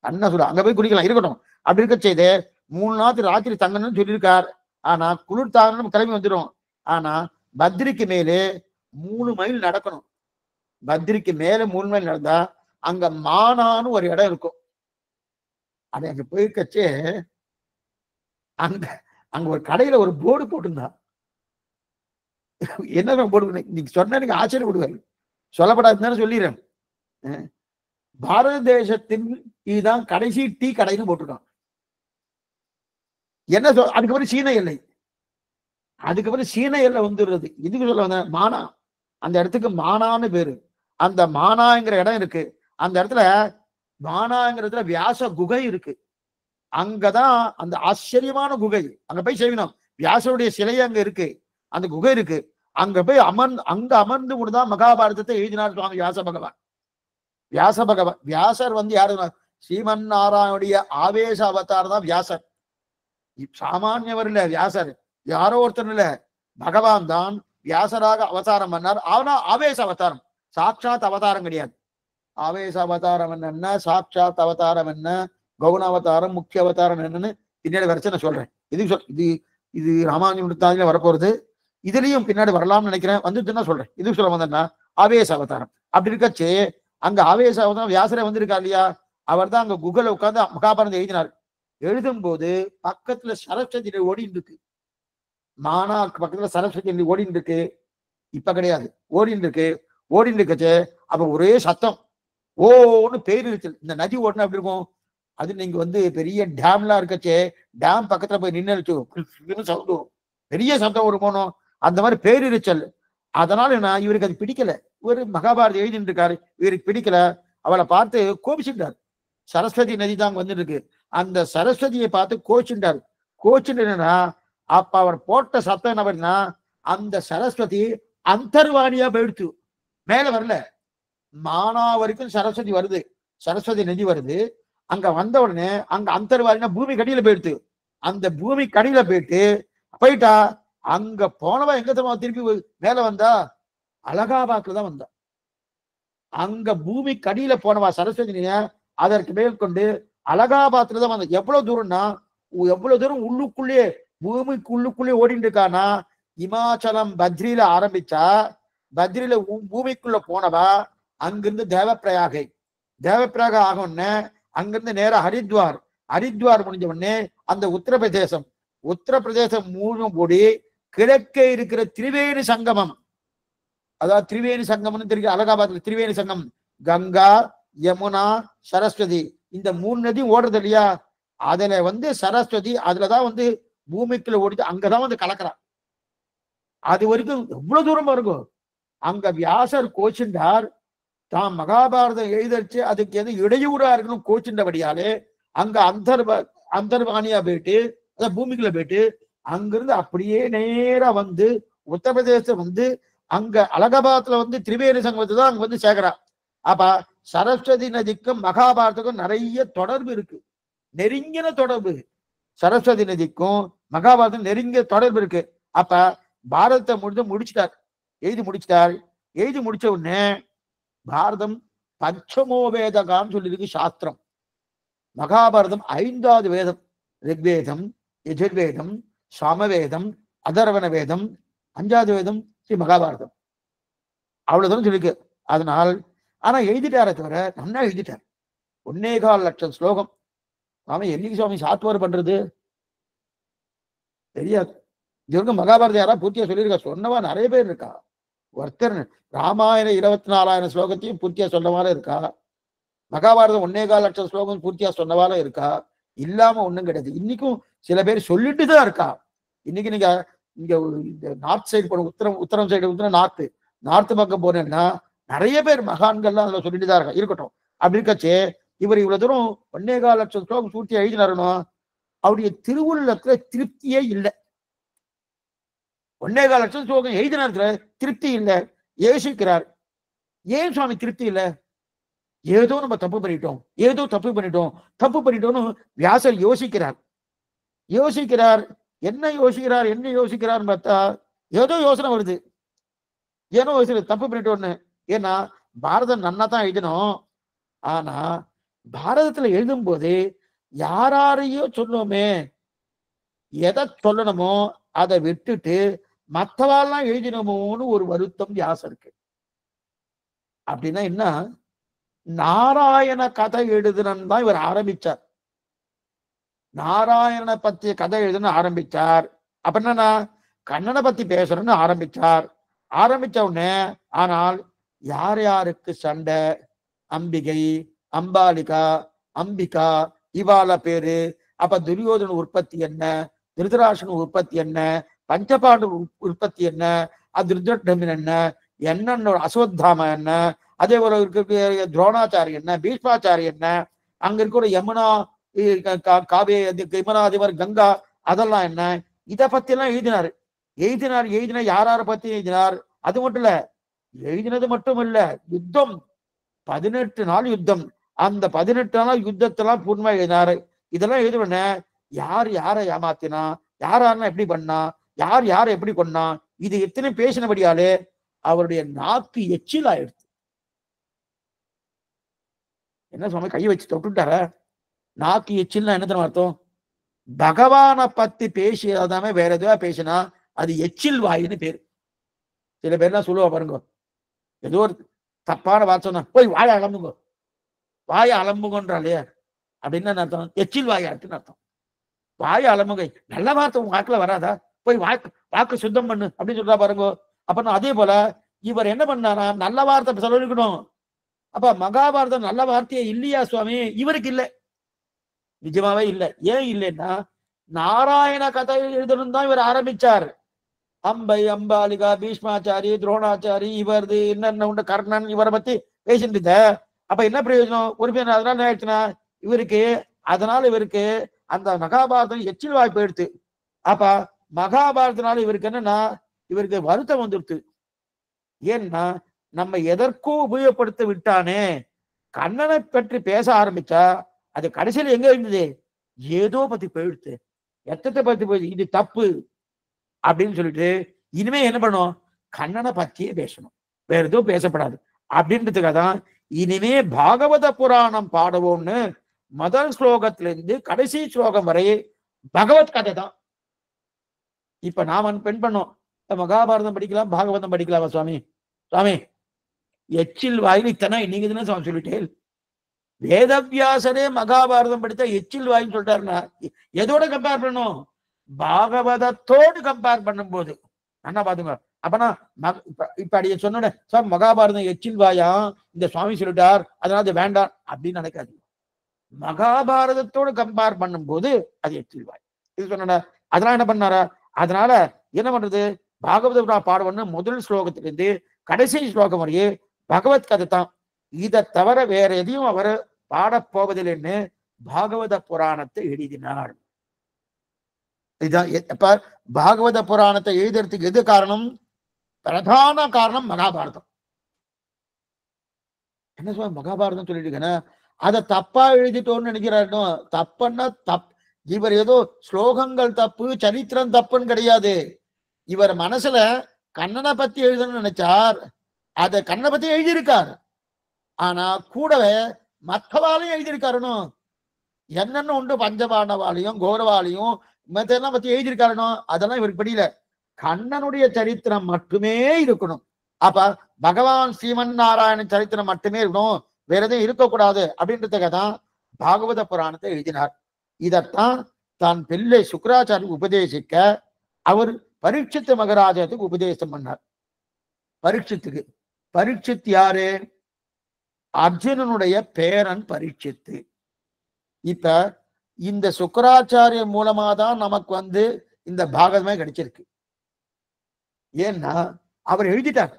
நன்னா சுடு. அங்க போய் குளிக்கலாம், இருக்கட்டும். அப்படி இருக்க செய்து 3 நாள் ராத்திரி தங்கணும்னு சொல்லியிருக்கார். ஆனா குளிர் தாங்கணும் கிளம்பி வந்துடும். ஆனா பத்ரிக்கு மேலே 3 மைல் நடக்கணும். பத்ரிக்கு மேல 3 மைல் நடந்தா அங்க மானான்னு ஒரு இடம் இருக்கும். அது அங்க போயிருக்கச்சே அங்க அங்க ஒரு கடையில ஒரு போர்டு போட்டிருந்தா. என்ன போர்டு நீங்க சொன்ன எனக்கு ஆச்சரியப்படுவாரு. சொல்லப்படாதுன்னு சொல்லிடுறேன். பாரத தேசத்தின் இதுதான் கடைசி டீ கடைன்னு போட்டிருக்கான். என்ன அதுக்கப்புறம் சீன எல்லை, அதுக்கப்புறம் சீன எல்லை வந்துடுறது. இதுக்கு சொல்ல வந்த மானா, அந்த இடத்துக்கு மானான்னு பேரு. அந்த மானாங்கிற இடம் இருக்கு. அந்த இடத்துல மானாங்கிற இடத்துல வியாச குகை இருக்கு. அங்கதான் அந்த ஆச்சரியமான குகை. அங்க போய் செய்யணும். வியாசருடைய சிலை அங்க இருக்கு, அந்த குகை இருக்கு. அங்க போய் அங்க அமர்ந்து கொண்டுதான் மகாபாரதத்தை எழுதினார் சுவாமி வியாச பகவான். வியாசர் வந்து யாரு? ஸ்ரீமன் நாராயணுடைய ஆவேச அவதார் தான் வியாசர். சாமானியவர் இல்ல வியாசர், யாரோ ஒருத்தர் இல்ல, பகவான் தான் வியாசராக அவதாரம் பண்ணார். ஆனா ஆவேச அவதாரம், சாட்சாத் அவதாரம் கிடையாது. ஆவேச அவதாரம் என்ன, சாட்சாத் அவதாரம் என்ன, கௌண அவதாரம், முக்கிய அவதாரம் என்னன்னு பின்னாடி வரைச்சு நான் சொல்றேன். இது ராமானுஜன் வரப்போறது. இதுலயும் பின்னாடி வரலாம்னு நினைக்கிறேன், வந்துச்சுன்னா சொல்றேன். இதுக்கு சொல்ல வந்தேன்னா ஆவேச அவதாரம். அப்படி இருக்கச்சு அங்க ஆவேச அவதாரம் வியாசரே வந்திருக்கா இல்லையா, அவர் தான் அங்க குகல உட்கார்ந்து மகாபாரதம் எழுதினார். எழுதும் போது பக்கத்துல சரஸ்வதி ஓடின்னு இருக்கு. மானாக்கு பக்கத்துல சரஸ்வதி ஓடின்னு இருக்கு. இப்ப கிடையாது, ஓடின்னு இருக்கு. ஓடின்னு இருக்கச்சு அப்ப ஒரே சத்தம், ஓன்னு பேர் இருக்கு. இந்த நதி ஓடினா எப்படி இருக்கும்? அது நீங்க வந்து பெரிய டேம்லாம் இருக்கச்சே, டேம் பக்கத்துல போய் நின்று சவுண்ட், பெரிய சத்தம் ஒரு போனோம். அந்த மாதிரி பேரிரைச்சல். அதனால நான் இவருக்கு அது பிடிக்கல. ஒரு மகாபாரதி எழுதிட்டு இருக்காரு, இவருக்கு பிடிக்கல. அவளை பார்த்து கோபிச்சுட்டார். சரஸ்வதி நதி தான் வந்துருக்கு. அந்த சரஸ்வதியை பார்த்து கோச்சுட்டார். கோச்சுட்டா அப்ப அவர் போட்ட சத்தம் என்ன பண்ணா, அந்த சரஸ்வதி அந்தர்வாணியா போயிடுச்சு, மேல வரல. மானா வரைக்கும் சரஸ்வதி வருது, சரஸ்வதி நதி வருது. அங்க வந்த உடனே அங்க அந்தர்வாணினா பூமி கடியில போயிடுது. அந்த பூமி கடியில போயிட்டா அங்க போனவா எங்க திருப்பி மேல வந்தா, அலகாபாத்ல தான் வந்தா. அங்க பூமி கடியில போனவா சரஸ்வதி அதற்கு மேற்கொண்டு அலகாபாத்ல தான் வந்தா. எவ்வளவு தூரம்னா, எவ்வளவு தூரம் உள்ளுக்குள்ளே பூமிக்கு உள்ளுக்குள்ளே ஓடிட்டு இருக்கானா, இமாச்சலம் பத்ரியில ஆரம்பிச்சா, பத்ரியில பூமிக்குள்ள போனவா அங்கிருந்து தேவப்பிரயாகை, தேவப்பிரயாக ஆகணும்னு அங்கிருந்து நேரம் ஹரித்வார், ஹரித்வார் முடிஞ்ச உடனே அந்த உத்தரப்பிரதேசம், உத்தரப்பிரதேசம் மூணும் கூடி கிழக்கே இருக்கிற திரிவேணி சங்கமம், அதாவது திரிவேணி சங்கம்னு தெரியும். அலகாபாத்ல திரிவேணி சங்கம், கங்கா, யமுனா, சரஸ்வதி, இந்த 3 நதி ஓடுறது இல்லையா, அதுல வந்து சரஸ்வதி அதுலதான் வந்து பூமிக்குள்ள ஓடிட்டு அங்கதான் வந்து கலக்கிறான். அது வரைக்கும் எவ்வளவு தூரமா இருக்கும். அங்க வியாசர் கோச்சின்றார், தான் மகாபாரதம் எழுதச்சு அதுக்கு எது இடையூறா இருக்கணும் கோச்சின்றபடியாலே அங்க அந்தர்வாணியா போயிட்டு பூமிக்குள்ள போயிட்டு அங்கிருந்து அப்படியே நேரா வந்து உத்தரப்பிரதேசம் வந்து அங்க அலகாபாத்ல வந்து திரிவேணி சங்கமத்தை தான் அங்க வந்து சேர்க்கிறா. அப்ப சரஸ்வதி நதிக்கும் மகாபாரதத்துக்கும் நிறைய தொடர்பு இருக்கு, நெருங்கின தொடர்பு. சரஸ்வதி நதிக்கும் மகாபாரதம் நெருங்கிய தொடர்பு இருக்கு. அப்ப பாரதத்தை முடிச்சிட்டார், எழுதி முடிச்சிட்டார். எழுதி முடிச்ச உடனே பாரதம் பஞ்சமோ வேதகான்னு சொல்லியிருக்கு சாஸ்திரம். மகாபாரதம் 5வது வேதம். ரிக்வேதம், யஜுர்வேதம், சாமவேதம், அதர்வண வேதம், 5வது வேதம் ஸ்ரீ மகாபாரதம். அவ்வளவுதான் சொல்லிருக்கு. அதனால் ஆனா எழுதிட்டாரே தவிர நல்லா எழுதிட்டார். 1.25 லட்சம் ஸ்லோகம். சுவாமி என்னைக்கு சுவாமி சாத்துவார் பண்றது தெரியாது. இது வரைக்கும் மகாபாரதம் யாரா பூர்த்தியா சொல்லியிருக்கா? சொன்னவா நிறைய பேர் இருக்கா. ஒருத்தர் ராமாயணம் 24,000 ஸ்லோகத்தையும் பூர்த்தியா சொன்னவாறு இருக்கா. மகாபாரதம் 1.25 லட்சம் ஸ்லோகம் பூர்த்தியா சொன்னவாறு இருக்கா. இல்லாம ஒண்ணும் கிடையாது. இன்னைக்கும் சில பேர் சொல்லிட்டு தான் இருக்கா. இன்னைக்கு நீங்க இங்க இந்த நார்த் சைடு போன உத்தரம் சைடு நார்த் பக்கம் போனேன்னா நிறைய பேர் மகான்கள்லாம் அதுல சொல்லிட்டு தான் இருக்கா. இருக்கட்டும். அப்படி இருக்கச்சே இவர் இவ்வளவு தூரம் 1.25 லட்சம் ஸ்லோகம் பூர்த்தியா எழுதினாருனோ அவருடைய திருவுள்ளத்துல திருப்தியே இல்லை. 1.25 லட்சம் ஸ்லோகம் எழுதினாருல திருப்தி இல்லை. யோசிக்கிறார், ஏன் சுவாமி திருப்தி இல்லை? ஏதோ நம்ம தப்பு பண்ணிட்டோம்னு வியாசர் யோசிக்கிறார். என்ன யோசிக்கிறார் பார்த்தா ஏதோ யோசனை வருது. தப்பு பண்ணிட்டோம்னு. ஏன்னா பாரதம் நன்னா தான் எழுதணும். ஆனா பாரதத்துல எழுதும் போது யாரையோ சொன்னோமே, எதை சொல்லணுமோ அதை விட்டுட்டு மற்றவாள்லாம் எழுதினமோன்னு ஒரு வருத்தம் வியாசருக்கு. அப்படின்னா என்ன? நாராயண கதை எழுதுனன்னு தான் இவர் ஆரம்பிச்சார். நாராயணனை பத்தி கதை எழுதுன்னு ஆரம்பிச்சார். அப்ப என்னன்னா கண்ணனை பத்தி பேசணும்னு ஆரம்பிச்ச உடனே ஆனால் யார் யாருக்கு சண்டை, அம்பிகை, அம்பிகா இவால பேரு, அப்ப துரியோதன உற்பத்தி என்ன, திருதராசன உற்பத்தி என்ன, பஞ்சபாண்டு உற்பத்தி என்ன, திருதட்டம் என்ன, அஸ்வத்தாம என்ன, அதே போல இருக்க துரோணாச்சாரி என்ன, பீஷ்மாச்சாரி என்ன, அங்க இருக்கிற யமுனா காவே யமுனா அதே மாதிரி கங்கா அதெல்லாம் என்ன, இதை பத்தி எல்லாம் எழுதினார். யார பத்தி எழுதினார்? அது மட்டும் இல்ல, எழுதினது மட்டும் இல்ல, யுத்தம் 18 நாள் யுத்தம். அந்த 18 நாள் யுத்தத்தெல்லாம் பூர்ணமா எழுதினாரு. இதெல்லாம் எழுதுன யார் யாரை ஏமாத்தினா, யாரெல்லாம் எப்படி பண்ணா, யார் யாரை எப்படி கொண்டா, இது எத்தனை பேசினபடியாலே அவருடைய நாக்கு எச்சில் ஆயிடுச்சு. என்ன சுவாமி கையை வச்சு தொட்டுட்டார? நாக்கு எச்சில்னா என்ன தெரியுமா அர்த்தம்? பகவானை பத்தி பேசியதாமே வேற எதுவா பேசினா அது எச்சில் வாயின்னு பேரு. சில பேர்லாம் சொல்லுவா பாருங்க, ஏதோ ஒரு தப்பான வார்த்தை சொன்னா போய் வாயை அலம்புங்கன்றாலே அப்படின்னு அர்த்தம். எச்சில் வாயாட்டுன்னு அர்த்தம். வாயை அலம்புகை. நல்ல வார்த்தை உங்க வாக்குல வராதா? போய் வாக்கு சுத்தம் பண்ணு அப்படின்னு சொல்றா பாருங்க. அப்ப அதே போல இவர் என்ன பண்ணாரா? நல்ல வார்த்தை சொல்லிக்கணும். அப்ப மகாபாரதம் நல்ல வார்த்தையே இல்லையா சுவாமி? இவருக்கு இல்லை, நிஜமாவே இல்லை. ஏன் இல்லைன்னா நாராயண கதை எழுதணும் தான் இவர் ஆரம்பிச்சார். அம்பாலிகா, பீஷ்மாச்சாரி, துரோணாச்சாரி, இவரது என்னென்ன உண்டு, கர்ணன், இவரை பத்தி பேசிட்டு இருந்த. அப்ப என்ன பிரயோஜனம்? ஒரு பேர் அதனால என்ன ஆயிடுச்சுன்னா இவருக்கு அந்த மகாபாரதம் எச்சில் வாய்ப்பு எடுத்து. அப்ப மகாபாரதனால இவருக்கு என்னன்னா இவருக்கு வருத்தம் வந்துடுத்து. ஏன்னா நம்ம எதற்கோ உபயோகப்படுத்த விட்டானே. கண்ணனை பற்றி பேச ஆரம்பிச்சா அது கடைசியில் எங்க இருந்தது? ஏதோ பத்தி போயிடுத்து, எத்தத்தை பத்தி போயிடுச்சு, இது தப்பு அப்படின்னு சொல்லிட்டு இனிமே என்ன பண்ணும்? கண்ணனை பத்தியே பேசணும், வேற எதுவும் பேசப்படாது அப்படின்றதுக்காக தான் இனிமே பாகவத புராணம் பாடுவோம்னு முதல் ஸ்லோகத்திலிருந்து கடைசி ஸ்லோகம் வரை பகவத் கதை தான். இப்ப நாம பெண் பண்ணோம், மகாபாரதம் படிக்கலாம், பாகவதம் படிக்கலாமா சுவாமி? எச்சில் வாயில் இத்தனை நீங்க தானே சுவாமி சொல்லிட்டேன். வேதவியாசரே மகாபாரதம் படித்தா எச்சில் வாயின்னு சொல்லிட்டாருன்னா எதோட கம்பேர் பண்ணணும்? பாகவதத்தோடு கம்பேர் பண்ணும் போது என்ன பாத்துங்க. அப்பனா இப்ப அடிய சொன்ன சார் மகாபாரதம் எச்சில் வாயா இந்த சுவாமி சொல்லிட்டார் அதனால அது வேண்டாம் அப்படின்னு நினைக்காது. மகாபாரதத்தோடு கம்பேர் பண்ணும் போது அது எச்சில் வாய். இது சொன்ன அதனால என்ன பண்ணாரா? அதனால என்ன பண்றது? பாகவத பாடுவன்னு முதல் ஸ்லோகத்திலிருந்து கடைசி ஸ்லோகம் வரையே பகவத் கதை தான். இதை தவிர வேற எதையும் அவர் பாடப்போவதில்லைன்னு பாகவத புராணத்தை எழுதினார். இதுதான் பாகவத புராணத்தை எழுதுறதுக்கு எது காரணம்? பிரதான காரணம் மகாபாரதம். என்ன சொல்ல மகாபாரதம் சொல்லிட்டு அதை தப்பா எழுதிட்டோன்னு நினைக்கிறாரு. தப்புன்னா இவர் ஏதோ ஸ்லோகங்கள் தப்பு, சரித்திரம் தப்புன்னு கிடையாது. இவர் மனசுல கண்ணனை பத்தி எழுதணும்னு நினைச்சார், அத கண்ணனை பத்தி எழுதியிருக்கார். ஆனா கூடவே மற்றவாளையும் எழுதியிருக்காருனோ, என்னென்ன உண்டு பஞ்சபாண்டவாலையும் கௌரவாலையும் மத்தெல்லாம் பத்தி எழுதியிருக்காருனோ, அதெல்லாம் இவருக்கு படியல. கண்ணனுடைய சரித்திரம் மட்டுமே இருக்கணும். அப்ப பகவான் ஸ்ரீமன் நாராயணன் சரித்திரம் மட்டுமே இருக்கணும், வேற எதுவும் இருக்கக்கூடாது அப்படின்றதுக்காக தான் பாகவத புராணத்தை எழுதினார். இதத்தான் தான் பிள்ளை சுக்கராச்சாரி உபதேசிக்க அவர் பரீட்சித்து மகராஜத்துக்கு உபதேசம் பண்ணார். பரீட்சித்துக்கு. பரீட்சித் யாரு? அர்ஜுனனுடைய பேரன் பரீட்சித்து. இப்ப இந்த சுக்கராச்சாரிய மூலமா தான் நமக்கு இந்த பாகவதமே கிடைச்சிருக்கு. ஏன்னா அவர் எழுதிட்டார்,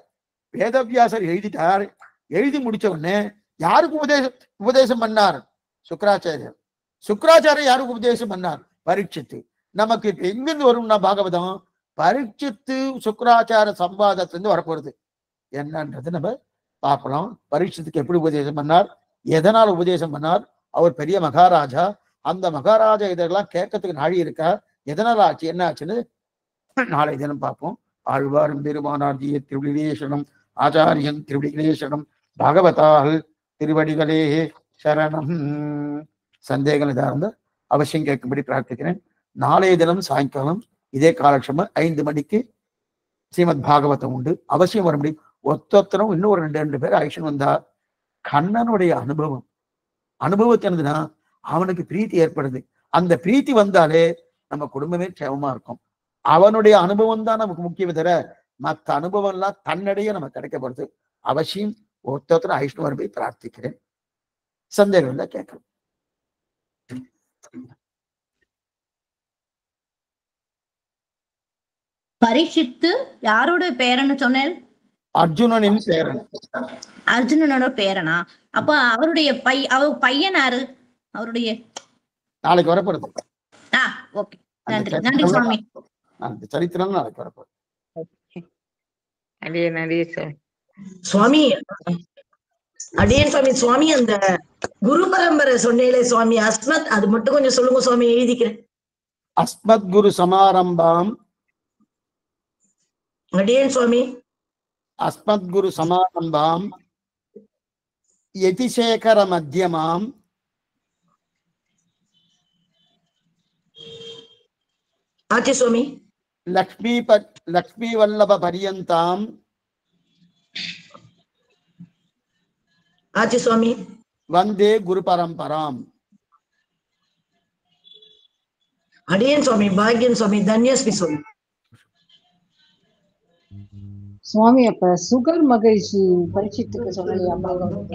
வேதவியாசர் எழுதிட்டார். எழுதி முடிச்ச உடனே யாருக்கு உபதேசம் பண்ணார்? சுக்கராச்சாரியர். சுக்கராச்சாரியர் யாருக்கு உபதேசம் பண்ணார்? பரீட்சித்து. நமக்கு இப்ப எங்கிருந்து வரும்னா பாகவதம் பரீட்சித்து சுக்கராச்சார சம்பாதத்திலிருந்து வரப்போறது. என்னன்றது நம்ம பார்க்கலாம். பரீட்சித்துக்கு எப்படி உபதேசம் பண்ணார், எதனால் உபதேசம் பண்ணார்? அவர் பெரிய மகாராஜா. அந்த மகாராஜா இதெல்லாம் கேட்கறதுக்கு நாழி இருக்கா, எதனால் ஆச்சு, என்ன ஆச்சுன்னு நாளை தினம் பார்ப்போம். ஆழ்வாரும் பெருமானார்ஜிய திருவிழேசனம், ஆச்சாரியன் திருவிழேசனம், பாகவதால் திருவடிகளே சரணம். சந்தேகம் இதாக அவசியம் கேட்கும்படி பிரார்த்திக்கிறேன். நாளைய தினம் சாயங்காலம் இதே காலட்சேபம் 5 மணிக்கு ஸ்ரீமத் பாகவதம் உண்டு. அவசியம் வரும்படி ஒத்தொத்தரும் இன்னொரு 2 பேர் ஐஷன் வந்தார். கண்ணனுடைய அனுபவத்தினதுன்னா அவனுக்கு பிரீத்தி ஏற்படுது. அந்த பிரீத்தி வந்தாலே நம்ம குடும்பமே க்ஷேமமா இருக்கும். அவனுடைய அனுபவம் தான் நமக்கு முக்கியம் தவிர மற்ற அனுபவம் எல்லாம் தன்னடைய நமக்கு கிடைக்கப்படுது. அவசியம் ஒருத்தர் ஐஷ்ணு வரும்படி பிரார்த்திக்கிறேன். சந்தேகம் இல்லை, கேட்கலாம். பரீட்சித்து யாரோட பேரன்னு சொன்னேன்? அர்ஜுனனின் பேரன். அர்ஜுனனோட பேரனா? அப்ப அவருடைய அவர் பையன் யாரு? அவருடைய நாளைக்கு வரப்படுது. ஓகே, நன்றி நன்றி சுவாமி. அந்த சரித்திரம் நாளைக்கு வரப்படுது. சுவாமி அடியன் சுவாமி. சுவாமி அந்த குரு பரம்பரை சொன்னேலே சுவாமி, அஸ்மத், அது மட்டும் கொஞ்சம் சொல்லுங்க சுவாமி, எழுதிக்கிறேன். அஸ்மத் குரு சமாரம்பாம். அடியன் சுவாமி. அஸ்மத் குரு சமாரம்பாம் யதிசேகர மத்தியமாம் ஆச்சி சுவாமி. லக்ஷ்மி வல்லப பரியந்தாம் ஆச்சி சுவாமி. வந்தே குரு பரம்பராம். அடியன் சுவாமி. பாக்யன் சுவாமி. தன்யஸ்மி சுவாமி. சுவாமி அப்ப சுகர் மகிழ்ச்சி பரீட்சித்துக்கு சொல்லலையா பாகவதம்?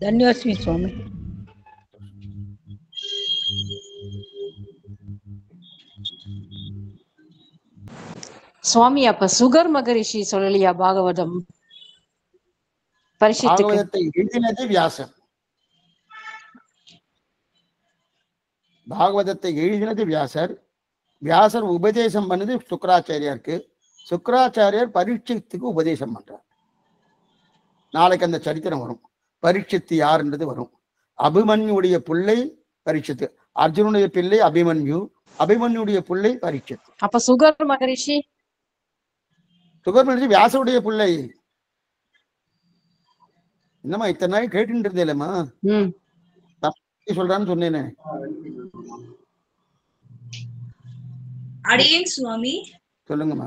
தன்யோஸ்மி சுவாமி. சுவாமி அப்ப சுகர் மகரிஷி சொல்லலையா பாகவதம் பரீட்சித்துக்கு? பாகவதத்தை எழுதினது வியாசர். பாகவதத்தை எழுதினது வியாசர். வியாசர் உபதேசம் பண்ணது சுக்கராச்சாரியாருக்கு. சுக்கராச்சாரியார் பரீட்சித்துக்கு உபதேசம் பண்றார். நாளைக்கு அந்த சரித்திரம் வரும். பரீட்சித்து யாருன்றது வரும். அபிமன்யுடைய பிள்ளை பரீட்சித்து, அர்ஜுனுடைய பிள்ளை அபிமன்யு, அபிமன்யுடைய பிள்ளை பரீட்சித்து. அப்ப சுகர் மகரிஷி? சுகர் மகரிஷி வியாசருடைய பிள்ளை. என்னம்மா இத்தனை நாள் கேட்டு இருந்தேலம்மா, சொல்றான்னு சொன்னேனே. அடியேன் சுவாமி. சொல்லுங்கம்மா.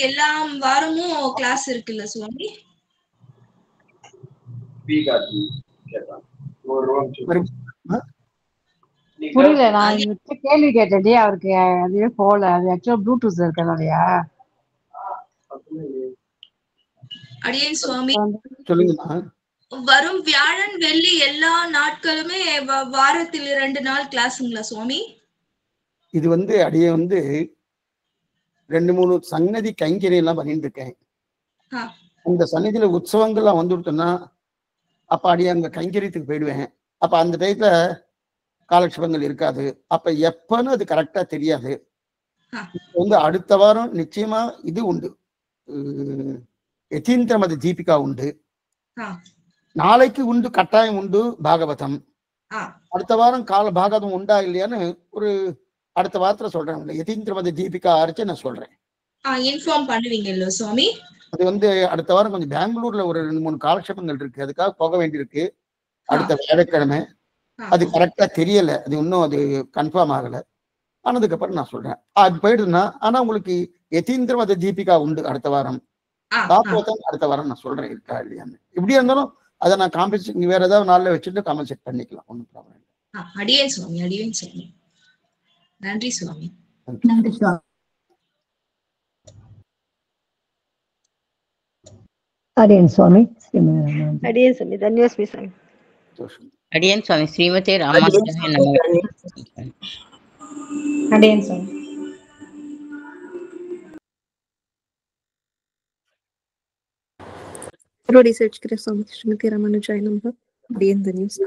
எல்லா வாரமும் கிளாஸ் இருக்குல்ல சுவாமி? புரியல, நான் கேள்வி கேட்டே அவருக்கு அதுவே போல. அது ஆக்சுவலா ப்ளூடூத் இருக்கனாலயா? அடியேன் சுவாமி. சொல்லுங்கம்மா. வரும் வியாழன் வெள்ளி எல்லா நாட்களுமே வாரத்தில் 2 நாள் கிளாஸுங்களா சுவாமி? இது அடியே 2-3 சன்னதி கைங்கறி எல்லாம் பண்ணிட்டு இருக்கேன். அந்த சன்னதியில உற்சவங்கள்லாம் வந்துட்டோம்னா அப்ப அடியே அங்க கைங்கரியத்துக்கு போயிடுவேன். அப்ப அந்த டயத்துல காலட்சேபங்கள் இருக்காது. அப்ப எப்பன்னு அது கரெக்டா தெரியாது. அடுத்த வாரம் நிச்சயமா இது உண்டு, யதீந்திரமத தீபிகா உண்டு. நாளைக்கு உண்டு, கட்டாயம் உண்டு பாகவதம். அடுத்த வாரம் பாகவதம் உண்டா இல்லையான்னு ஒரு அடுத்த வாரத்துல சொல்றேன். யதீந்திரமதி தீபிகா ஆரம்பிச்சு நான் சொல்றேன். இன்ஃபார்ம் பண்ணுவீங்கல்ல சுவாமி? அது அடுத்த வாரம் கொஞ்சம் பெங்களூர்ல ஒரு 2-3 காலட்சேபங்கள் இருக்கு, அதுக்காக போக வேண்டியிருக்கு அடுத்த வியாழக்கிழமை. அது கரெக்டா தெரியல, அது இன்னும் அது கன்ஃபார்ம் ஆகல. ஆனதுக்கு அப்புறம் நான் சொல்றேன். அது போயிடுதுன்னா, ஆனா உங்களுக்கு யதீந்திரமதி தீபிகா உண்டு அடுத்த வாரம். காப்போத்தம் அடுத்த வாரம் நான் சொல்றேன் இருக்கா இல்லையான்னு. இப்படியா இருந்தாலும் அதை நான் காம்பன்சேட் வேற ஏதாவது நாள்ல வச்சுட்டு காம்பன்சேட் பண்ணிக்கலாம், ஒன்றும் ப்ராப்ளம் இல்லை. அடியேன் சுவாமி, அடியேன் சுவாமி. நன்றி சுவாமி. நன்றி சுவாமி. அடியேன் சுவாமி. அடியேன் சுவாமி. தன்யோஸ்மி சுவாமி. அடியேன் சுவாமி. ஸ்ரீமதே ராமானுஜாய நமः. அடியேன் சுவாமி. Pro research kare Swami Srimati Ramanujaaya Namaha. Aடியேன் தன்யோஸ்மி.